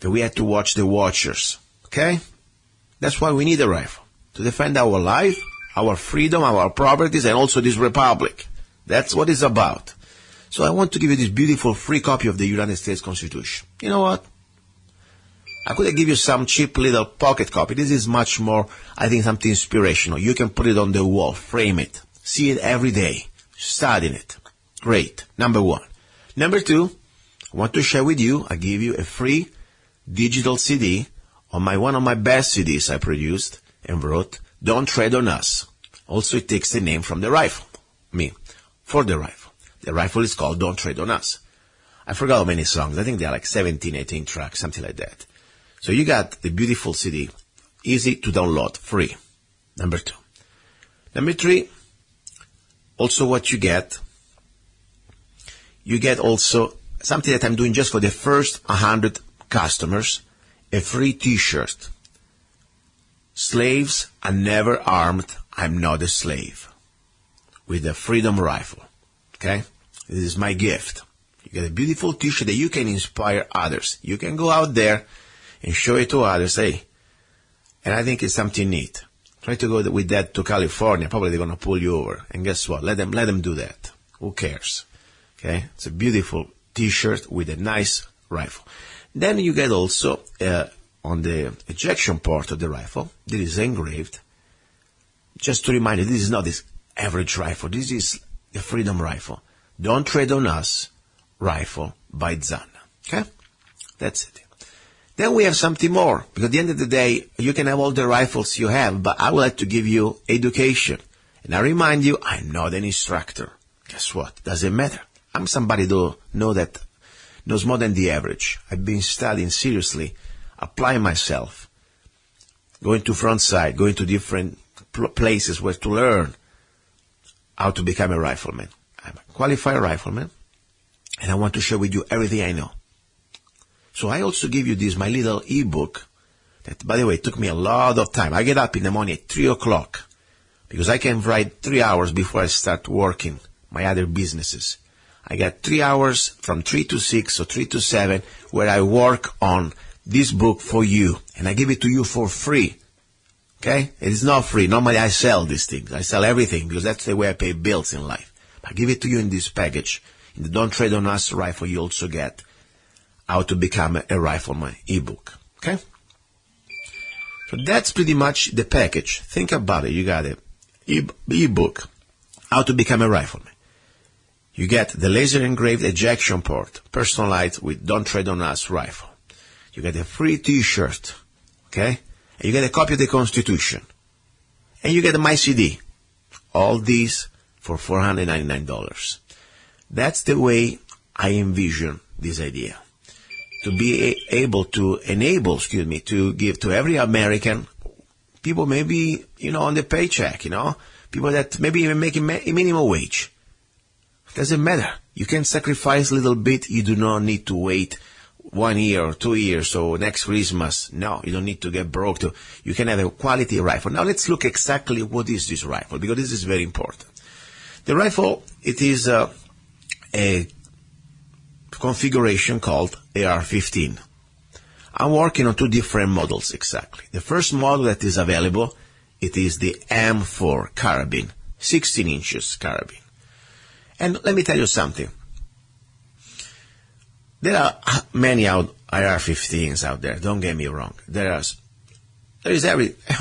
That we have to watch the watchers. Okay? That's why we need a rifle. To defend our life, our freedom, our properties, and also this republic. That's what it's about. So I want to give you this beautiful free copy of the United States Constitution. You know what? I could give you some cheap little pocket copy. This is much more, I think, something inspirational. You can put it on the wall, frame it, see it every day, studying it. Great. Number one. Number two, I want to share with you, I give you a free digital CD on one of my best CDs I produced and wrote, Don't Tread on Us. Also, it takes the name from the rifle. For the rifle. The rifle is called Don't Tread on Us. I forgot how many songs. I think there are like 17, 18 tracks, something like that. So you got the beautiful CD, easy to download, free. Number two. Number three, also what you get also something that I'm doing just for the first 100 customers, a free t-shirt. Slaves are never armed, I'm not a slave. With a freedom rifle. Okay? This is my gift. You get a beautiful t-shirt that you can inspire others. You can go out there and show it to others, hey. And I think it's something neat. Try to go with that to California. Probably they're going to pull you over. And guess what? Let them do that. Who cares? Okay? It's a beautiful t-shirt with a nice rifle. Then you get also, on the ejection port of the rifle, this is engraved. Just to remind you, this is not this average rifle. This is the freedom rifle. Don't Tread on Us rifle by Zanna. Okay? That's it. Then we have something more. Because at the end of the day, you can have all the rifles you have, but I would like to give you education. And I remind you, I'm not an instructor. Guess what? Doesn't matter. I'm somebody who knows more than the average. I've been studying seriously, applying myself, going to front side, going to different places where to learn how to become a rifleman. I'm a qualified rifleman, and I want to share with you everything I know. So I also give you this, my little ebook, that, by the way, took me a lot of time. I get up in the morning at 3 o'clock, because I can write 3 hours before I start working my other businesses. I got 3 hours from 3 to 6 or 3 to 7 where I work on this book for you. And I give it to you for free. Okay? It is not free. Normally I sell these things. I sell everything because that's the way I pay bills in life. I give it to you in this package. In the Don't Tread on Us rifle, you also get How to Become a Rifleman ebook. Okay? So that's pretty much the package. Think about it. You got an ebook, How to Become a Rifleman. You get the laser engraved ejection port, personalized with Don't Tread on Us rifle. You get a free t-shirt, okay? And you get a copy of the Constitution. And you get my CD. All these for $499. That's the way I envision this idea. To be able to to give to every American, people maybe, on the paycheck, people that maybe even make a minimum wage. Doesn't matter. You can sacrifice a little bit. You do not need to wait 1 year or 2 years, so next Christmas. No, you don't need to get broke. You can have a quality rifle. Now let's look exactly what is this rifle, because this is very important. The rifle, it is a configuration called AR-15. I'm working on 2 different models exactly. The first model that is available, it is the M4 carabine, 16 inches carabine. And let me tell you something. There are many AR-15s out there, don't get me wrong. There is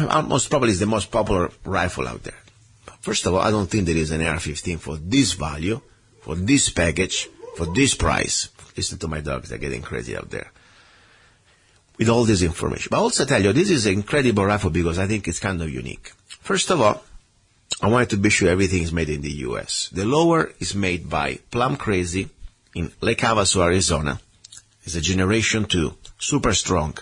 almost probably is the most popular rifle out there. But first of all, I don't think there is an AR-15 for this value, for this package, for this price. Listen to my dogs, they're getting crazy out there. With all this information. But also tell you, this is an incredible rifle because I think it's kind of unique. First of all, I wanted to be sure everything is made in the U.S. The lower is made by Plum Crazy in Lake Havasu, Arizona. It's a Generation 2, super strong.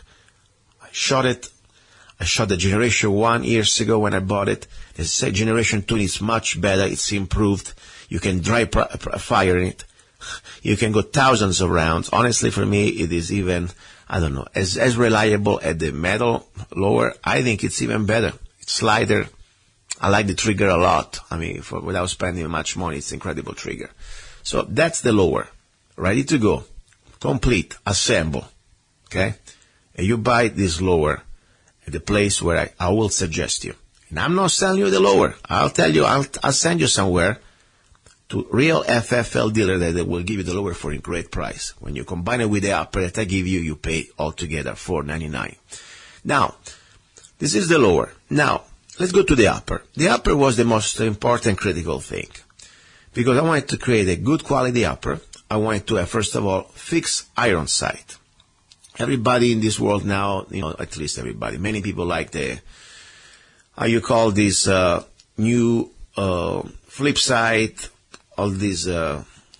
I shot the Generation 1 years ago when I bought it. The Generation 2 is much better, it's improved. You can dry fire in it. You can go thousands of rounds. Honestly, for me, it is even, I don't know, as reliable as the metal lower. I think it's even better. It's lighter. I like the trigger a lot. I mean, without spending much money, it's an incredible trigger. So that's the lower. Ready to go. Complete. Assemble. Okay? And you buy this lower at the place where I will suggest you. And I'm not selling you the lower. I'll tell you, I'll send you somewhere to real FFL dealer that will give you the lower for a great price. When you combine it with the upper that I give you, you pay altogether $4.99. Now, this is the lower. Now, let's go to the upper. The upper was the most important critical thing because I wanted to create a good quality upper. I wanted to have, first of all, fixed iron sight. Everybody in this world now, at least everybody, many people like the, how you call this, new flip sight, all these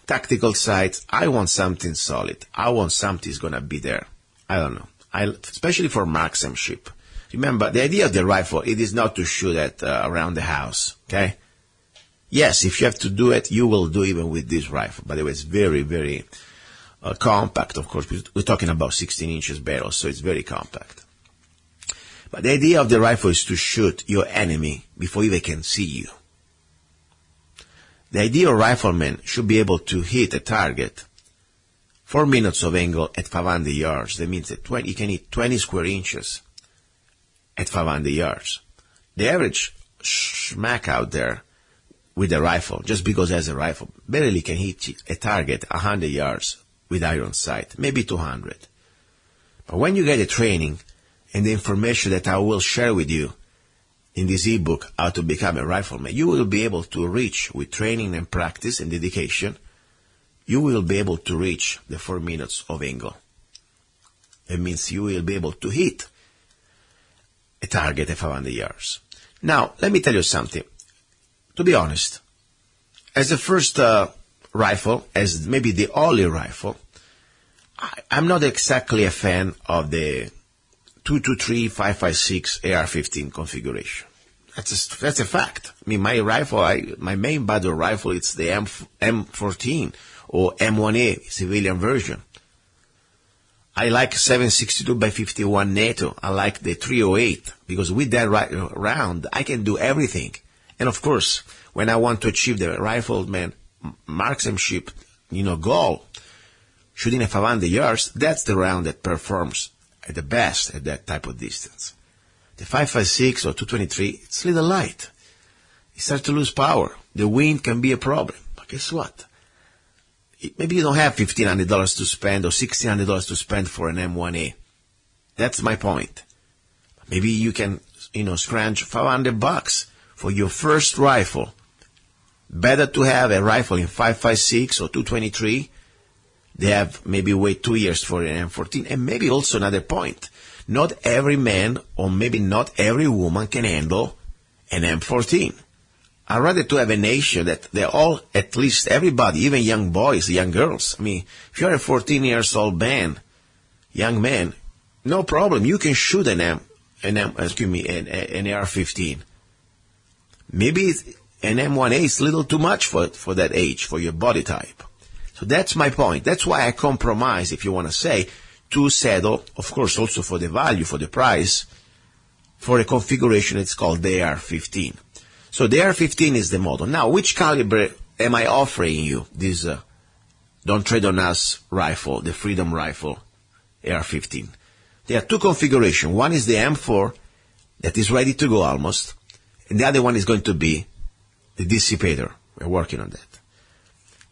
tactical sights. I want something solid. I want something that's going to be there. I don't know. Especially for marksmanship. Remember, the idea of the rifle, it is not to shoot at around the house, okay? Yes, if you have to do it, you will do even with this rifle. By the way, it's very, very compact, of course. We're talking about 16 inches barrel, so it's very compact. But the idea of the rifle is to shoot your enemy before they can see you. The ideal rifleman should be able to hit a target 4 minutes of angle at 500 yards. That means that you can hit 20 square inches at 500 yards. The average schmack out there with a rifle, just because it has a rifle, barely can hit a target 100 yards with iron sight, maybe 200. But when you get the training and the information that I will share with you in this ebook, How to Become a Rifleman, you will be able to reach, with training and practice and dedication, you will be able to reach the 4 minutes of angle. It means you will be able to hit a target at 500 yards. Now, let me tell you something. To be honest, as the first rifle, as maybe the only rifle, I'm not exactly a fan of the 223 5.56 AR-15 configuration. That's a fact. I mean, my rifle, my main battle rifle, it's the M14 or M1A civilian version. I like 7.62x51 NATO. I like the 308 because with that round, I can do everything. And of course, when I want to achieve the rifleman marksmanship, goal, shooting at 500 yards, that's the round that performs at the best at that type of distance. The 5.56 or 223, it's a little light. It starts to lose power. The wind can be a problem. But guess what? Maybe you don't have $1,500 to spend or $1,600 to spend for an M1A. That's my point. Maybe you can, scrounge $500 for your first rifle. Better to have a rifle in 5.56 or 223. They have maybe wait 2 years for an M14. And maybe also another point. Not every man or maybe not every woman can handle an M14. I'd rather to have a nation that they're all, at least everybody, even young boys, young girls. I mean, if you're a 14-year-old young man, no problem. You can shoot an AR-15. Maybe an M1A is a little too much for that age, for your body type. So that's my point. That's why I compromise, if you want to say, to settle, of course, also for the value, for the price, for a configuration it's called the AR-15. So the AR-15 is the model. Now, which caliber am I offering you? This Don't Trade on Us rifle, the Freedom Rifle AR-15. There are two configurations. One is the M4 that is ready to go almost, and the other one is going to be the dissipator. We're working on that.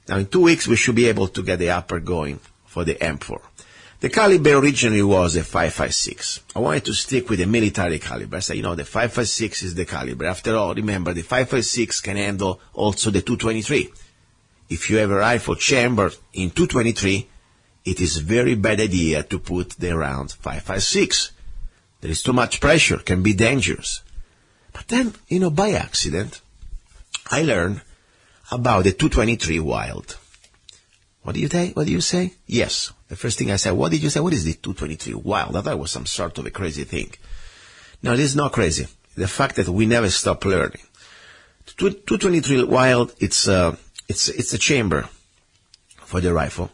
Now, in 2 weeks, we should be able to get the upper going for the M4. The caliber originally was a 5.56. I wanted to stick with the military caliber. I said, the 5.56 is the caliber. After all, remember, the 5.56 can handle also the 223. If you have a rifle chambered in 223, it is a very bad idea to put the round 5.56. There is too much pressure, can be dangerous. But then, by accident, I learned about the 223 Wild. What do you say? Yes. The first thing I said, what did you say? What is the 223 Wild? I thought it was some sort of a crazy thing. No, it is not crazy. The fact that we never stop learning. 223 Wild, it's a chamber for the rifle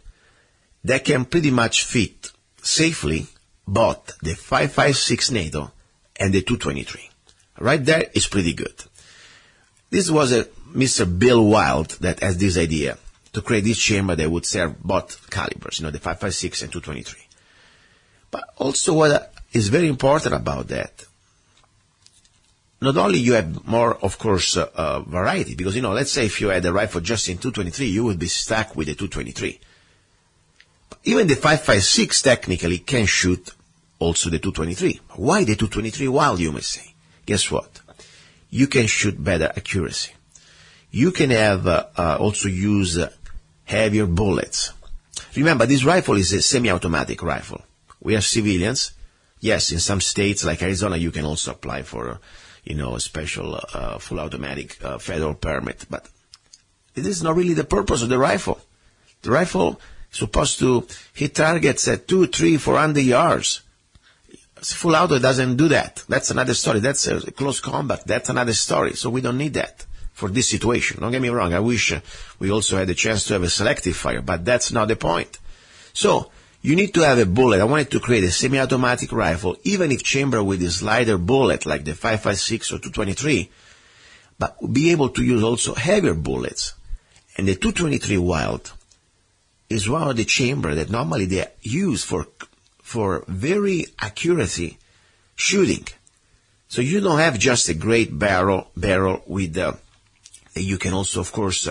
that can pretty much fit safely both the 5.56 NATO and the 223. Right there is pretty good. This was a Mr. Bill Wild that has this idea to create this chamber that would serve both calibers, the 5.56 and 223. But also what is very important about that, not only you have more, of course, variety, because, let's say if you had a rifle just in 223, you would be stuck with the 223. But even the 5.56 technically can shoot also the 223. Why the 223 Wild, you may say? Guess what? You can shoot better accuracy. You can have also use heavier bullets. Remember, this rifle is a semi-automatic rifle. We are civilians. Yes, in some states like Arizona, you can also apply for, a special full automatic federal permit. But it is not really the purpose of the rifle. The rifle is supposed to hit targets at 200, 300, 400 yards. Full auto doesn't do that. That's another story. That's a close combat. That's another story. So we don't need that for this situation. Don't get me wrong. I wish we also had a chance to have a selective fire, but that's not the point. So you need to have a bullet. I wanted to create a semi-automatic rifle, even if chambered with a slider bullet like the 5.56 or 223, but be able to use also heavier bullets. And the 223 Wild is one of the chamber that normally they use for very accuracy shooting. So you don't have just a great barrel with you can also, of course,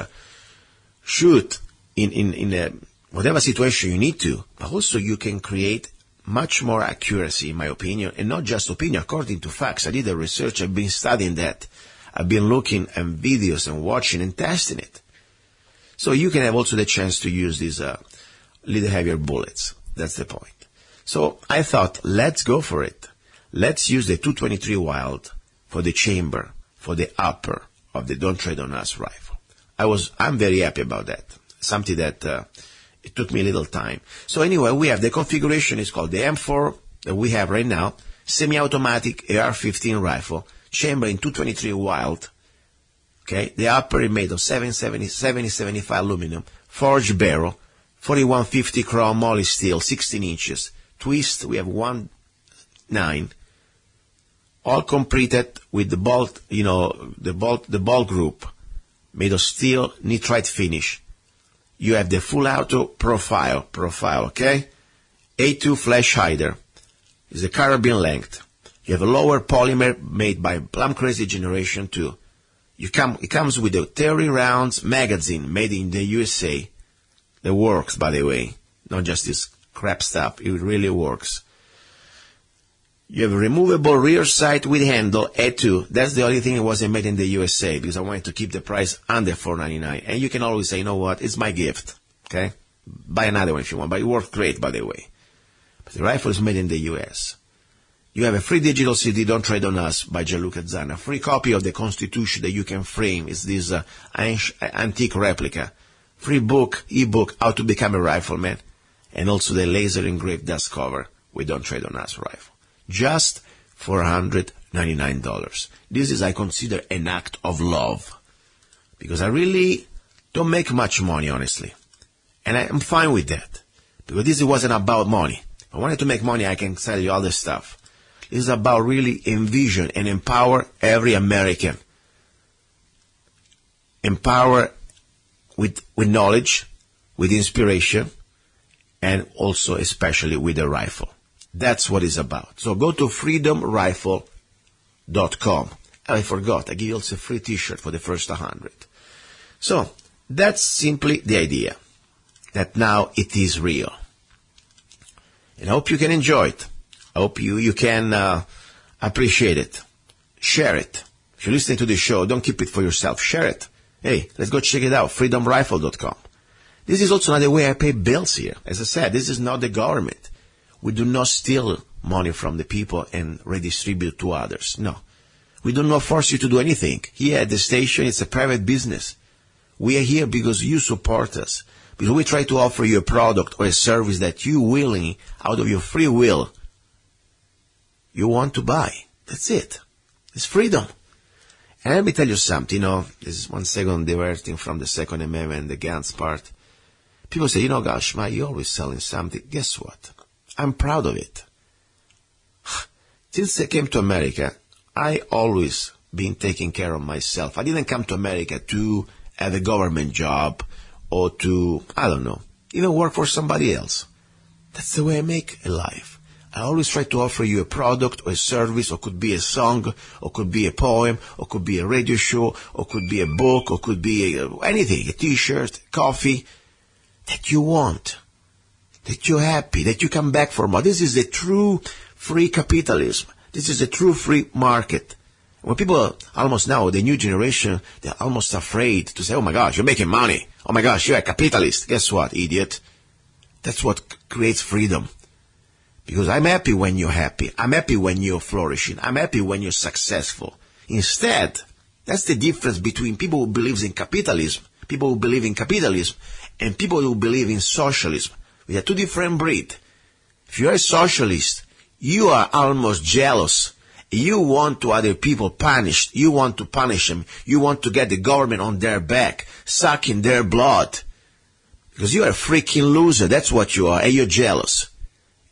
shoot in whatever situation you need to, but also you can create much more accuracy, in my opinion, and not just opinion, according to facts. I did the research, I've been studying that. I've been looking at videos and watching and testing it. So you can have also the chance to use these little heavier bullets. That's the point. So I thought, let's go for it. Let's use the 223 Wild for the chamber, for the upper of the Don't Trade on Us rifle. I'm very happy about that. Something that it took me a little time. So anyway, we have the configuration is called the M4 that we have right now, semi-automatic AR-15 rifle, chamber in 223 Wild. Okay, the upper is made of 70-75 aluminum, forged barrel, 4150 chrome moly steel, 16 inches. Twist, we have 1.9, all completed with the bolt, the bolt group made of steel nitride finish. You have the full auto profile, okay? A2 flash hider is the carabine length. You have a lower polymer made by Plum Crazy Generation 2. It comes with a 30 rounds magazine made in the USA. That works, by the way, not just this crap stuff. It really works. You have a removable rear sight with handle, A2. That's the only thing that wasn't made in the USA because I wanted to keep the price under $4.99. And you can always say, you know what, it's my gift. Okay? Buy another one if you want. But it worked great, by the way. But the rifle is made in the US. You have a free digital CD, Don't Trade on Us, by Luca Zanna. Free copy of the Constitution that you can frame. It's this antique replica. Free book, ebook, How to Become a Rifleman. And also the laser engraved dust cover with Don't Trade on Us rifle. Just $499. This is, I consider, an act of love. Because I really don't make much money, honestly. And I'm fine with that. Because this wasn't about money. I wanted to make money, I can sell you all this stuff. It's about really envision and empower every American. Empower with knowledge, with inspiration, and also especially with a rifle. That's what it's about. So go to freedomrifle.com. I forgot, I give you also a free t-shirt for the first 100. So that's simply the idea, that now it is real. And I hope you can enjoy it. I hope you can appreciate it. Share it. If you're listening to the show, don't keep it for yourself. Share it. Hey, let's go check it out, freedomrifle.com. This is also another way I pay bills here. As I said, this is not the government. We do not steal money from the people and redistribute to others. No. We do not force you to do anything. Here at the station, it's a private business. We are here because you support us. Because we try to offer you a product or a service that you willingly, out of your free will, you want to buy. That's it. It's freedom. And let me tell you something, this is 1 second diverting from the Second Amendment, the guns part. People say, gosh, you're always selling something. Guess what? I'm proud of it. Since I came to America, I always been taking care of myself. I didn't come to America to have a government job or to, even work for somebody else. That's the way I make a life. I always try to offer you a product or a service, or could be a song, or could be a poem, or could be a radio show, or could be a book, or could be anything, a t-shirt, coffee, that you want, that you're happy, that you come back for more. This is the true free capitalism. This is a true free market. When people almost now, the new generation, they're almost afraid to say, oh my gosh, you're making money. Oh my gosh, you're a capitalist. Guess what, idiot? That's what creates freedom. Because I'm happy when you're happy. I'm happy when you're flourishing. I'm happy when you're successful. Instead, that's the difference between people who believe in capitalism, and people who believe in socialism. We are two different breeds. If you're a socialist, you are almost jealous. You want to other people punished. You want to punish them. You want to get the government on their back, sucking their blood. Because you are a freaking loser. That's what you are. And you're jealous.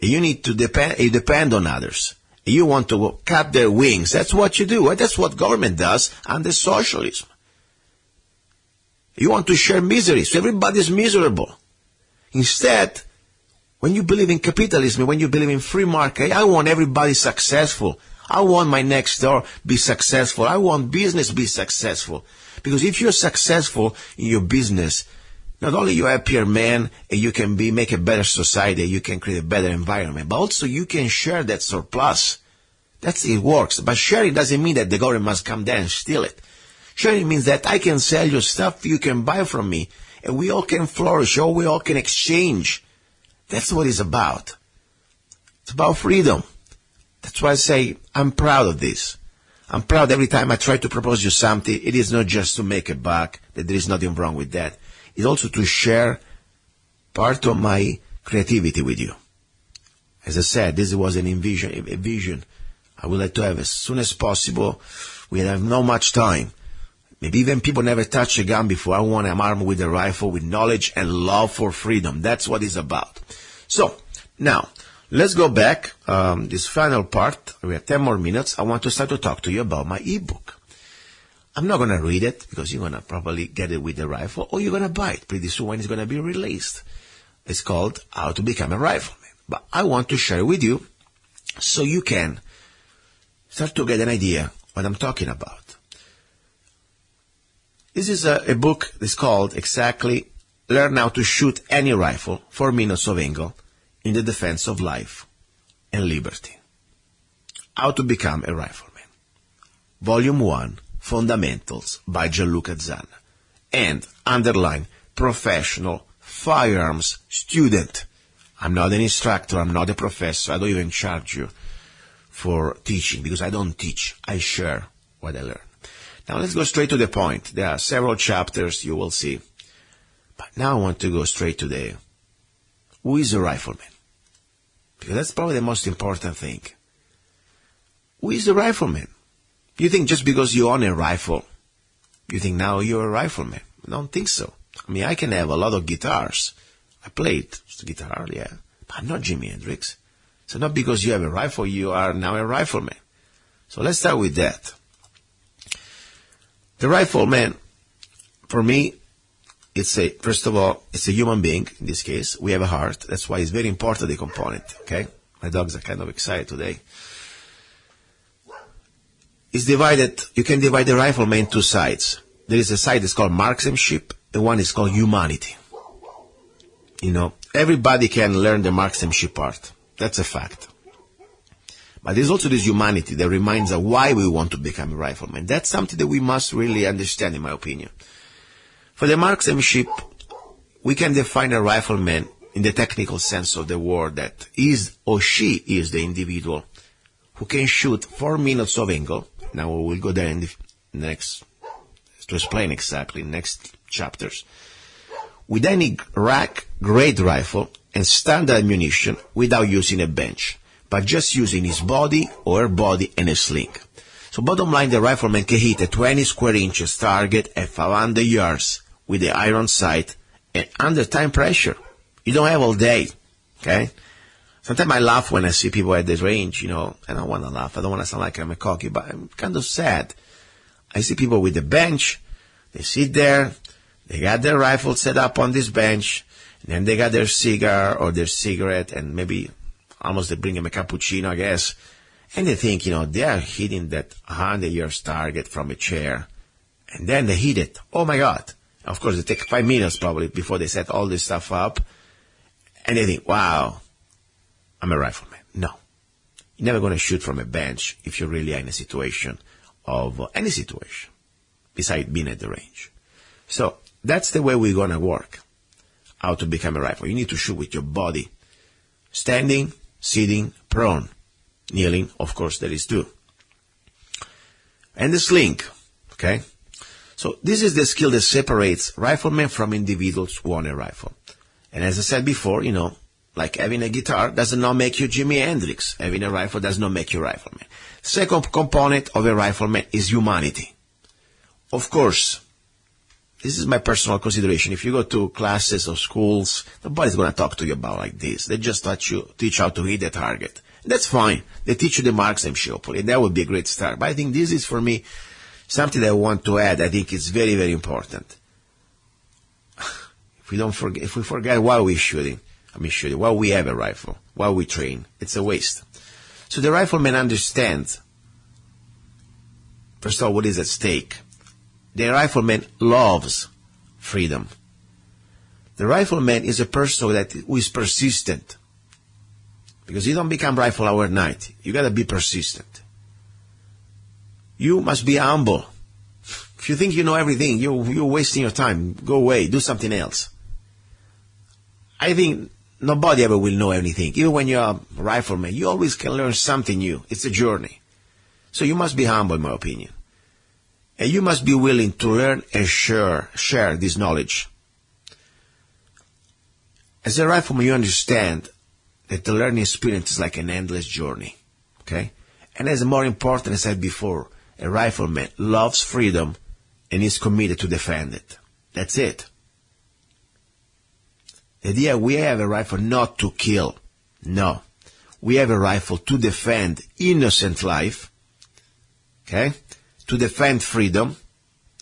And you need to depend on others. And you want to cut their wings. That's what you do. That's what government does under socialism. You want to share misery. So everybody's miserable. Instead, when you believe in capitalism, when you believe in free market, I want everybody successful. I want my next door be successful. I want business be successful. Because if you're successful in your business, not only you're a happier man and you can make a better society, you can create a better environment, but also you can share that surplus. That's it works. But sharing doesn't mean that the government must come there and steal it. Sharing means that I can sell you stuff you can buy from me, and we all can flourish, or we all can exchange. That's what it's about. It's about freedom. That's why I say I'm proud of this. I'm proud every time I try to propose you something. It is not just to make a buck, that there is nothing wrong with that. It's also to share part of my creativity with you. As I said, this was a vision I would like to have as soon as possible. We have not much time. Maybe even people never touched a gun before. I want them armed with a rifle, with knowledge and love for freedom. That's what it's about. So, now, let's go back. This final part, we have 10 more minutes. I want to start to talk to you about my ebook. I'm not going to read it because you're going to probably get it with the rifle, or you're going to buy it pretty soon when it's going to be released. It's called How to Become a Rifleman. But I want to share it with you so you can start to get an idea what I'm talking about. This is a book that's called exactly Learn How to Shoot Any Rifle, 4 Minutes of Angle in the Defense of Life and Liberty. How to Become a Rifleman. Volume 1, Fundamentals by Luca Zanna. And underline, professional firearms student. I'm not an instructor, I'm not a professor, I don't even charge you for teaching, because I don't teach, I share what I learn. Now let's go straight to the point. There are several chapters, you will see. But now I want to go straight to who is a rifleman? Because that's probably the most important thing. Who is a rifleman? You think just because you own a rifle, you think now you're a rifleman. I don't think so. I mean, I can have a lot of guitars. I played guitar, yeah. But I'm not Jimi Hendrix. So not because you have a rifle, you are now a rifleman. So let's start with that. The rifleman, for me, first of all, it's a human being. In this case, we have a heart. That's why it's very important, the component. Okay, my dogs are kind of excited today. It's divided. You can divide the rifleman in two sides. There is a side that's called marksmanship, and one is called humanity. Everybody can learn the marksmanship part. That's a fact. But there's also this humanity that reminds us why we want to become a rifleman. That's something that we must really understand, in my opinion. For the marksmanship, we can define a rifleman in the technical sense of the word, that is or she is the individual who can shoot 4 minutes of angle. Now we will go there in the next, to explain exactly, next chapters. With any grade rifle and standard ammunition without using a bench, but just using his body or her body and a sling. So bottom line, the rifleman can hit a 20 square inches target at 500 yards with the iron sight and under time pressure. You don't have all day, okay? Sometimes I laugh when I see people at the range, I don't want to laugh. I don't want to sound like I'm a cocky, but I'm kind of sad. I see people with a bench. They sit there. They got their rifle set up on this bench. And then they got their cigar or their cigarette, and maybe almost they bring them a cappuccino, I guess. And they think, they are hitting that 100 yards target from a chair. And then they hit it. Oh, my God. Of course, it takes 5 minutes probably before they set all this stuff up. And they think, wow, I'm a rifleman. No. You're never going to shoot from a bench if you really are in a situation of any situation besides being at the range. So that's the way we're going to work. How to become a rifleman. You need to shoot with your body. Standing, sitting, prone. Kneeling, of course, there is too. And the sling, okay? So this is the skill that separates riflemen from individuals who own a rifle. And as I said before, like having a guitar does not make you Jimi Hendrix. Having a rifle does not make you a rifleman. Second component of a rifleman is humanity. Of course, this is my personal consideration. If you go to classes or schools, nobody's going to talk to you about like this. They just teach how to hit the target. That's fine. They teach you the marksmanship, hopefully. That would be a great start. But I think this is, for me, something that I want to add. I think it's very, very important. If we forget why we're shooting, why we have a rifle, why we train, it's a waste. So the rifleman understands, first of all, what is at stake. The rifleman loves freedom. The rifleman is a person who is persistent. Because you don't become rifle overnight. You got to be persistent. You must be humble. If you think you know everything, you're wasting your time. Go away. Do something else. I think nobody ever will know anything. Even when you're a rifleman, you always can learn something new. It's a journey. So you must be humble, in my opinion. And you must be willing to learn and share this knowledge. As a rifleman, you understand that the learning experience is like an endless journey. Okay? And as more important, as I said before, a rifleman loves freedom and is committed to defend it. That's it. The idea we have a rifle not to kill. No. We have a rifle to defend innocent life. Okay? To defend freedom.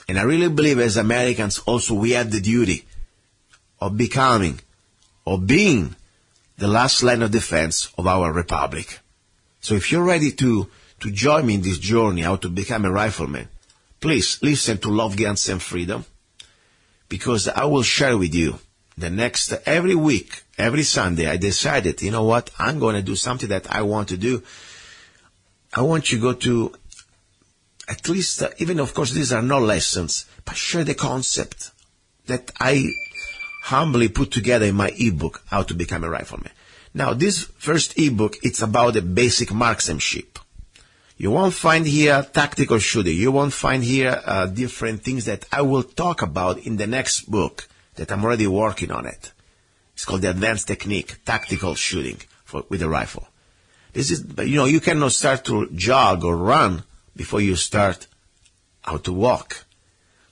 And I really believe as Americans also we have the duty of becoming or being the last line of defense of our republic. So if you're ready to join me in this journey, how to become a rifleman, please listen to Love, Guns and Freedom, because I will share with you every week, every Sunday, I decided, you know what, I'm going to do something that I want to do. I want you to go to at least, even of course these are not lessons, but share the concept that I humbly put together in my ebook, How to Become a Rifleman. Now, this first ebook, it's about the basic marksmanship. You won't find here tactical shooting. You won't find here different things that I will talk about in the next book that I'm already working on it. It's called The Advanced Technique, Tactical Shooting with a Rifle. This is, you cannot start to jog or run before you start how to walk.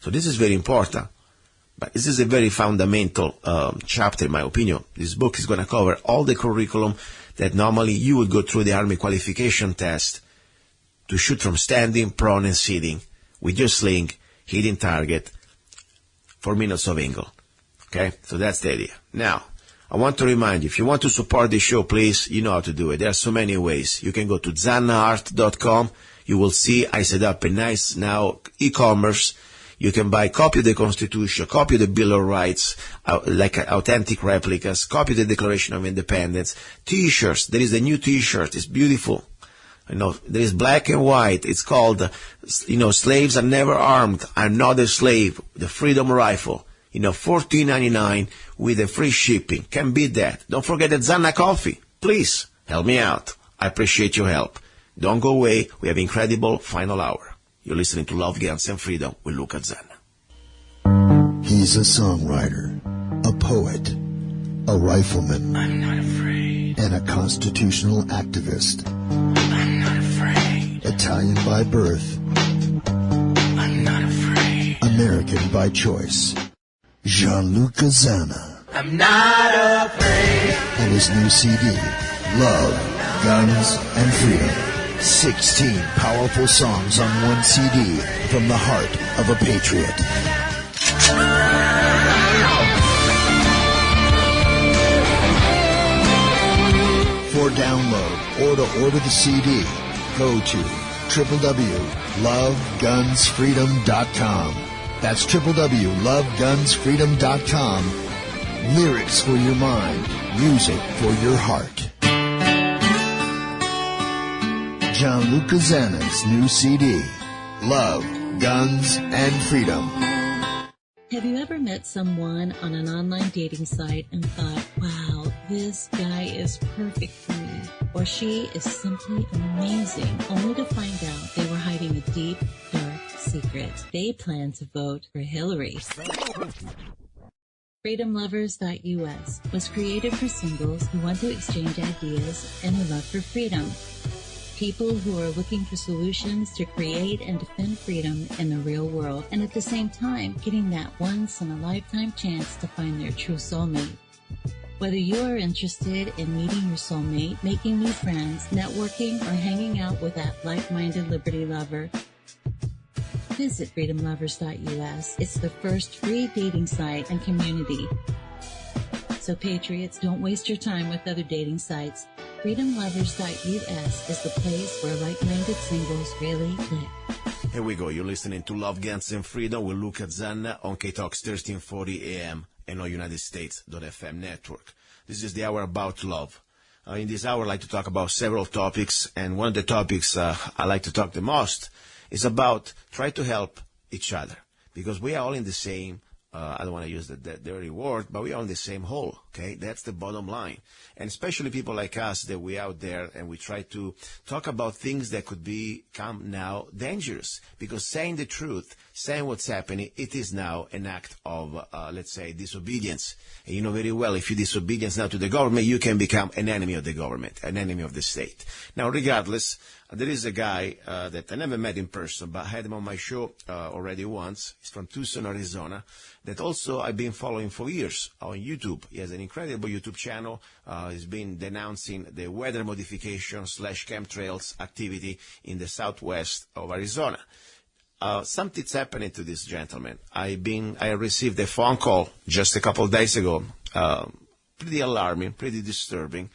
So this is very important. But this is a very fundamental chapter, in my opinion. This book is going to cover all the curriculum that normally you would go through the Army qualification test to shoot from standing, prone, and sitting with your sling, hitting target, 4 minutes of angle. Okay? So that's the idea. Now, I want to remind you, if you want to support the show, please, you know how to do it. There are so many ways. You can go to zannaart.com. You will see I set up a nice now e-commerce. You can buy copy of the Constitution, copy of the Bill of Rights, like authentic replicas, copy of the Declaration of Independence, T-shirts. There is a new T-shirt. It's beautiful. You know, there is black and white. It's called, slaves are never armed. I'm not a slave. The Freedom Rifle. $14.99 with a free shipping. Can't beat that. Don't forget that Zanna Coffee. Please, help me out. I appreciate your help. Don't go away. We have incredible final hour. You're listening to Love, Guns, and Freedom with Luca Zanna. He's a songwriter, a poet, a rifleman, I'm not afraid. and a constitutional activist. I'm not afraid. Italian by birth, I'm not afraid. American by choice. Gianluca Zanna I'm not afraid. and his new CD, Love, Guns, and Freedom. 16 powerful songs on one CD from the heart of a patriot. For download or to order the CD, go to www.lovegunsfreedom.com. That's www.lovegunsfreedom.com. Lyrics for your mind, music for your heart. Gianluca Zanna's new CD, Love, Guns, and Freedom. Have you ever met someone on an online dating site and thought, wow, this guy is perfect for me, or she is simply amazing, only to find out they were hiding a deep, dark secret? They plan to vote for Hillary. FreedomLovers.us was created for singles who want to exchange ideas and who love for freedom. People who are looking for solutions to create and defend freedom in the real world, and at the same time, getting that once-in-a-lifetime chance to find their true soulmate. Whether you are interested in meeting your soulmate, making new friends, networking, or hanging out with that like-minded liberty lover, visit FreedomLovers.us. It's the first free dating site and community. So patriots, don't waste your time with other dating sites. FreedomLovers.us is the place where like-minded singles really click. Here we go. You're listening to Love, Guns, and Freedom with Luca Zanna on KTOX 1340 AM and on United States.FM network. This is the hour about love. In this hour, I like to talk about several topics, and one of the topics I like to talk the most is about try to help each other, because we are all in the same I don't want to use that dirty word, but we are on the same hole, okay? That's the bottom line. And especially people like us that we out there and we try to talk about things that could become now dangerous. Because saying the truth, saying what's happening, it is now an act of, let's say, disobedience. And you know very well, if you disobedience now to the government, you can become an enemy of the government, an enemy of the state. Now, regardless, there is a guy that I never met in person, but I had him on my show already once. He's from Tucson, Arizona, that also I've been following for years on YouTube. He has an incredible YouTube channel. He's been denouncing the weather modification / chemtrails activity in the southwest of Arizona. Something's happening to this gentleman. I received a phone call just a couple of days ago, pretty alarming, pretty disturbing.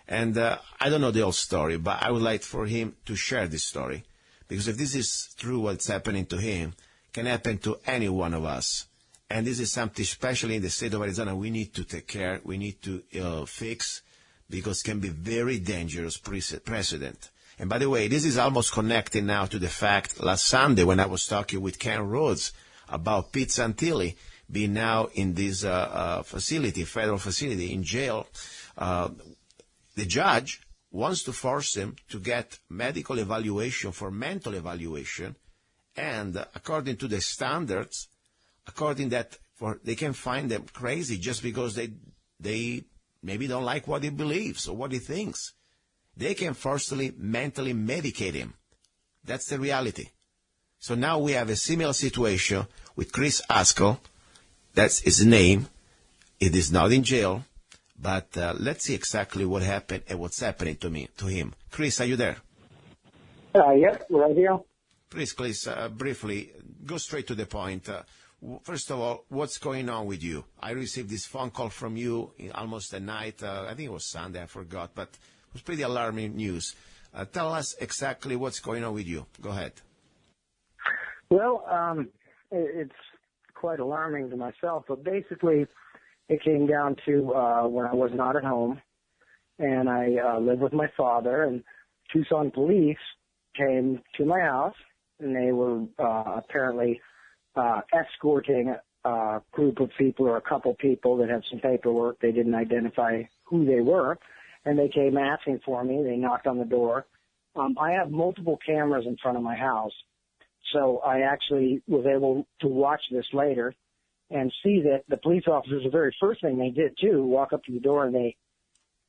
And I don't know the whole story, but I would like for him to share this story. Because if this is true, what's happening to him can happen to any one of us. And this is something, especially in the state of Arizona, we need to take care, we need to fix, because it can be very dangerous precedent. And by the way, this is almost connected now to the fact last Sunday when I was talking with Ken Rhodes about Pete Santilli being now in this facility, federal facility, in jail. The judge wants to force him to get medical evaluation for mental evaluation, and according to the standards, they can find them crazy just because they maybe don't like what he believes or what he thinks. They can forcibly mentally medicate him. That's the reality. So now we have a similar situation with Chris-Huskell That's his name. It is not in jail. But let's see exactly what happened and what's happening to him. Chris, are you there? Yeah, right here. Please, briefly, go straight to the point. First of all, what's going on with you? I received this phone call from you almost at night. I think it was Sunday, I forgot, but it was pretty alarming news. Tell us exactly what's going on with you. Go ahead. Well, it's quite alarming to myself, but basically it came down to when I was not at home, and I lived with my father, and Tucson Police came to my house, and they were apparently escorting a group of people or a couple people that had some paperwork. They didn't identify who they were, and they came asking for me. They knocked on the door. I have multiple cameras in front of my house, so I actually was able to watch this later and see that the police officers, the very first thing they did, too, walk up to the door and they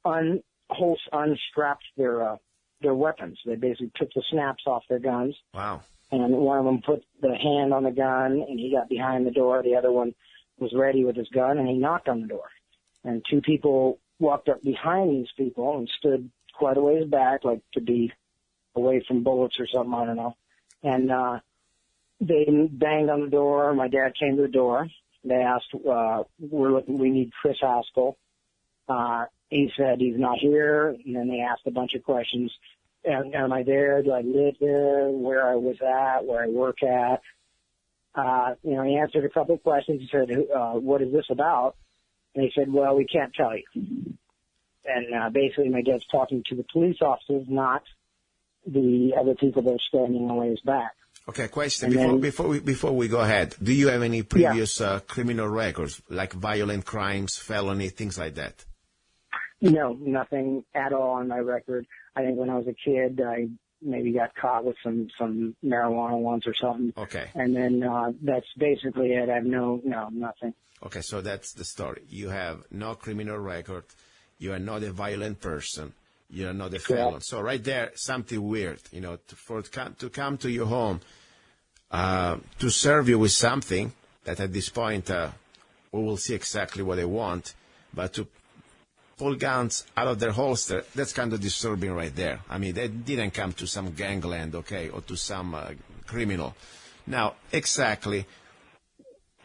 unstrapped their weapons. They basically took the snaps off their guns. Wow. And one of them put the hand on the gun, and he got behind the door. The other one was ready with his gun, and he knocked on the door. And two people walked up behind these people and stood quite a ways back, like to be away from bullets or something, I don't know. And they banged on the door. My dad came to the door. They asked, we need Chris Haskell. He said he's not here. And then they asked a bunch of questions. Am I there? Do I live there? Where I was at? Where I work at? He answered a couple of questions. He said, what is this about? And he said, well, we can't tell you. And basically my dad's talking to the police officers, not the other people that are standing a ways back. Okay, question. Before we go ahead, do you have any previous criminal records, like violent crimes, felony, things like that? No, nothing at all on my record. I think when I was a kid, I maybe got caught with some marijuana once or something. Okay. And then that's basically it. I have nothing. Okay, so that's the story. You have no criminal record. You are not a violent person. You are not a felon. So right there, something weird, to come to your home, to serve you with something that at this point we will see exactly what they want, but to pull guns out of their holster, that's kind of disturbing right there. I mean, they didn't come to some gangland, okay, or to some criminal. Now, exactly,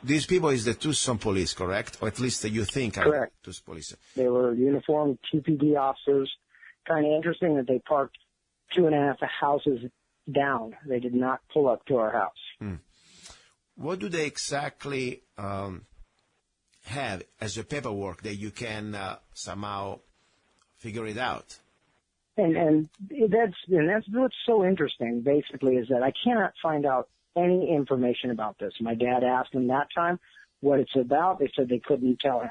these people is the Tucson Police, correct? Or at least you think are Tucson Police. They were uniformed TPD officers. Kind of interesting that they parked 2.5 houses down. They did not pull up to our house. What do they exactly have as a paperwork that you can somehow figure it out? And that's what's so interesting, basically, is that I cannot find out any information about this. My dad asked him that time what it's about. They said they couldn't tell him.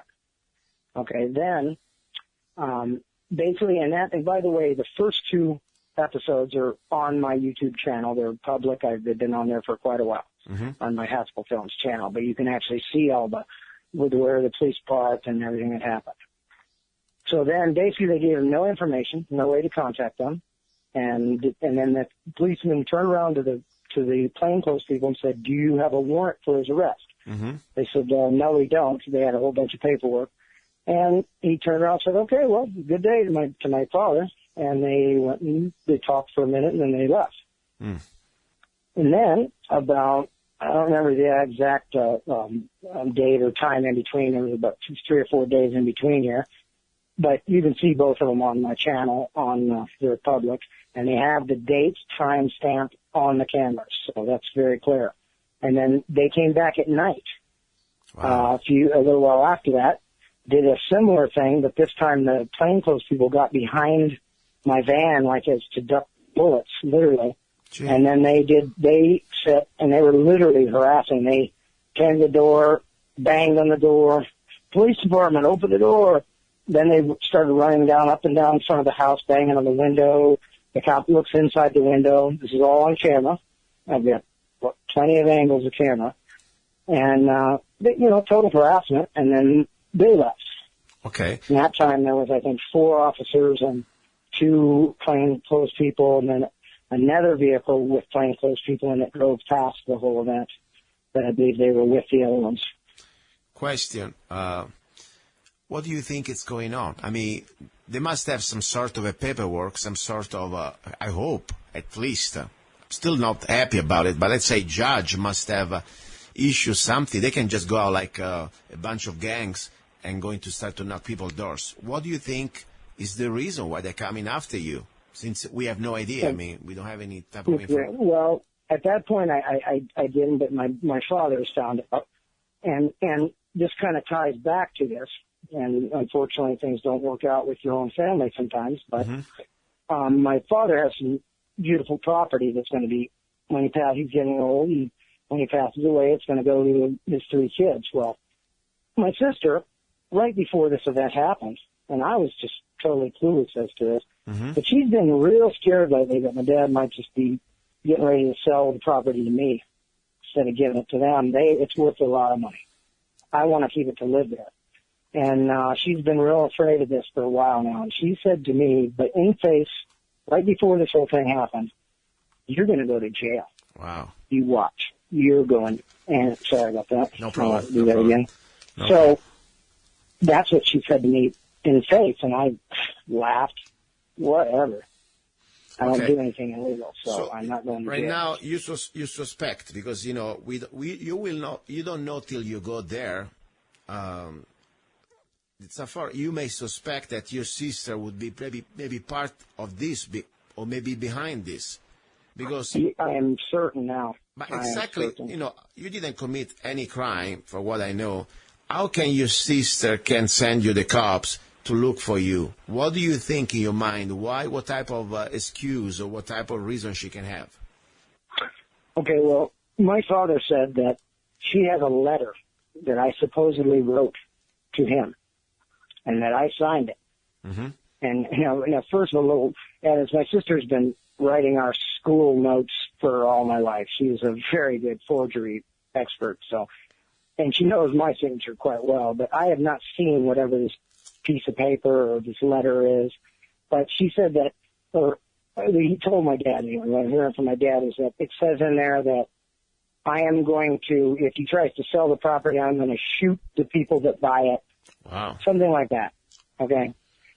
Okay, then basically, and by the way, the first 2 episodes are on my YouTube channel. They're public. They've been on there for quite a while on my Haskell Films channel. But you can actually see all where the police parked and everything that happened. So then basically they gave him no information, no way to contact them. And then the policeman turned around to the plainclothes people and said, do you have a warrant for his arrest? They said, no, we don't. They had a whole bunch of paperwork. And he turned around and said, okay, well, good day to my father. And they went and they talked for a minute, and then they left. And then about, I don't remember the exact date or time in between. There was about 3 or 4 days in between here. But you can see both of them on my channel on their public. And they have the dates time stamped on the cameras. So that's very clear. And then they came back at night. Wow. A little while after that, did a similar thing, but this time the plainclothes people got behind my van like as to duck bullets, literally. Gee. And then they sit and they were literally harassing. They came to the door, banged on the door, police department, open the door. Then they started running up and down in front of the house, banging on the window. The cop looks inside the window. This is all on camera. I've got plenty of angles of camera. And, total harassment. And then they left. Okay. And that time there was, I think, 4 officers and 2 plainclothes people, and then another vehicle with plainclothes people, and it drove past the whole event. But I believe they were with the other ones. question. What do you think is going on? I mean, they must have some sort of a paperwork, some sort of, I hope, at least. Still not happy about it, but let's say judge must have issued something. They can just go out like a bunch of gangs and going to start to knock people's doors. What do you think is the reason why they're coming after you? Since we have no idea. I mean, we don't have any type of information. Well, at that point, I didn't, but my father has found out. And this kind of ties back to this. And unfortunately, things don't work out with your own family sometimes. But my father has some beautiful property that's going to be, when he's getting old, and when he passes away, it's going to go to his 3 kids. Well, my sister, right before this event happened, and I was just totally clueless as to this, but she's been real scared lately that my dad might just be getting ready to sell the property to me instead of giving it to them. It's worth a lot of money. I want to keep it to live there. And she's been real afraid of this for a while now. And she said to me, but in face, right before this whole thing happened, you're going to go to jail. Wow. You watch. You're going, and sorry about that. No problem. I'll do that again. No so problem. that's what she said to me in his face, and I laughed. Whatever. I don't do anything illegal, so I'm not going to right jail. now, you suspect, because, you know, you don't know till you go there. It's a far. You may suspect that your sister would be maybe part of this, or maybe behind this, because I am certain now. But exactly, you know, you didn't commit any crime, for what I know. How can your sister can send you the cops to look for you? What do you think in your mind? Why? What type of excuse or what type of reason she can have? Okay, well, my father said that she has a letter that I supposedly wrote to him, and that I signed it. And, you know, first of all, as my sister's been writing our school notes for all my life. She's a very good forgery expert, and she knows my signature quite well, but I have not seen whatever this piece of paper or this letter is. But she said that, or he told my dad, anyway, what I'm hearing from my dad is that it says in there that I am going to, if he tries to sell the property, I'm going to shoot the people that buy it. Wow. Something like that. Okay.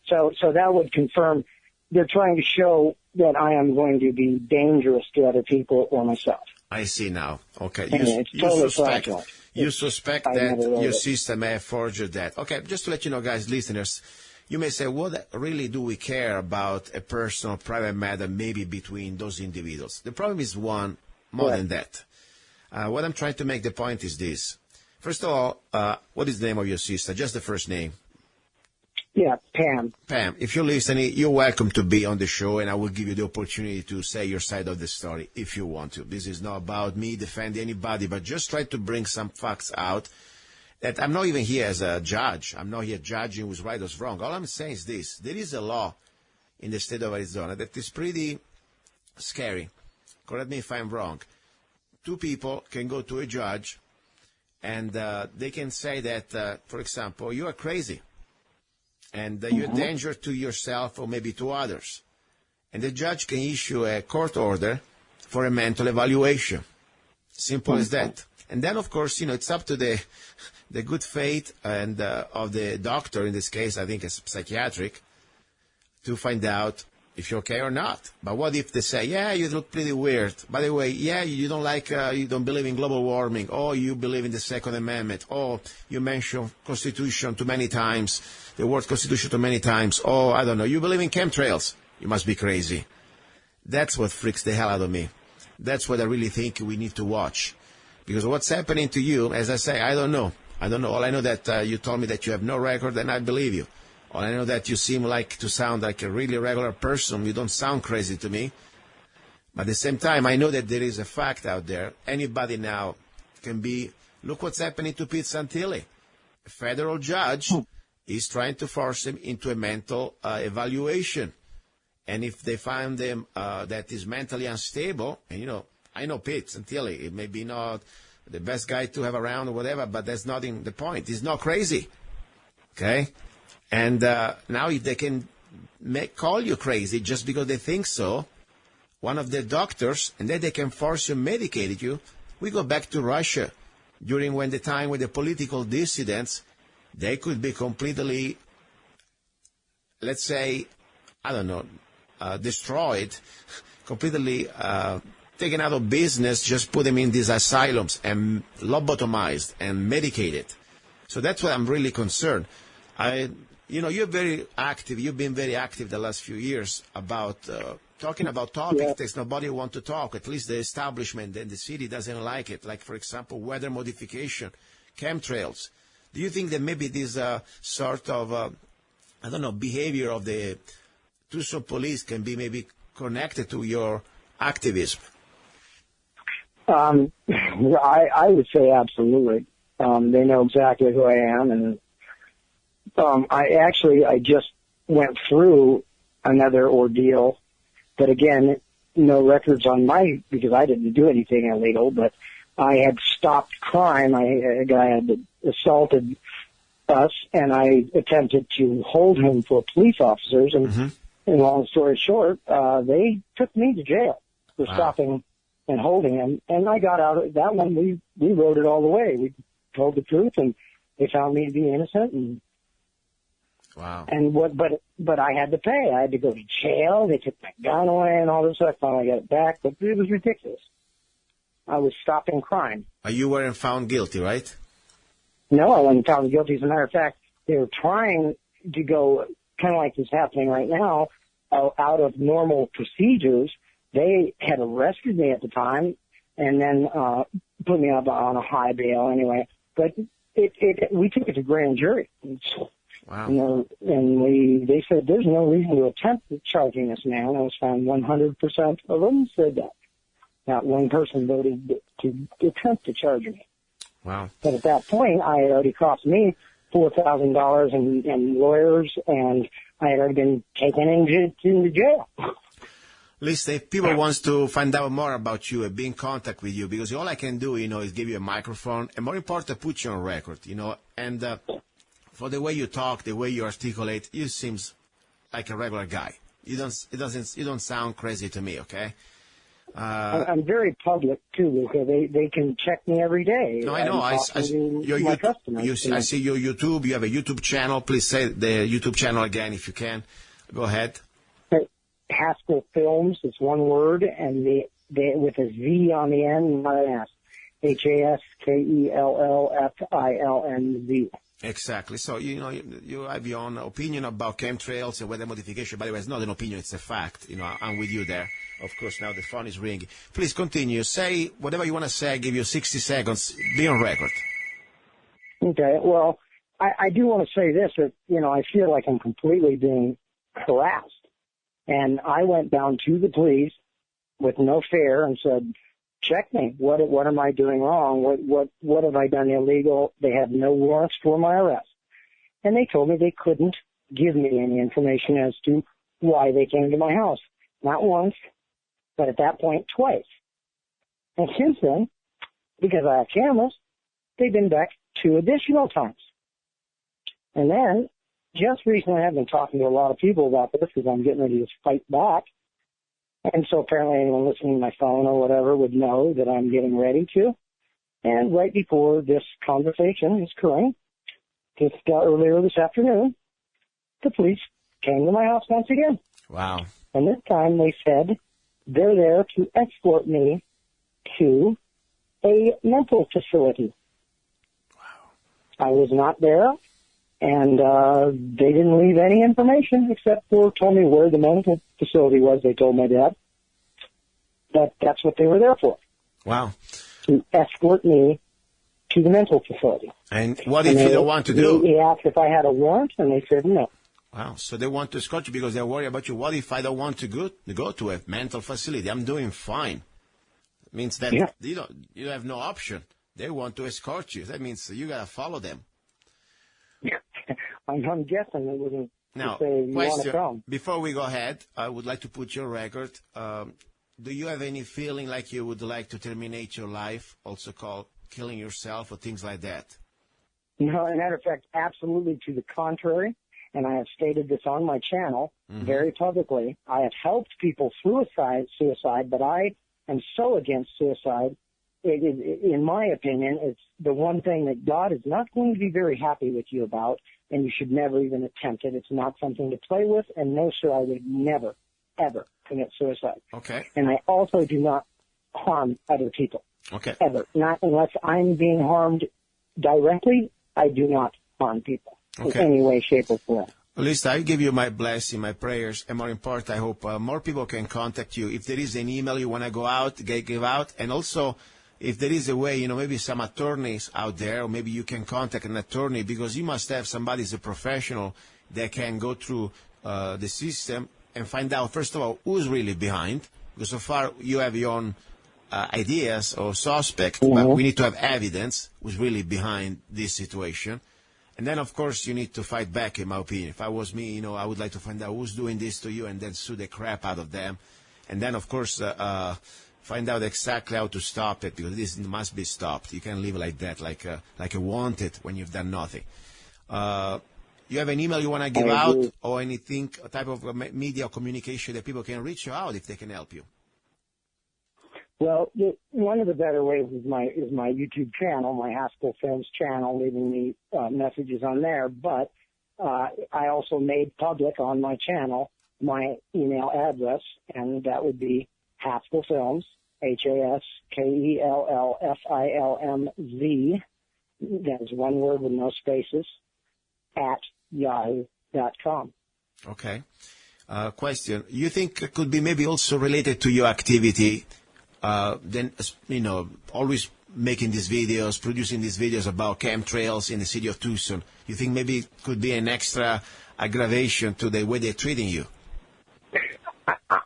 So that would confirm they're trying to show that I am going to be dangerous to other people or myself. I see now. Okay. You suspect that your sister may have forged that. Okay, just to let you know, guys, listeners, you may say, what really do we care about a personal, private matter maybe between those individuals? The problem is more than that. What I'm trying to make the point is this. First of all, what is the name of your sister? Just the first name. Yeah, Pam. Pam, if you're listening, you're welcome to be on the show, and I will give you the opportunity to say your side of the story if you want to. This is not about me defending anybody, but just try to bring some facts out. That I'm not even here as a judge. I'm not here judging who's right or wrong. All I'm saying is this. There is a law in the state of Arizona that is pretty scary. Correct me if I'm wrong. 2 people can go to a judge, and they can say that, for example, you are crazy. And you're a danger to yourself or maybe to others. And the judge can issue a court order for a mental evaluation. Simple as that. And then, of course, you know, it's up to the good faith and of the doctor, in this case, I think it's psychiatric, to find out if you're okay or not. But what if they say, yeah, you look pretty weird. By the way, yeah, you don't believe in global warming. Oh, you believe in the Second Amendment. Oh, you mention Constitution too many times, the word Constitution too many times. Oh, I don't know, you believe in chemtrails. You must be crazy. That's what freaks the hell out of me. That's what I really think we need to watch. Because what's happening to you, as I say, I don't know. All I know that you told me that you have no record, and I believe you. All I know that you seem to sound like a really regular person. You don't sound crazy to me. But at the same time, I know that there is a fact out there. Anybody now can be, look what's happening to Pete Santilli. A federal judge is trying to force him into a mental evaluation. And if they find him that is mentally unstable, and you know, I know Pete Santilli, it may be not the best guy to have around or whatever, but that's not the point. He's not crazy. Okay? And now if they can call you crazy just because they think so, one of the doctors, and then they can force you, medicate you, we go back to Russia. during when the time with the political dissidents, they could be completely, let's say, I don't know, destroyed, completely taken out of business, just put them in these asylums and lobotomized and medicated. So that's what I'm really concerned. You're very active. You've been very active the last few years about talking about topics that nobody wants to talk. At least the establishment and the city doesn't like it. Like, for example, weather modification, chemtrails. Do you think that maybe this sort of, behavior of the Tucson Police can be maybe connected to your activism? I would say absolutely. They know exactly who I am, and I just went through another ordeal, but again, no records on because I didn't do anything illegal, but I had stopped crime. A guy had assaulted us, and I attempted to hold him for police officers, and long story short, they took me to jail for stopping and holding him, and I got out of that one. We rode it all the way. We told the truth, and they found me to be innocent, and but I had to pay. I had to go to jail. They took my gun away and all this stuff. I finally got it back, but it was ridiculous. I was stopping crime. You weren't found guilty, right? No, I wasn't found guilty. As a matter of fact, they were trying to go, kind of like is happening right now, out of normal procedures. They had arrested me at the time and then put me up on a high bail anyway. But we took it to grand jury. Wow. They said there's no reason to attempt charging this man. I was found 100% of them said that. Not one person voted to attempt to charge me. Wow. But at that point, I had already cost me $4,000 in lawyers, and I had already been taken into jail. Listen, if people wants to find out more about you and be in contact with you, because all I can do, is give you a microphone, and more important, put you on record, and for the way you talk, the way you articulate, you seems like a regular guy. You don't sound crazy to me, okay? I'm very public too, Luca. They can check me every day. No, I know. I see your YouTube. You have a YouTube channel. Please say the YouTube channel again if you can. Go ahead. Haskell Films. It's one word, and with a Z on the end, not an S. HASKELLFILMZ. Exactly. So, you have your own opinion about chemtrails and weather modification. By the way, it's not an opinion, it's a fact. I'm with you there. Of course, now the phone is ringing. Please continue. Say whatever you want to say. I give you 60 seconds. Be on record. Okay. Well, I do want to say this, that, I feel like I'm completely being harassed. And I went down to the police with no fear and said, check me. What am I doing wrong? What have I done illegal? They have no warrants for my arrest. And they told me they couldn't give me any information as to why they came to my house. Not once, but at that point, twice. And since then, because I have cameras, they've been back 2 additional times. And then, just recently, I've been talking to a lot of people about this because I'm getting ready to fight back. And so apparently anyone listening to my phone or whatever would know that I'm getting ready to. And right before this conversation is occurring, just earlier this afternoon, the police came to my house once again. Wow. And this time they said they're there to escort me to a mental facility. Wow. I was not there, and they didn't leave any information except for told me where the mental facility was. They told my dad that that's what they were there for. Wow. To escort me to the mental facility. And what if you don't want to do? He asked if I had a warrant, and they said no. Wow. So they want to escort you because they're worried about you. What if I don't want to go to a mental facility? I'm doing fine. It means that you have no option. They want to escort you. That means you got to follow them. I'm guessing it wasn't now, to say you want to come. Before we go ahead, I would like to put your record. Do you have any feeling like you would like to terminate your life, also called killing yourself or things like that? No, as a matter of fact, absolutely to the contrary. And I have stated this on my channel very publicly. I have helped people suicide, but I am so against suicide in my opinion, it's the one thing that God is not going to be very happy with you about, and you should never even attempt it. It's not something to play with, and no, sir, I would never, ever commit suicide. Okay. And I also do not harm other people. Okay. Ever. Not unless I'm being harmed directly, I do not harm people in any way, shape, or form. At least I give you my blessing, my prayers, and more important, I hope more people can contact you. If there is an email you want to go out, give out, and also if there is a way, maybe some attorneys out there, or maybe you can contact an attorney, because you must have somebody as a professional that can go through the system and find out, first of all, who's really behind, because so far you have your own ideas or suspect, but we need to have evidence who's really behind this situation. And then, of course, you need to fight back, in my opinion. If I was me, I would like to find out who's doing this to you and then sue the crap out of them. And then, of course, find out exactly how to stop it, because this must be stopped. You can't live like that, like a wanted when you've done nothing. You have an email you want to give out, or anything, a type of media or communication that people can reach you out if they can help you? Well, one of the better ways is my YouTube channel, my Haskell Films channel, leaving me messages on there. But I also made public on my channel my email address, and that would be Haskell Films, HASKELLFILMZ. That is one word with no spaces, at yahoo.com. Okay. Question. You think it could be maybe also related to your activity? Then, always making these videos, producing these videos about chemtrails in the city of Tucson. You think maybe it could be an extra aggravation to the way they're treating you?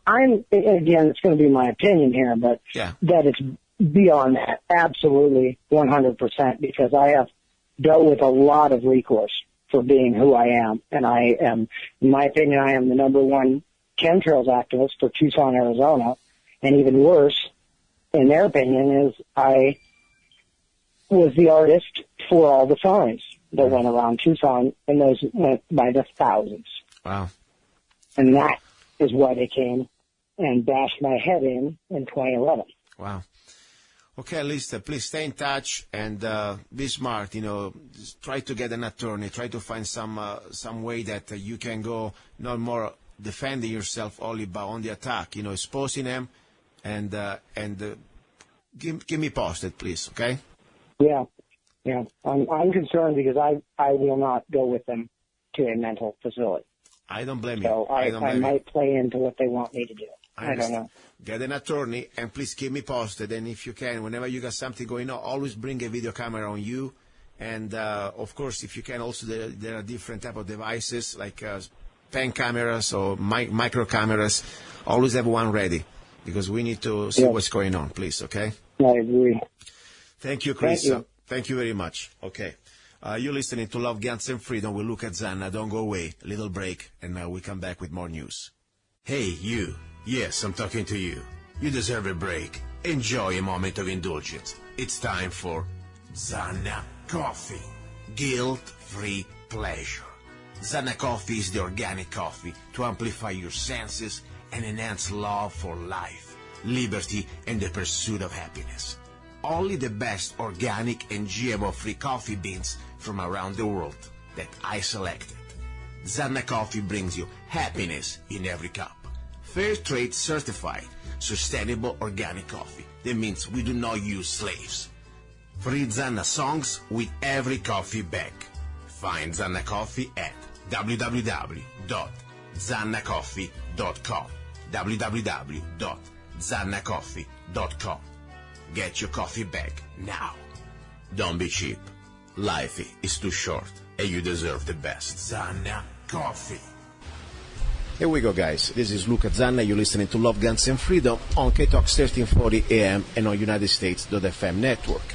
Again, it's going to be my opinion here, but that it's beyond that, absolutely 100%, because I have dealt with a lot of recourse for being who I am. And I am, in my opinion, I am the #1 chemtrails activist for Tucson, Arizona. And even worse, in their opinion, is I was the artist for all the signs that went around Tucson, and those went by the thousands. Wow. And that is why they came and bashed my head in 2011. Wow. Okay, Lisa, please stay in touch and be smart. Just try to get an attorney. Try to find some way that you can go not more defending yourself only on the attack. Exposing them. And give me posted, please, okay? Yeah. I'm concerned because I will not go with them to a mental facility. I don't blame you. So I might play into what they want me to do. I don't know. Get an attorney, and please keep me posted. And if you can, whenever you got something going on, always bring a video camera on you. And, of course, if you can, also there are different type of devices, like pen cameras or micro cameras. Always have one ready, because we need to see what's going on, please, okay? I agree. Thank you, Chris. Thank you very much. Okay. You're listening to Love, Guns, and Freedom with Luca Zanna. Don't go away. A little break, and we come back with more news. Hey, you. Yes, I'm talking to you. You deserve a break. Enjoy a moment of indulgence. It's time for Zanna Coffee. Guilt-free pleasure. Zanna Coffee is the organic coffee to amplify your senses and enhance love for life, liberty, and the pursuit of happiness. Only the best organic and GMO-free coffee beans from around the world that I selected. Zanna Coffee brings you happiness in every cup. Fair trade certified, sustainable organic coffee. That means we do not use slaves. Free Zanna songs with every coffee bag. Find Zanna Coffee at www.zannacoffee.com. www.zannacoffee.com. Get your coffee bag now. Don't be cheap. Life is too short, and you deserve the best. Zanna Coffee. Here we go, guys. This is Luca Zanna. You're listening to Love, Guns, and Freedom on KTOX 1340 AM and on UnitedStates.fm network.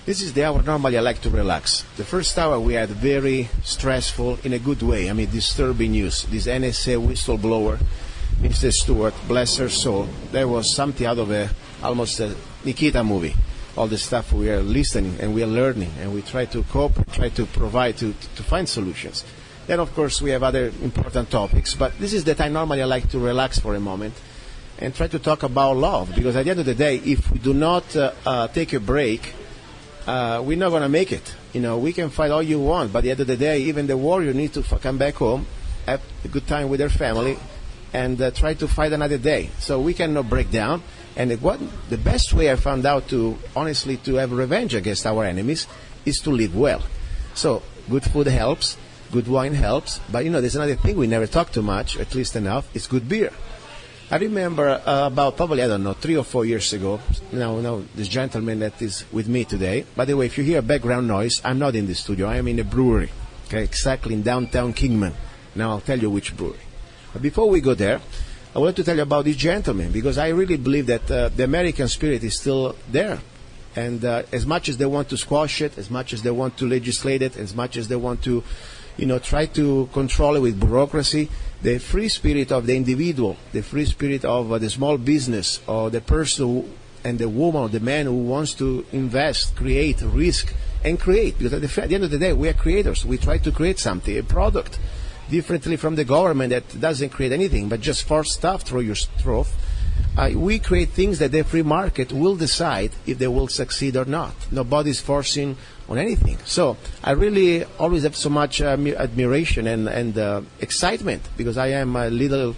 This is the hour normally I like to relax. The first hour we had very stressful in a good way. Disturbing news. This NSA-whistle-blower, Mrs Stewart, bless her soul. There was something out of almost a Nikita movie. All the stuff we are listening and we are learning, and we try to cope, try to provide, to find solutions. Then, of course, we have other important topics, but this is the time normally I like to relax for a moment and try to talk about love. Because at the end of the day, if we do not take a break, we're not going to make it. We can fight all you want, but at the end of the day, even the warrior needs to come back home, have a good time with their family, and try to fight another day. So we cannot break down. And the best way I found out to have revenge against our enemies is to live well. So good food helps, good wine helps, but there's another thing we never talk too much, at least enough, it's good beer. I remember about probably, 3 or 4 years ago, this gentleman that is with me today. By the way, if you hear background noise, I'm not in the studio, I am in a brewery, okay, exactly in downtown Kingman. Now I'll tell you which brewery. But before we go there, I wanted to tell you about this gentleman, because I really believe that the American spirit is still there. And as much as they want to squash it, as much as they want to legislate it, as much as they want to, try to control it with bureaucracy, the free spirit of the individual, the free spirit of the small business, or the person and the woman or the man who wants to invest, create, risk, and create. Because at the end of the day, we are creators. We try to create something, a product, differently from the government that doesn't create anything but just force stuff through your throat. We create things that the free market will decide if they will succeed or not. Nobody's forcing on anything. So I really always have so much admiration and excitement, because I am a little,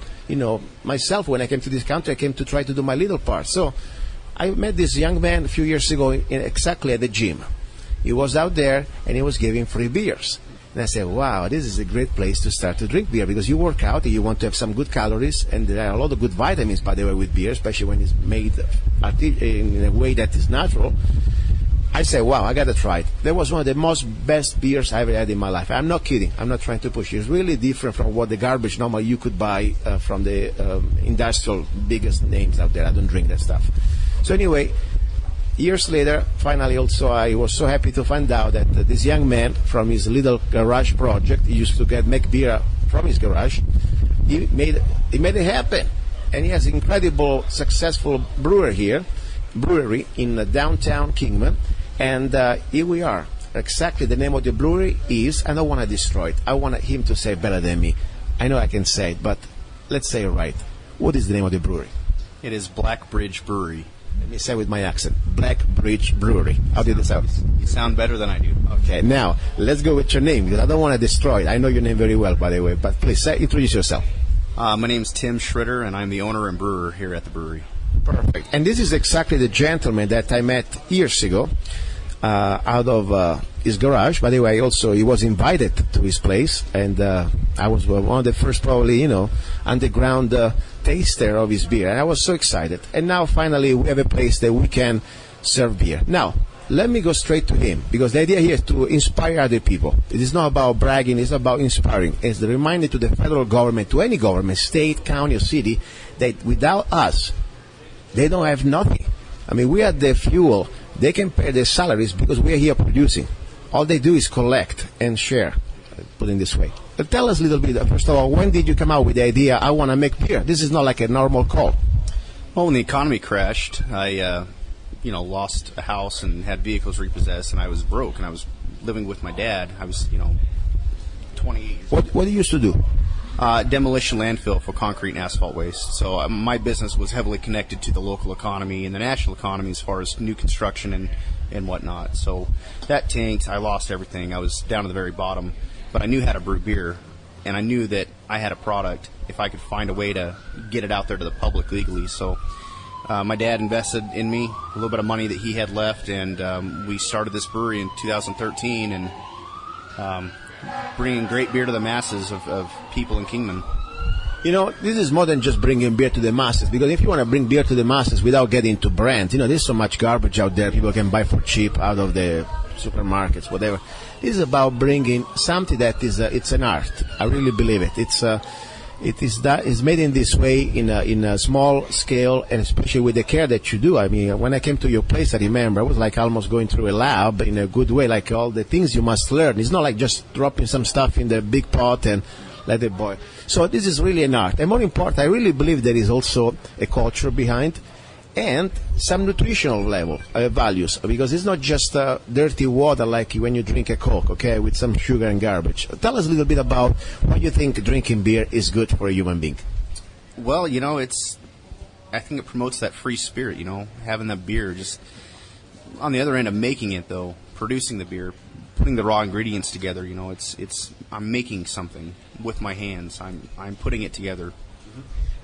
myself, when I came to this country, I came to try to do my little part. So I met this young man a few years ago exactly at the gym. He was out there and he was giving free beers. And I said, wow, this is a great place to start to drink beer, because you work out and you want to have some good calories, and there are a lot of good vitamins, by the way, with beer, especially when it's made in a way that is natural. I said, wow, I got to try it. That was one of the best beers I ever had in my life. I'm not kidding. I'm not trying to push it. It's really different from what the garbage normally you could buy from the industrial biggest names out there. I don't drink that stuff. So anyway, years later, finally, also, I was so happy to find out that this young man from his little garage project, he used to make beer from his garage. He made it happen, and he has an incredible, successful brewery in downtown Kingman, and here we are. Exactly the name of the brewery is, I don't want to destroy it. I want him to say it better than me. I know I can say it, but let's say it right. What is the name of the brewery? It is Black Bridge Brewery. Let me say with my accent, Black Bridge Brewery. How did it sound? You sound better than I do. Okay, now, let's go with your name, because I don't want to destroy it. I know your name very well, by the way, but please, introduce yourself. My name's Tim Schritter, and I'm the owner and brewer here at the brewery. Perfect. And this is exactly the gentleman that I met years ago out of his garage. By the way, also, he was invited to his place, and I was one of the first, probably, underground taster of his beer, and I was so excited. And now finally we have a place that we can serve beer. Now let me go straight to him, because the idea here is to inspire other people. It is not about bragging, it's about inspiring. It's the reminder to the federal government, to any government, state, county or city, that without us they don't have nothing. I mean, we are the fuel. They can pay their salaries because we are here producing. All they do is collect and share, put it this way. But tell us a little bit, first of all, when did you come out with the idea, I want to make beer? This is not like a normal call. Well, when the economy crashed, I lost a house and had vehicles repossessed, and I was broke, and I was living with my dad. I was, 28 years old. What do you used to do? Demolition landfill for concrete and asphalt waste. So my business was heavily connected to the local economy and the national economy as far as new construction and whatnot. So that tanked. I lost everything. I was down to the very bottom. But I knew how to brew beer, and I knew that I had a product if I could find a way to get it out there to the public legally. So my dad invested in me a little bit of money that he had left, and we started this brewery in 2013, and bringing great beer to the masses of people in Kingman. This is more than just bringing beer to the masses, because if you want to bring beer to the masses without getting into brands, there's so much garbage out there people can buy for cheap out of the supermarkets, whatever. This is about bringing something that is it's an art. I really believe it. It's made in this way in a small scale, and especially with the care that you do. I mean, when I came to your place, I remember I was like almost going through a lab in a good way, like all the things you must learn. It's not like just dropping some stuff in the big pot and let it boil. So this is really an art. And more important, I really believe there is also a culture behind, and some nutritional level values, because it's not just dirty water like when you drink a Coke, okay, with some sugar and garbage. Tell us a little bit about why you think drinking beer is good for a human being. Well, it's I think it promotes that free spirit, you know, having that beer. Just on the other end of making it, though, producing the beer, putting the raw ingredients together, you know, it's I'm making something with my hands. I'm putting it together.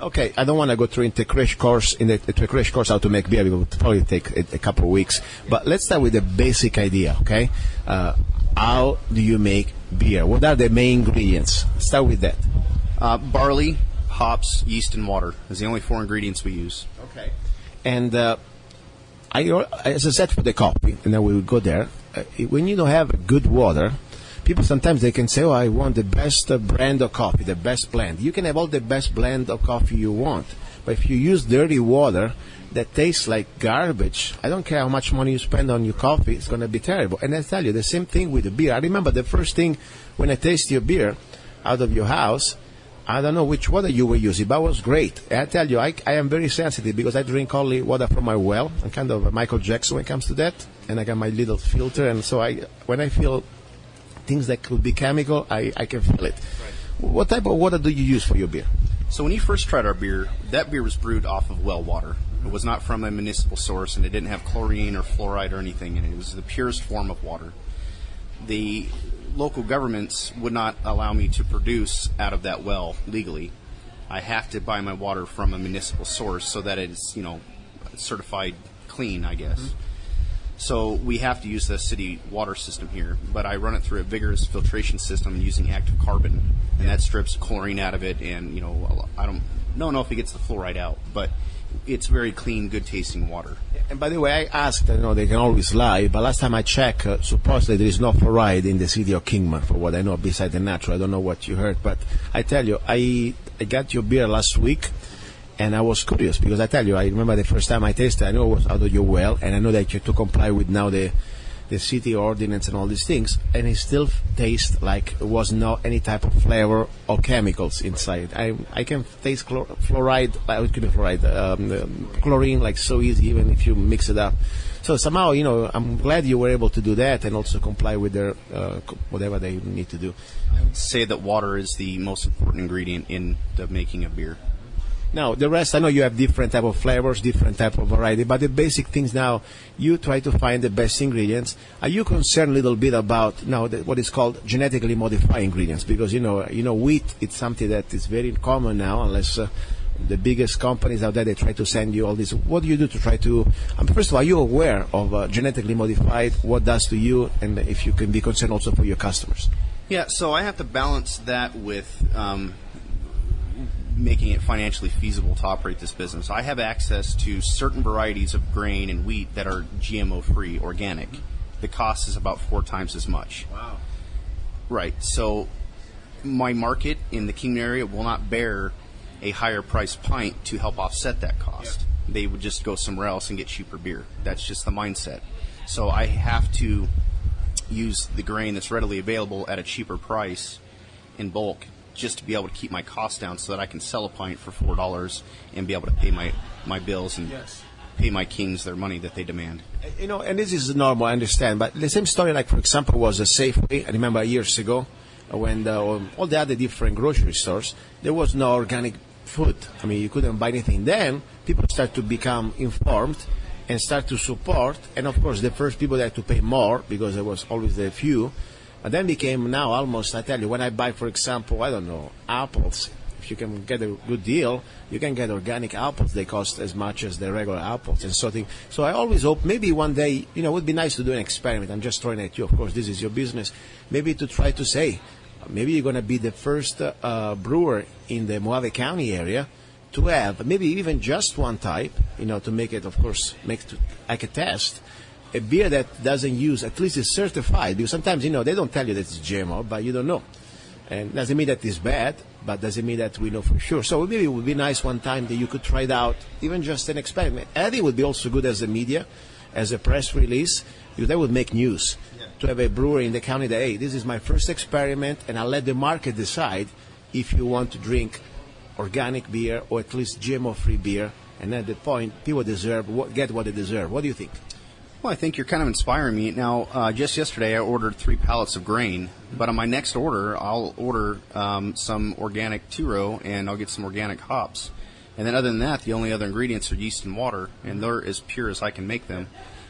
Okay, I don't want to go through into crash course how to make beer. It will probably take a couple of weeks. But let's start with the basic idea, okay? How do you make beer? What are the main ingredients? Start with that. Barley, hops, yeast, and water is the only 4 ingredients we use. Okay. And as I said for the coffee, and then we will go there. When you don't have good water, people sometimes they can say, "Oh, I want the best brand of coffee, the best blend." You can have all the best blend of coffee you want, but if you use dirty water that tastes like garbage, I don't care how much money you spend on your coffee, it's going to be terrible. And I tell you, the same thing with the beer. I remember the first thing when I tasted your beer out of your house, I don't know which water you were using, but it was great. And I tell you, I am very sensitive because I drink only water from my well. I'm kind of a Michael Jackson when it comes to that, and I got my little filter, and so when I feel things that could be chemical, I can feel it. Right. What type of water do you use for your beer? So when you first tried our beer, that beer was brewed off of well water. It was not from a municipal source, and it didn't have chlorine or fluoride or anything in it. It was the purest form of water. The local governments would not allow me to produce out of that well legally. I have to buy my water from a municipal source so that it's, you know, certified clean, I guess. Mm-hmm. So we have to use the city water system here, but I run it through a vigorous filtration system using active carbon, and that strips chlorine out of it. And you know, I don't know if it gets the fluoride out, but it's very clean, good-tasting water. And by the way, I asked, I know they can always lie, but last time I checked, supposedly there is no fluoride in the city of Kingman, for what I know, besides the natural. I don't know what you heard, but I tell you, I got your beer last week. And I was curious because I tell you, I remember the first time I tasted, I know it was out of your well, and I know that you have to comply with now the city ordinance and all these things, and it still tastes like it was not any type of flavor or chemicals inside. I can taste fluoride, chlorine like so easy, even if you mix it up. So somehow, you know, I'm glad you were able to do that and also comply with their whatever they need to do. I would say that water is the most important ingredient in the making of beer. Now, the rest, I know you have different type of flavors, different type of variety, but the basic things now, you try to find the best ingredients. Are you concerned a little bit about now what is called genetically modified ingredients? Because, you know, wheat, it's something that is very common now, unless the biggest companies out there, they try to send you all this. What do you do to try to, first of all, are you aware of genetically modified, what does to you, and if you can be concerned also for your customers? Yeah, so I have to balance that with making it financially feasible to operate this business. I have access to certain varieties of grain and wheat that are GMO-free, organic. The cost is about 4 times as much. Wow. Right. So my market in the Kingman area will not bear a higher price pint to help offset that cost. Yeah. They would just go somewhere else and get cheaper beer. That's just the mindset. So I have to use the grain that's readily available at a cheaper price in bulk, just to be able to keep my costs down so that I can sell a pint for $4 and be able to pay my bills and pay my kings their money that they demand. You know, and this is normal, I understand, but the same story, like, for example, was a Safeway. I remember years ago when all the other different grocery stores, there was no organic food. I mean, you couldn't buy anything. Then people start to become informed and start to support, and of course the first people that had to pay more because there was always the few. And then became now almost, I tell you, when I buy, for example, I don't know, apples, if you can get a good deal, you can get organic apples. They cost as much as the regular apples and so thing. So I always hope maybe one day, you know, it would be nice to do an experiment. I'm just throwing at you. Of course, this is your business. Maybe to try to say, maybe you're going to be the first brewer in the Mojave County area to have maybe even just one type, you know, to make it, of course, like a test. A beer that doesn't use, at least is certified, because sometimes, you know, they don't tell you that it's GMO, but you don't know. And doesn't mean that it's bad, but doesn't mean that we know for sure. So maybe it would be nice one time that you could try it out, even just an experiment. Eddie would be also good as a media, as a press release, because that would make news. Yeah. To have a brewery in the county that, hey, this is my first experiment, and I'll let the market decide if you want to drink organic beer or at least GMO-free beer. And at that point, people get what they deserve. What do you think? Well, I think you're kind of inspiring me. Now, just yesterday I ordered 3 pallets of grain, but on my next order, I'll order some organic two-row, and I'll get some organic hops. And then other than that, the only other ingredients are yeast and water, and they're as pure as I can make them.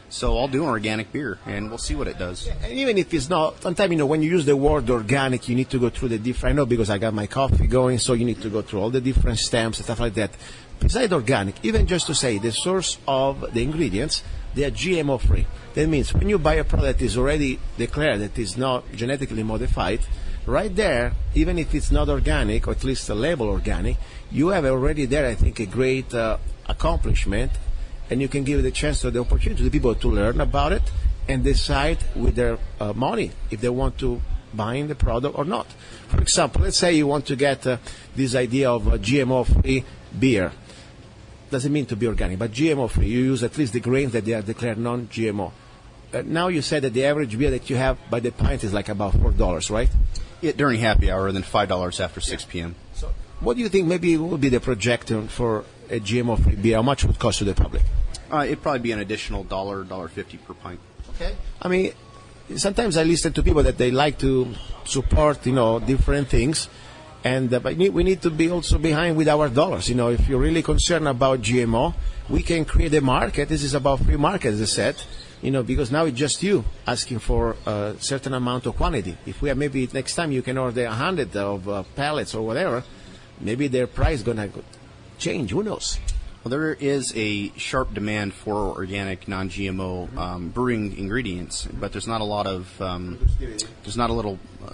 So I'll do an organic beer, and we'll see what it does. Yeah, and even if it's not, sometimes, when you use the word organic, you need to go through the different, I know because I got my coffee going, so you need to go through all the different stamps and stuff like that. Besides organic, even just to say the source of the ingredients, they are GMO free. That means when you buy a product that is already declared that is not genetically modified, right there, even if it's not organic, or at least a label organic, you have already there, I think, a great accomplishment, and you can give the chance to the opportunity to people to learn about it and decide with their money if they want to buy the product or not. For example, let's say you want to get this idea of GMO-free beer. Doesn't mean to be organic, but GMO-free. You use at least the grains that they are declared non-GMO. Now you said that the average beer that you have by the pint is like about $4, right? Yeah, during happy hour, then $5 after 6 p.m. So what do you think maybe would be the projection for a GMO-free beer? How much would it cost to the public? It'd probably be an additional $1.50 per pint. Okay. I mean, sometimes I listen to people that they like to support, different things, and but we need to be also behind with our dollars. If you're really concerned about GMO, we can create a market. This is about free market, as I said, because now it's just you asking for a certain amount of quantity. If we have, maybe next time you can order 100 of pallets or whatever, maybe their price gonna change. Who knows? Well, there is a sharp demand for organic, non-GMO brewing ingredients, but there's not a lot of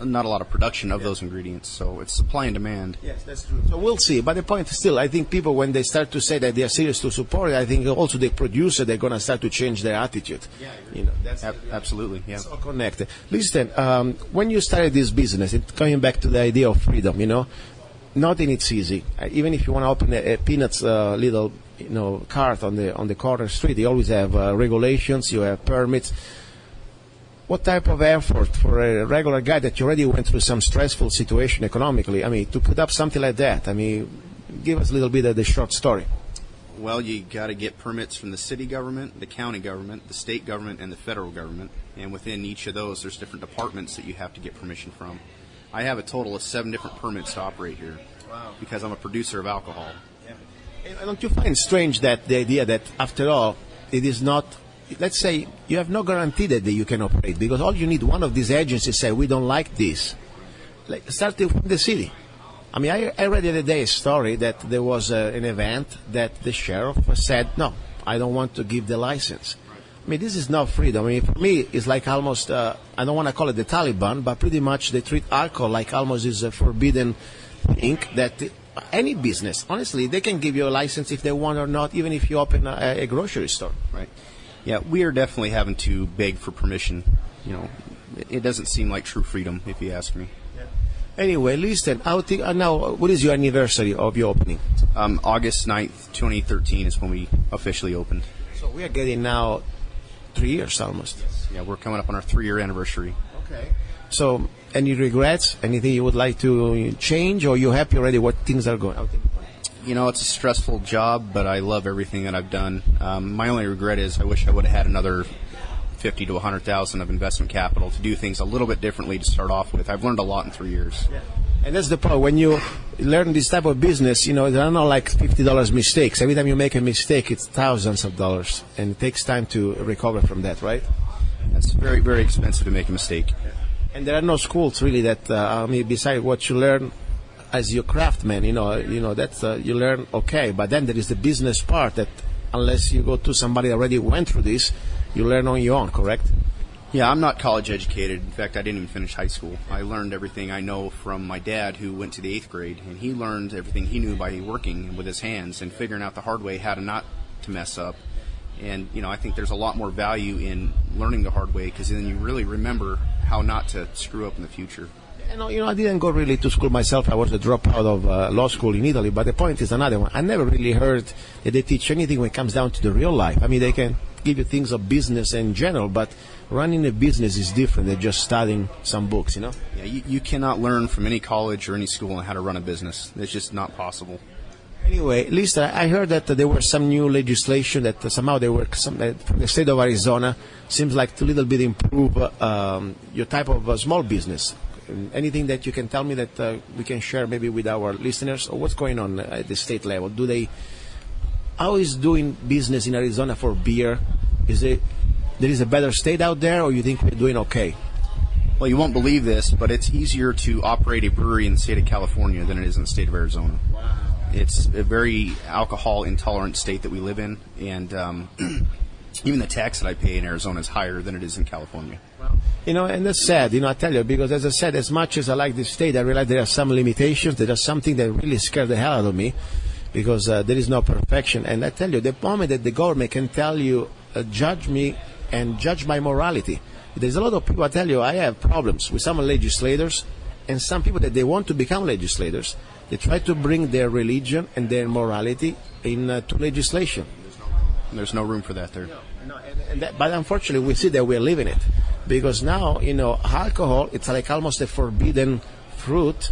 not a lot of production of those ingredients. So it's supply and demand. Yes, that's true. So we'll see. But the point is still, I think people, when they start to say that they are serious to support it, I think also the producer, they're going to start to change their attitude. Yeah, that's absolutely. Yeah, it's all connected. Listen, when you started this business, coming back to the idea of freedom, nothing is easy. Even if you want to open a peanuts little cart on the corner street, you always have regulations, you have permits. What type of effort for a regular guy that already went through some stressful situation economically, to put up something like that? Give us a little bit of the short story. Well, you got to get permits from the city government, the county government, the state government, and the federal government. And within each of those, there's different departments that you have to get permission from. I have a total of 7 different permits to operate here. Wow. Because I'm a producer of alcohol. Yeah. And don't you find strange that the idea that, after all, it is not, let's say, you have no guarantee that you can operate, because all you need, one of these agencies say, we don't like this. Like, starting from the city. I read the other day a story that there was an event that the sheriff said, no, I don't want to give the license. This is not freedom. For me, it's like almost, I don't want to call it the Taliban, but pretty much they treat alcohol like almost is a forbidden thing that any business, honestly, they can give you a license if they want or not, even if you open a grocery store. Right. Yeah, we are definitely having to beg for permission. It doesn't seem like true freedom, if you ask me. Yeah. Anyway, listen, now, what is your anniversary of your opening? August 9th, 2013 is when we officially opened. So we are getting now 3 years almost. Yeah, we're coming up on our 3-year anniversary. Okay. So, any regrets? Anything you would like to change, or you happy already what things are going? It's a stressful job, but I love everything that I've done. My only regret is I wish I would have had another $50,000 to $100,000 of investment capital to do things a little bit differently to start off with. I've learned a lot in 3 years. Yeah. And that's the point. When you learn this type of business, there are not like $50 mistakes. Every time you make a mistake, it's thousands of dollars, and it takes time to recover from that, right? It's very, very expensive to make a mistake. Yeah. And there are no schools really that, besides what you learn as your craftsman, that's you learn okay. But then there is the business part that, unless you go to somebody that already went through this, you learn on your own, correct? Yeah, I'm not college educated. In fact, I didn't even finish high school. I learned everything I know from my dad, who went to the 8th grade, and he learned everything he knew by working with his hands and figuring out the hard way how to not to mess up. And, I think there's a lot more value in learning the hard way, because then you really remember how not to screw up in the future. I didn't go really to school myself. I was a dropout of law school in Italy, but the point is another one. I never really heard that they teach anything when it comes down to the real life. They can give you things of business in general, but running a business is different than just studying some books, Yeah, you cannot learn from any college or any school on how to run a business. It's just not possible. Anyway, Lisa, I heard that there was some new legislation that somehow they were from the state of Arizona. Seems like to a little bit improve your type of small business. Anything that you can tell me that we can share maybe with our listeners, or what's going on at the state level? How is doing business in Arizona for beer? There is a better state out there, or you think we're doing okay? Well, you won't believe this, but it's easier to operate a brewery in the state of California than it is in the state of Arizona. Wow. It's a very alcohol-intolerant state that we live in, and even the tax that I pay in Arizona is higher than it is in California. And that's sad, I tell you, because as I said, as much as I like this state, I realize there are some limitations. There are something that really scare the hell out of me, because there is no perfection. And I tell you, the moment that the government can tell you, judge me and judge my morality, there's a lot of people, I tell you, I have problems with some legislators and some people that they want to become legislators. They try to bring their religion and their morality to legislation. There's no room for that there. No, but unfortunately, we see that we're living it. Because now, alcohol, it's like almost a forbidden fruit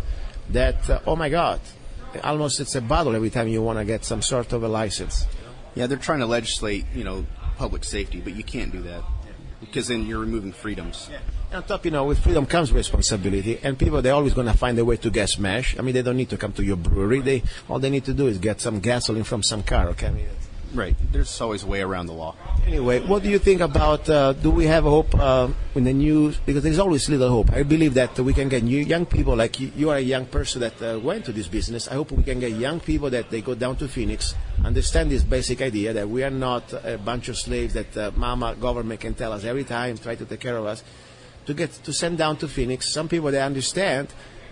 that, oh my God, almost it's a battle every time you want to get some sort of a license. Yeah, they're trying to legislate, public safety, but you can't do that because then you're removing freedoms. Yeah. On top, with freedom comes responsibility, and people, they're always going to find a way to get smashed. They don't need to come to your brewery. All they need to do is get some gasoline from some car, okay? Right. There's always a way around the law. Anyway, what do you think about, do we have hope in the news? Because there's always little hope. I believe that we can get young people, like you are a young person that went to this business. I hope we can get young people that they go down to Phoenix, understand this basic idea that we are not a bunch of slaves that mama government can tell us every time, try to take care of us, to send down to Phoenix. Some people, they understand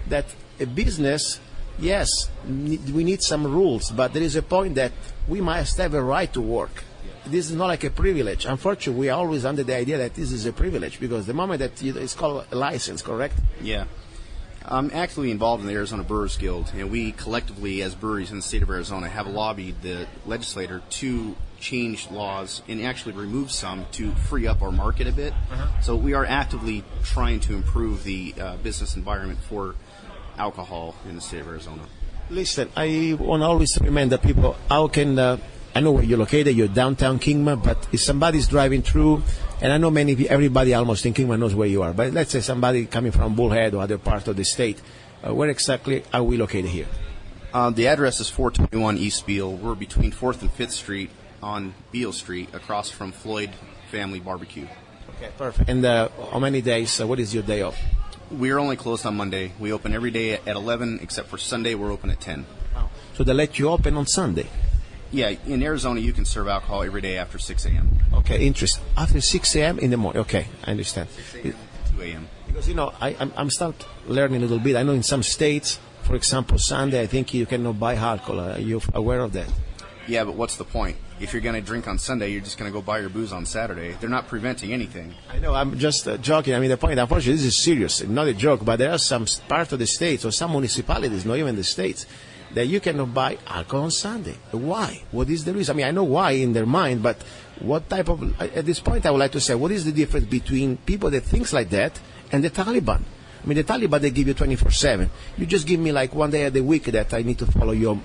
that a business, yes, we need some rules, but there is a point that we must have a right to work. This is not like a privilege. Unfortunately, we are always under the idea that this is a privilege, because the moment that it's called a license, correct? Yeah. I'm actively involved in the Arizona Brewers Guild, and we collectively, as breweries in the state of Arizona, have lobbied the legislator to change laws and actually remove some to free up our market a bit. So we are actively trying to improve the business environment for alcohol in the state of Arizona. Listen, I want to always remind the people, how can, I know where you're located, you're downtown Kingman, but if somebody's driving through, and I know everybody almost in Kingman knows where you are, but let's say somebody coming from Bullhead or other part of the state, where exactly are we located here? The address is 421 East Beale. We're between 4th and 5th Street on Beale Street, across from Floyd Family Barbecue. Okay, perfect. And how many days, what is your day off? We're only closed on Monday. We open every day at 11, except for Sunday, we're open at 10. Wow. So they let you open on Sunday? Yeah, in Arizona, you can serve alcohol every day after 6 a.m. Okay, interesting. After 6 a.m. in the morning. Okay, I understand. 6 a.m. to 2 a.m. Because, I'm starting to learn a little bit. I know in some states, for example, Sunday, I think you cannot buy alcohol. Are you aware of that? Yeah, but what's the point? If you're going to drink on Sunday, you're just going to go buy your booze on Saturday. They're not preventing anything. I know, I'm just joking. The point, unfortunately, this is serious, not a joke, but there are some parts of the states or some municipalities, not even the states, that you cannot buy alcohol on Sunday. Why? What is the reason? I know why in their mind, but what type of, at this point, I would like to say, what is the difference between people that thinks like that and the Taliban? The Taliban, they give you 24/7. You just give me like one day of the week that I need to follow your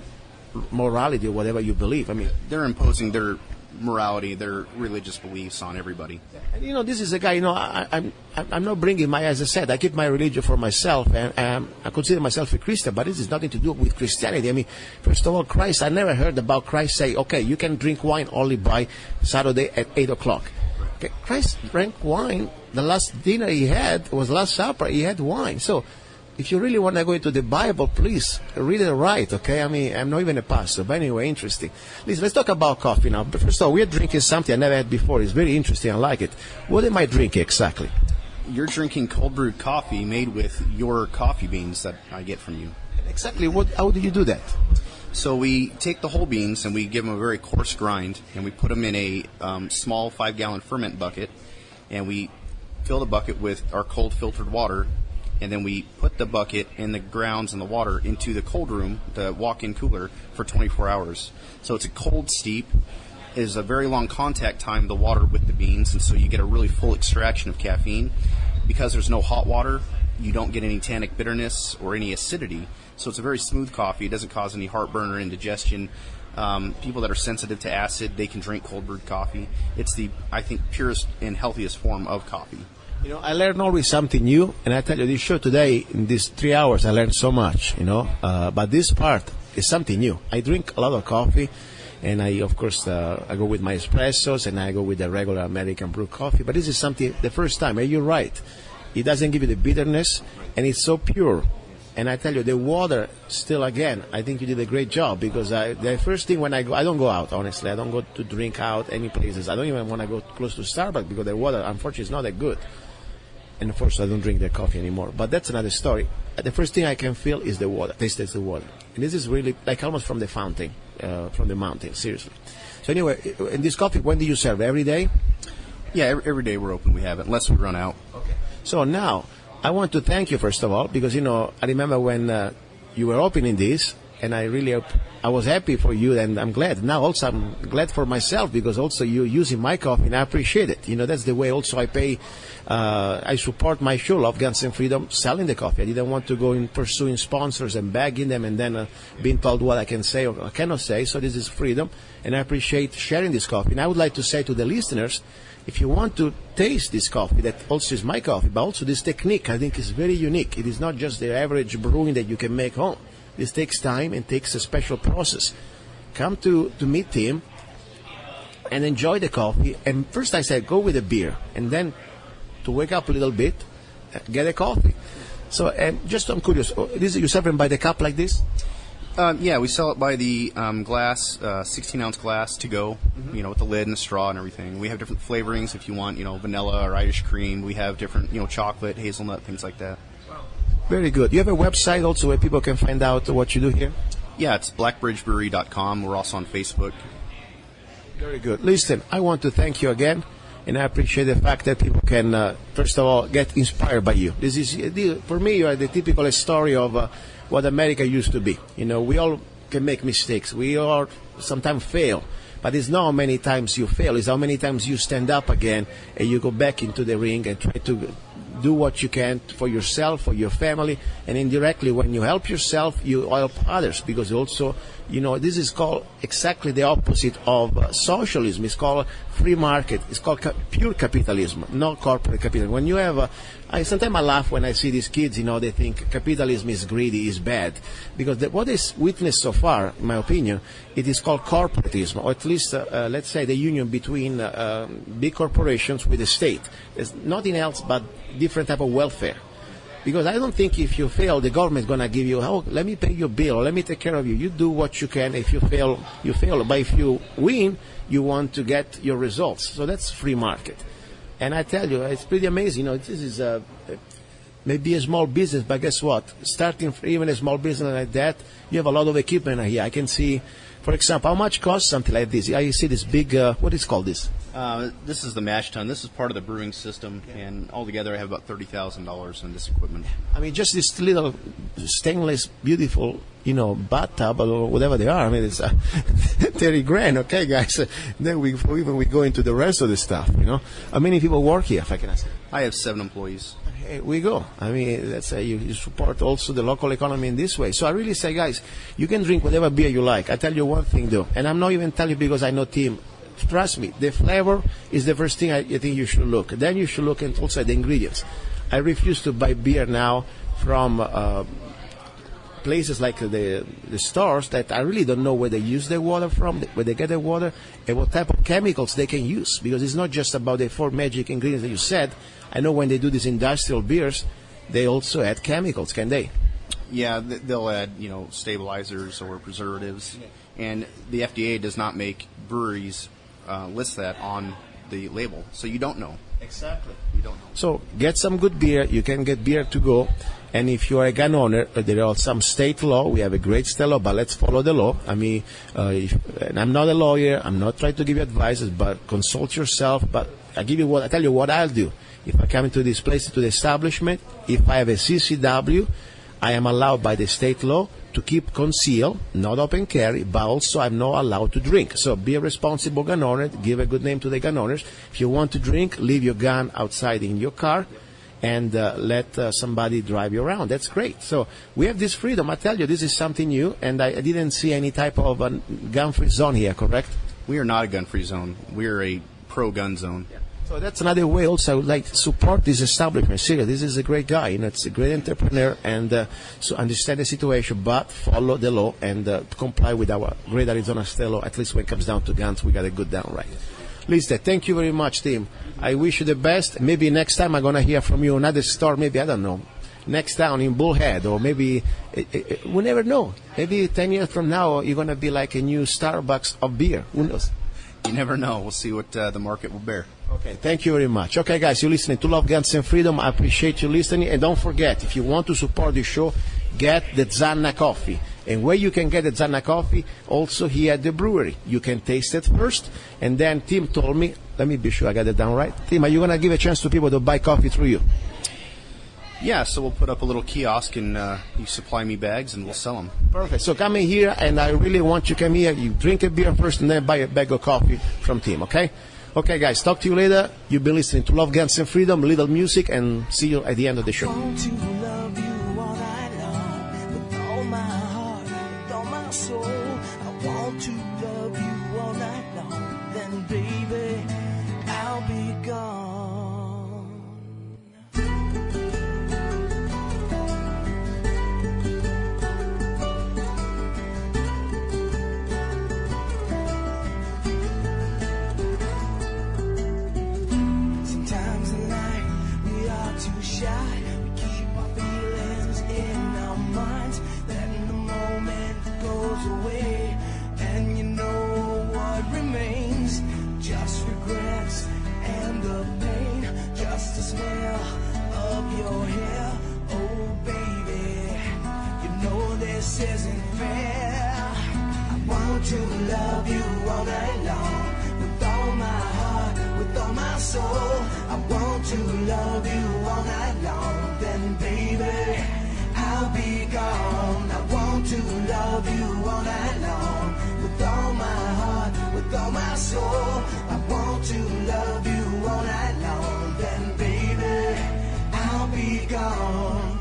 morality or whatever you believe. They're imposing their morality, their religious beliefs on everybody. And this is a guy, I'm not bringing as I said, I keep my religion for myself, and I consider myself a Christian, but this has nothing to do with Christianity. First of all, Christ, I never heard about Christ say, okay, you can drink wine only by Saturday at 8 o'clock. Okay, Christ drank wine. The last dinner he had was Last Supper. He had wine. So if you really want to go into the Bible, please read it right, okay? I'm not even a pastor, but anyway, interesting. Listen, let's talk about coffee now. But first of all, we're drinking something I never had before. It's very interesting. I like it. What am I drinking exactly? You're drinking cold brewed coffee made with your coffee beans that I get from you. Exactly. How do you do that? So we take the whole beans and we give them a very coarse grind, and we put them in a small 5-gallon ferment bucket, and we fill the bucket with our cold filtered water. And then we put the bucket and the grounds and the water into the cold room, the walk-in cooler, for 24 hours. So it's a cold steep. It is a very long contact time, the water with the beans, and so you get a really full extraction of caffeine. Because there's no hot water, you don't get any tannic bitterness or any acidity. So it's a very smooth coffee. It doesn't cause any heartburn or indigestion. People that are sensitive to acid, they can drink cold brewed coffee. It's the, I think, purest and healthiest form of coffee. You know, I learn always something new, and I tell you, this show today, in these 3 hours, I learned so much, you know. But this part is something new. I drink a lot of coffee, and I, of course, I go with my espressos, and I go with the regular American brew coffee. But this is something, the first time, and you're right. It doesn't give you the bitterness, and it's so pure. And I tell you, the water, still again, I think you did a great job, because the first thing when I go, I don't go out, honestly. I don't go to drink out any places. I don't even want to go close to Starbucks, because the water, unfortunately, is not that good. And of course, I don't drink the coffee anymore. But that's another story. The first thing I can feel is the water, taste the water. And this is really like almost from the fountain, from the mountain, seriously. So anyway, in this coffee, when do you serve? Every day? Yeah, every day we're open. We have it, unless we run out. Okay. So now, I want to thank you, first of all, because, you know, I remember when you were opening this, and I was happy for you, and I'm glad. Now also I'm glad for myself, because also you're using my coffee, and I appreciate it. You know, that's the way also I pay, I support my show, Love, Guns, and Freedom, selling the coffee. I didn't want to go in pursuing sponsors and begging them and then being told what I can say or I cannot say. So this is freedom, and I appreciate sharing this coffee. And I would like to say to the listeners, if you want to taste this coffee, that also is my coffee, but also this technique, I think is very unique. It is not just the average brewing that you can make home. This takes time and takes a special process. Come to meet Tim and enjoy the coffee. And first I said, go with a beer. And then to wake up a little bit, get a coffee. So just I'm curious, you serve them by the cup like this? Yeah, we sell it by the glass, 16-ounce glass to go, you know, with the lid and the straw and everything. We have different flavorings if you want, you know, vanilla or Irish cream. We have different, you know, chocolate, hazelnut, things like that. Very good. You have a website also where people can find out what you do here? Yeah, it's blackbridgebrewery.com. We're also on Facebook. Very good. Listen, I want to thank you again, and I appreciate the fact that people can, first of all, get inspired by you. This is, for me, you are the typical story of what America used to be. You know, we all can make mistakes. We all sometimes fail. But it's not how many times you fail. It's how many times you stand up again and you go back into the ring and try to do what you can for yourself, for your family, and indirectly when you help yourself, you help others, because also, you know, this is called exactly the opposite of socialism. It's called free market. It's called pure capitalism, not corporate capitalism. When you have, sometimes I laugh when I see these kids, you know, they think capitalism is greedy, is bad, because what is witnessed so far, in my opinion, it is called corporatism, or at least, let's say, the union between big corporations with the state. There's nothing else but different type of welfare. Because I don't think if you fail, the government is going to give you, oh, let me pay your bill, or let me take care of you. You do what you can. If you fail, you fail. But if you win, you want to get your results. So that's free market. And I tell you, it's pretty amazing. You know, this is maybe a small business, but guess what? Starting even a small business like that, you have a lot of equipment here. I can see, for example, how much costs something like this? I see this big, what is called this? This is the mash tun. This is part of the brewing system, and altogether I have about $30,000 in this equipment. I mean, just this little stainless, beautiful, you know, bathtub or whatever they are. I mean, it's 30 grand, okay, guys? Then we go into the rest of the stuff, you know. How many people work here, if I can ask? I have 7 employees. Here we go. I mean, let's say you support also the local economy in this way. So I really say, guys, you can drink whatever beer you like. I tell you one thing, though, and I'm not even telling you because I know Tim. Trust me, the flavor is the first thing I think you should look. Then you should look at also the ingredients. I refuse to buy beer now from places like the stores that I really don't know where they use the water from, where they get the water, and what type of chemicals they can use. Because it's not just about the 4 magic ingredients that you said. I know when they do these industrial beers, they also add chemicals, can they? Yeah, they'll add, you know, stabilizers or preservatives. And the FDA does not make breweries list that on the label, so you don't know. Exactly. You don't know. So get some good beer. You can get beer to go. And if you are a gun owner, there are some state law. We have a great state law, but let's follow the law. I mean, and I'm not a lawyer. I'm not trying to give you advices, but consult yourself. But I tell you what I'll do. If I come into this place, to the establishment, if I have a CCW, I am allowed by the state law to keep concealed, not open carry, but also I'm not allowed to drink. So be a responsible gun owner, give a good name to the gun owners. If you want to drink, leave your gun outside in your car and let somebody drive you around. That's great. So we have this freedom. I tell you, this is something new, and I didn't see any type of gun-free zone here, correct? We are not a gun-free zone. We are a pro-gun zone. Yeah. So that's another way also I would like to support this establishment. Seriously, this is a great guy, it's a great entrepreneur, and so understand the situation, but follow the law and comply with our great Arizona state law. At least when it comes down to guns, we got a good down right. Listen, thank you very much, Tim. I wish you the best. Maybe next time I'm going to hear from you another store, maybe, I don't know, next town in Bullhead, or maybe, we never know. Maybe 10 years from now, you're going to be like a new Starbucks of beer. Who knows? You never know. We'll see what the market will bear. Okay, thank you very much. Okay, guys, you're listening to Love, Guns, and Freedom. I appreciate you listening. And don't forget, if you want to support the show, get the Zanna Coffee. And where you can get the Zanna Coffee, also here at the brewery. You can taste it first. And then Tim told me, let me be sure I got it down right. Tim, are you going to give a chance to people to buy coffee through you? Yeah, so we'll put up a little kiosk and you supply me bags and we'll sell them. Perfect. So come in here, and I really want you to come here. You drink a beer first and then buy a bag of coffee from Tim, okay? Okay, guys, talk to you later. You've been listening to Love, Guns, and Freedom, little music, and see you at the end of the show. I want to love you all night long, with all my heart, with all my soul. I want to love you all night long, then baby, I'll be gone. Too shy, we keep our feelings in our minds, letting the moment goes away, and you know what remains, just regrets and the pain, just the smell of your hair. Oh baby, you know this isn't fair. I want to love you all night long, with all my heart, with all my soul. I want to love you all night long, then baby, I'll be gone. I want to love you all night long, with all my heart, with all my soul. I want to love you all night long, then baby, I'll be gone.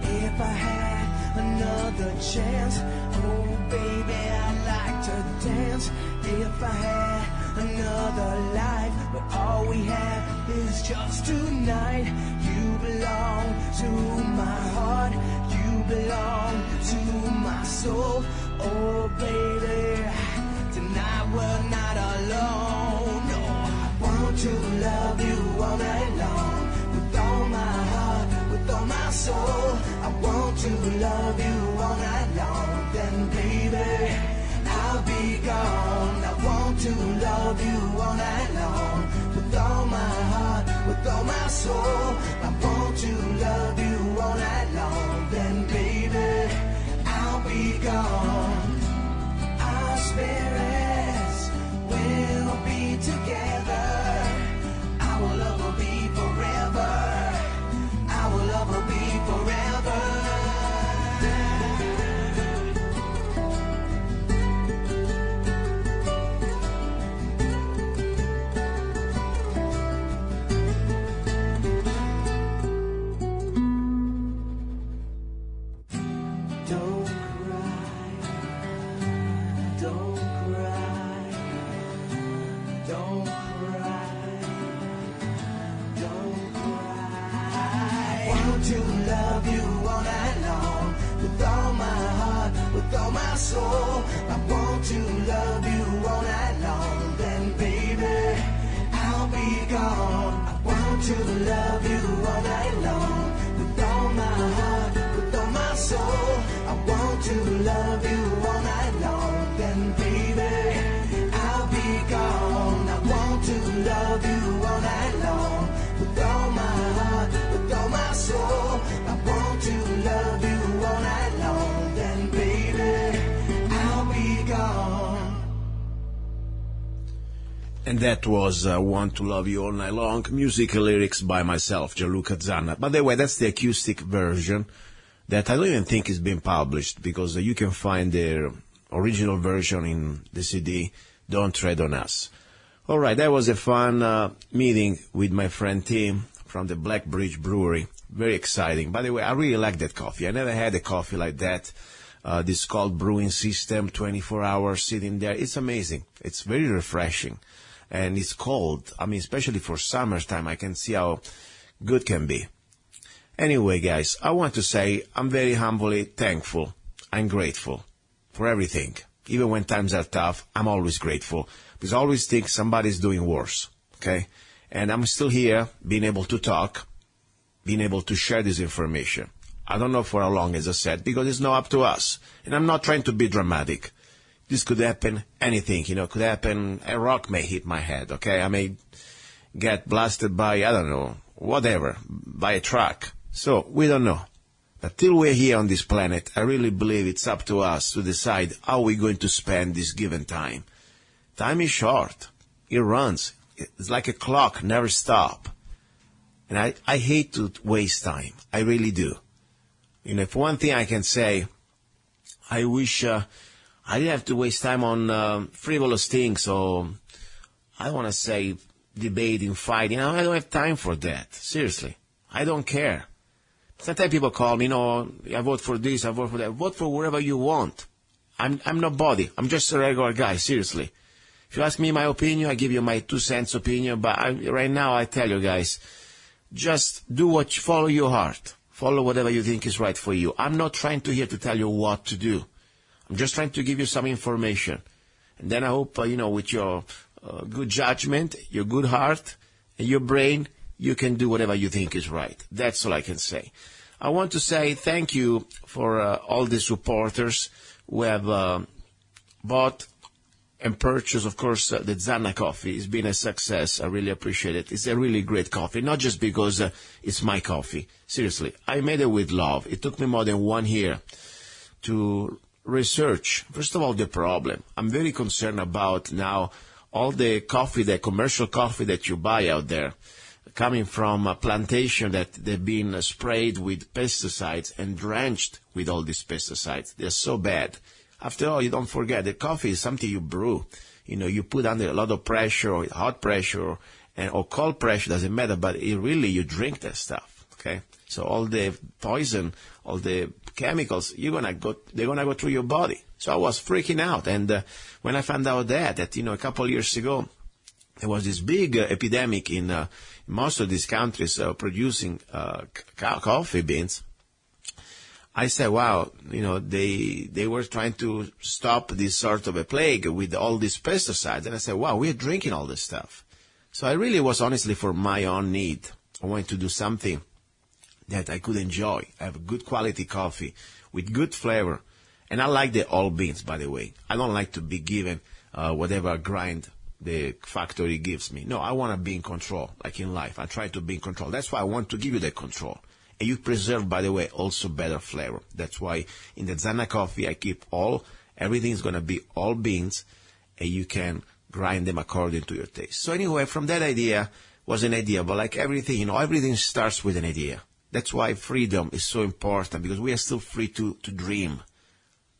If I had another chance, oh baby, I'd like to dance. If I had another life, but all we have is just tonight. You belong to my heart, you belong to my soul. Oh baby, tonight we're not alone. No, I want to love you all night long, with all my heart, with all my soul. I want to love you all night long, then baby, I'll be gone. I want to love you all night long, with all my heart, with all my soul. I want to love you all night long, then baby, I'll be gone. Our spirits will be together. Our love will be forever. Our love will be forever. To love you all night long, with all my heart, with all my soul. I want to love you all night long, then baby, I'll be gone. I want to love you all night long, with all my heart, with all my soul. I want to love you all night long, then baby, I'll be gone. I want to love you all night long, with all my heart, with all my soul. I want to love you all night long, then baby, I'll be gone. And that was Want to Love You All Night Long, music and lyrics by myself, Luca Zanna. By the way, that's the acoustic version that I don't even think is being published, because you can find the original version in the CD, Don't Tread on Us. All right, that was a fun meeting with my friend Tim from the Black Bridge Brewery. Very exciting. By the way, I really like that coffee. I never had a coffee like that. This called brewing system, 24 hours sitting there. It's amazing. It's very refreshing. and it's cold. I mean, especially for summertime, I can see how good can be. Anyway, guys, I want to say I'm very humbly thankful. I'm grateful for everything. Even when times are tough, I'm always grateful because I always think somebody's doing worse, okay? And I'm still here, being able to talk, being able to share this information. I don't know for how long, as I said, because it's not up to us. And I'm not trying to be dramatic. This could happen, anything, could happen. A rock may hit my head, okay? I may get blasted by, I don't know, whatever, by a truck. So, we don't know. But till we're here on this planet, I really believe it's up to us to decide how we're going to spend this given time. Time is short. It runs. It's like a clock, never stop. And I hate to waste time. I really do. For one thing I can say, I wish I didn't have to waste time on frivolous things, or I want to say debating, fighting. I don't have time for that. Seriously. I don't care. Sometimes people call me, I vote for this, I vote for that. Vote for whatever you want. I'm nobody. I'm just a regular guy, seriously. If you ask me my opinion, I give you my 2 cents opinion, but right now I tell you guys, just follow your heart. Follow whatever you think is right for you. I'm not trying to tell you what to do. I'm just trying to give you some information. And then I hope, with your good judgment, your good heart, and your brain, you can do whatever you think is right. That's all I can say. I want to say thank you for all the supporters who have bought and purchased, of course, the Zanna Coffee. It's been a success. I really appreciate it. It's a really great coffee, not just because it's my coffee. Seriously, I made it with love. It took me more than 1 year to research, first of all, the problem. I'm very concerned about now all the coffee, the commercial coffee that you buy out there, coming from a plantation that they've been sprayed with pesticides and drenched with all these pesticides. They're so bad. After all, you don't forget, the coffee is something you brew. You put under a lot of pressure, or hot pressure, or cold pressure, doesn't matter, but you drink that stuff, okay? So all the poison, all the chemicals, they're gonna go through your body. So I was freaking out. And when I found out that a couple of years ago, there was this big epidemic in most of these countries producing coffee beans. I said, wow, they were trying to stop this sort of a plague with all these pesticides. And I said, wow, we're drinking all this stuff. So I really was honestly for my own need. I wanted to do something that I could enjoy. I have good quality coffee with good flavor. And I like the all beans, by the way. I don't like to be given whatever grind the factory gives me. No, I want to be in control, like in life. I try to be in control. That's why I want to give you that control. And you preserve, by the way, also better flavor. That's why in the Zanna Coffee, I keep everything is going to be all beans, and you can grind them according to your taste. So anyway, from that idea was an idea, but like everything, everything starts with an idea. That's why freedom is so important, because we are still free to dream,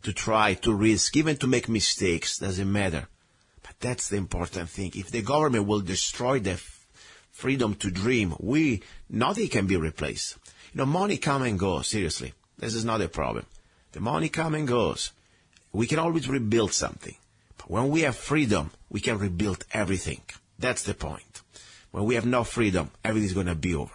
to try, to risk, even to make mistakes, doesn't matter. But that's the important thing. If the government will destroy the freedom to dream, nothing can be replaced. Money come and go, seriously. This is not a problem. The money come and goes. We can always rebuild something. But when we have freedom, we can rebuild everything. That's the point. When we have no freedom, everything's going to be over.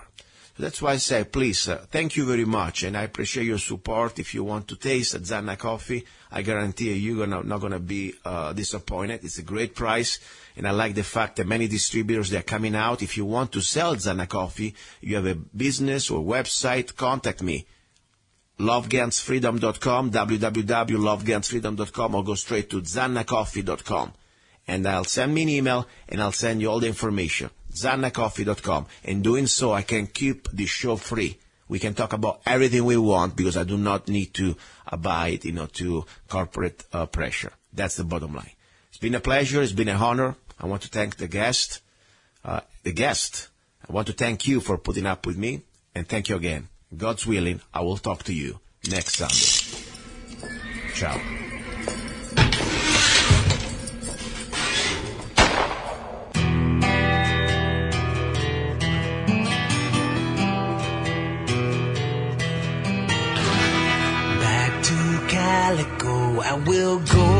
So that's why I say, please, thank you very much, and I appreciate your support. If you want to taste Zanna Coffee, I guarantee you're not going to be disappointed. It's a great price, and I like the fact that many distributors, they're coming out. If you want to sell Zanna Coffee, you have a business or website, contact me. lovegansfreedom.com, www.lovegansfreedom.com, or go straight to zannacoffee.com. And I'll send me an email, and I'll send you all the information. zannacoffee.com. And doing so, I can keep the show free. We can talk about everything we want because I do not need to abide, to corporate pressure. That's the bottom line. It's been a pleasure. It's been an honor. I want to thank the guest. I want to thank you for putting up with me. And thank you again. God's willing, I will talk to you next Sunday. Ciao. I will go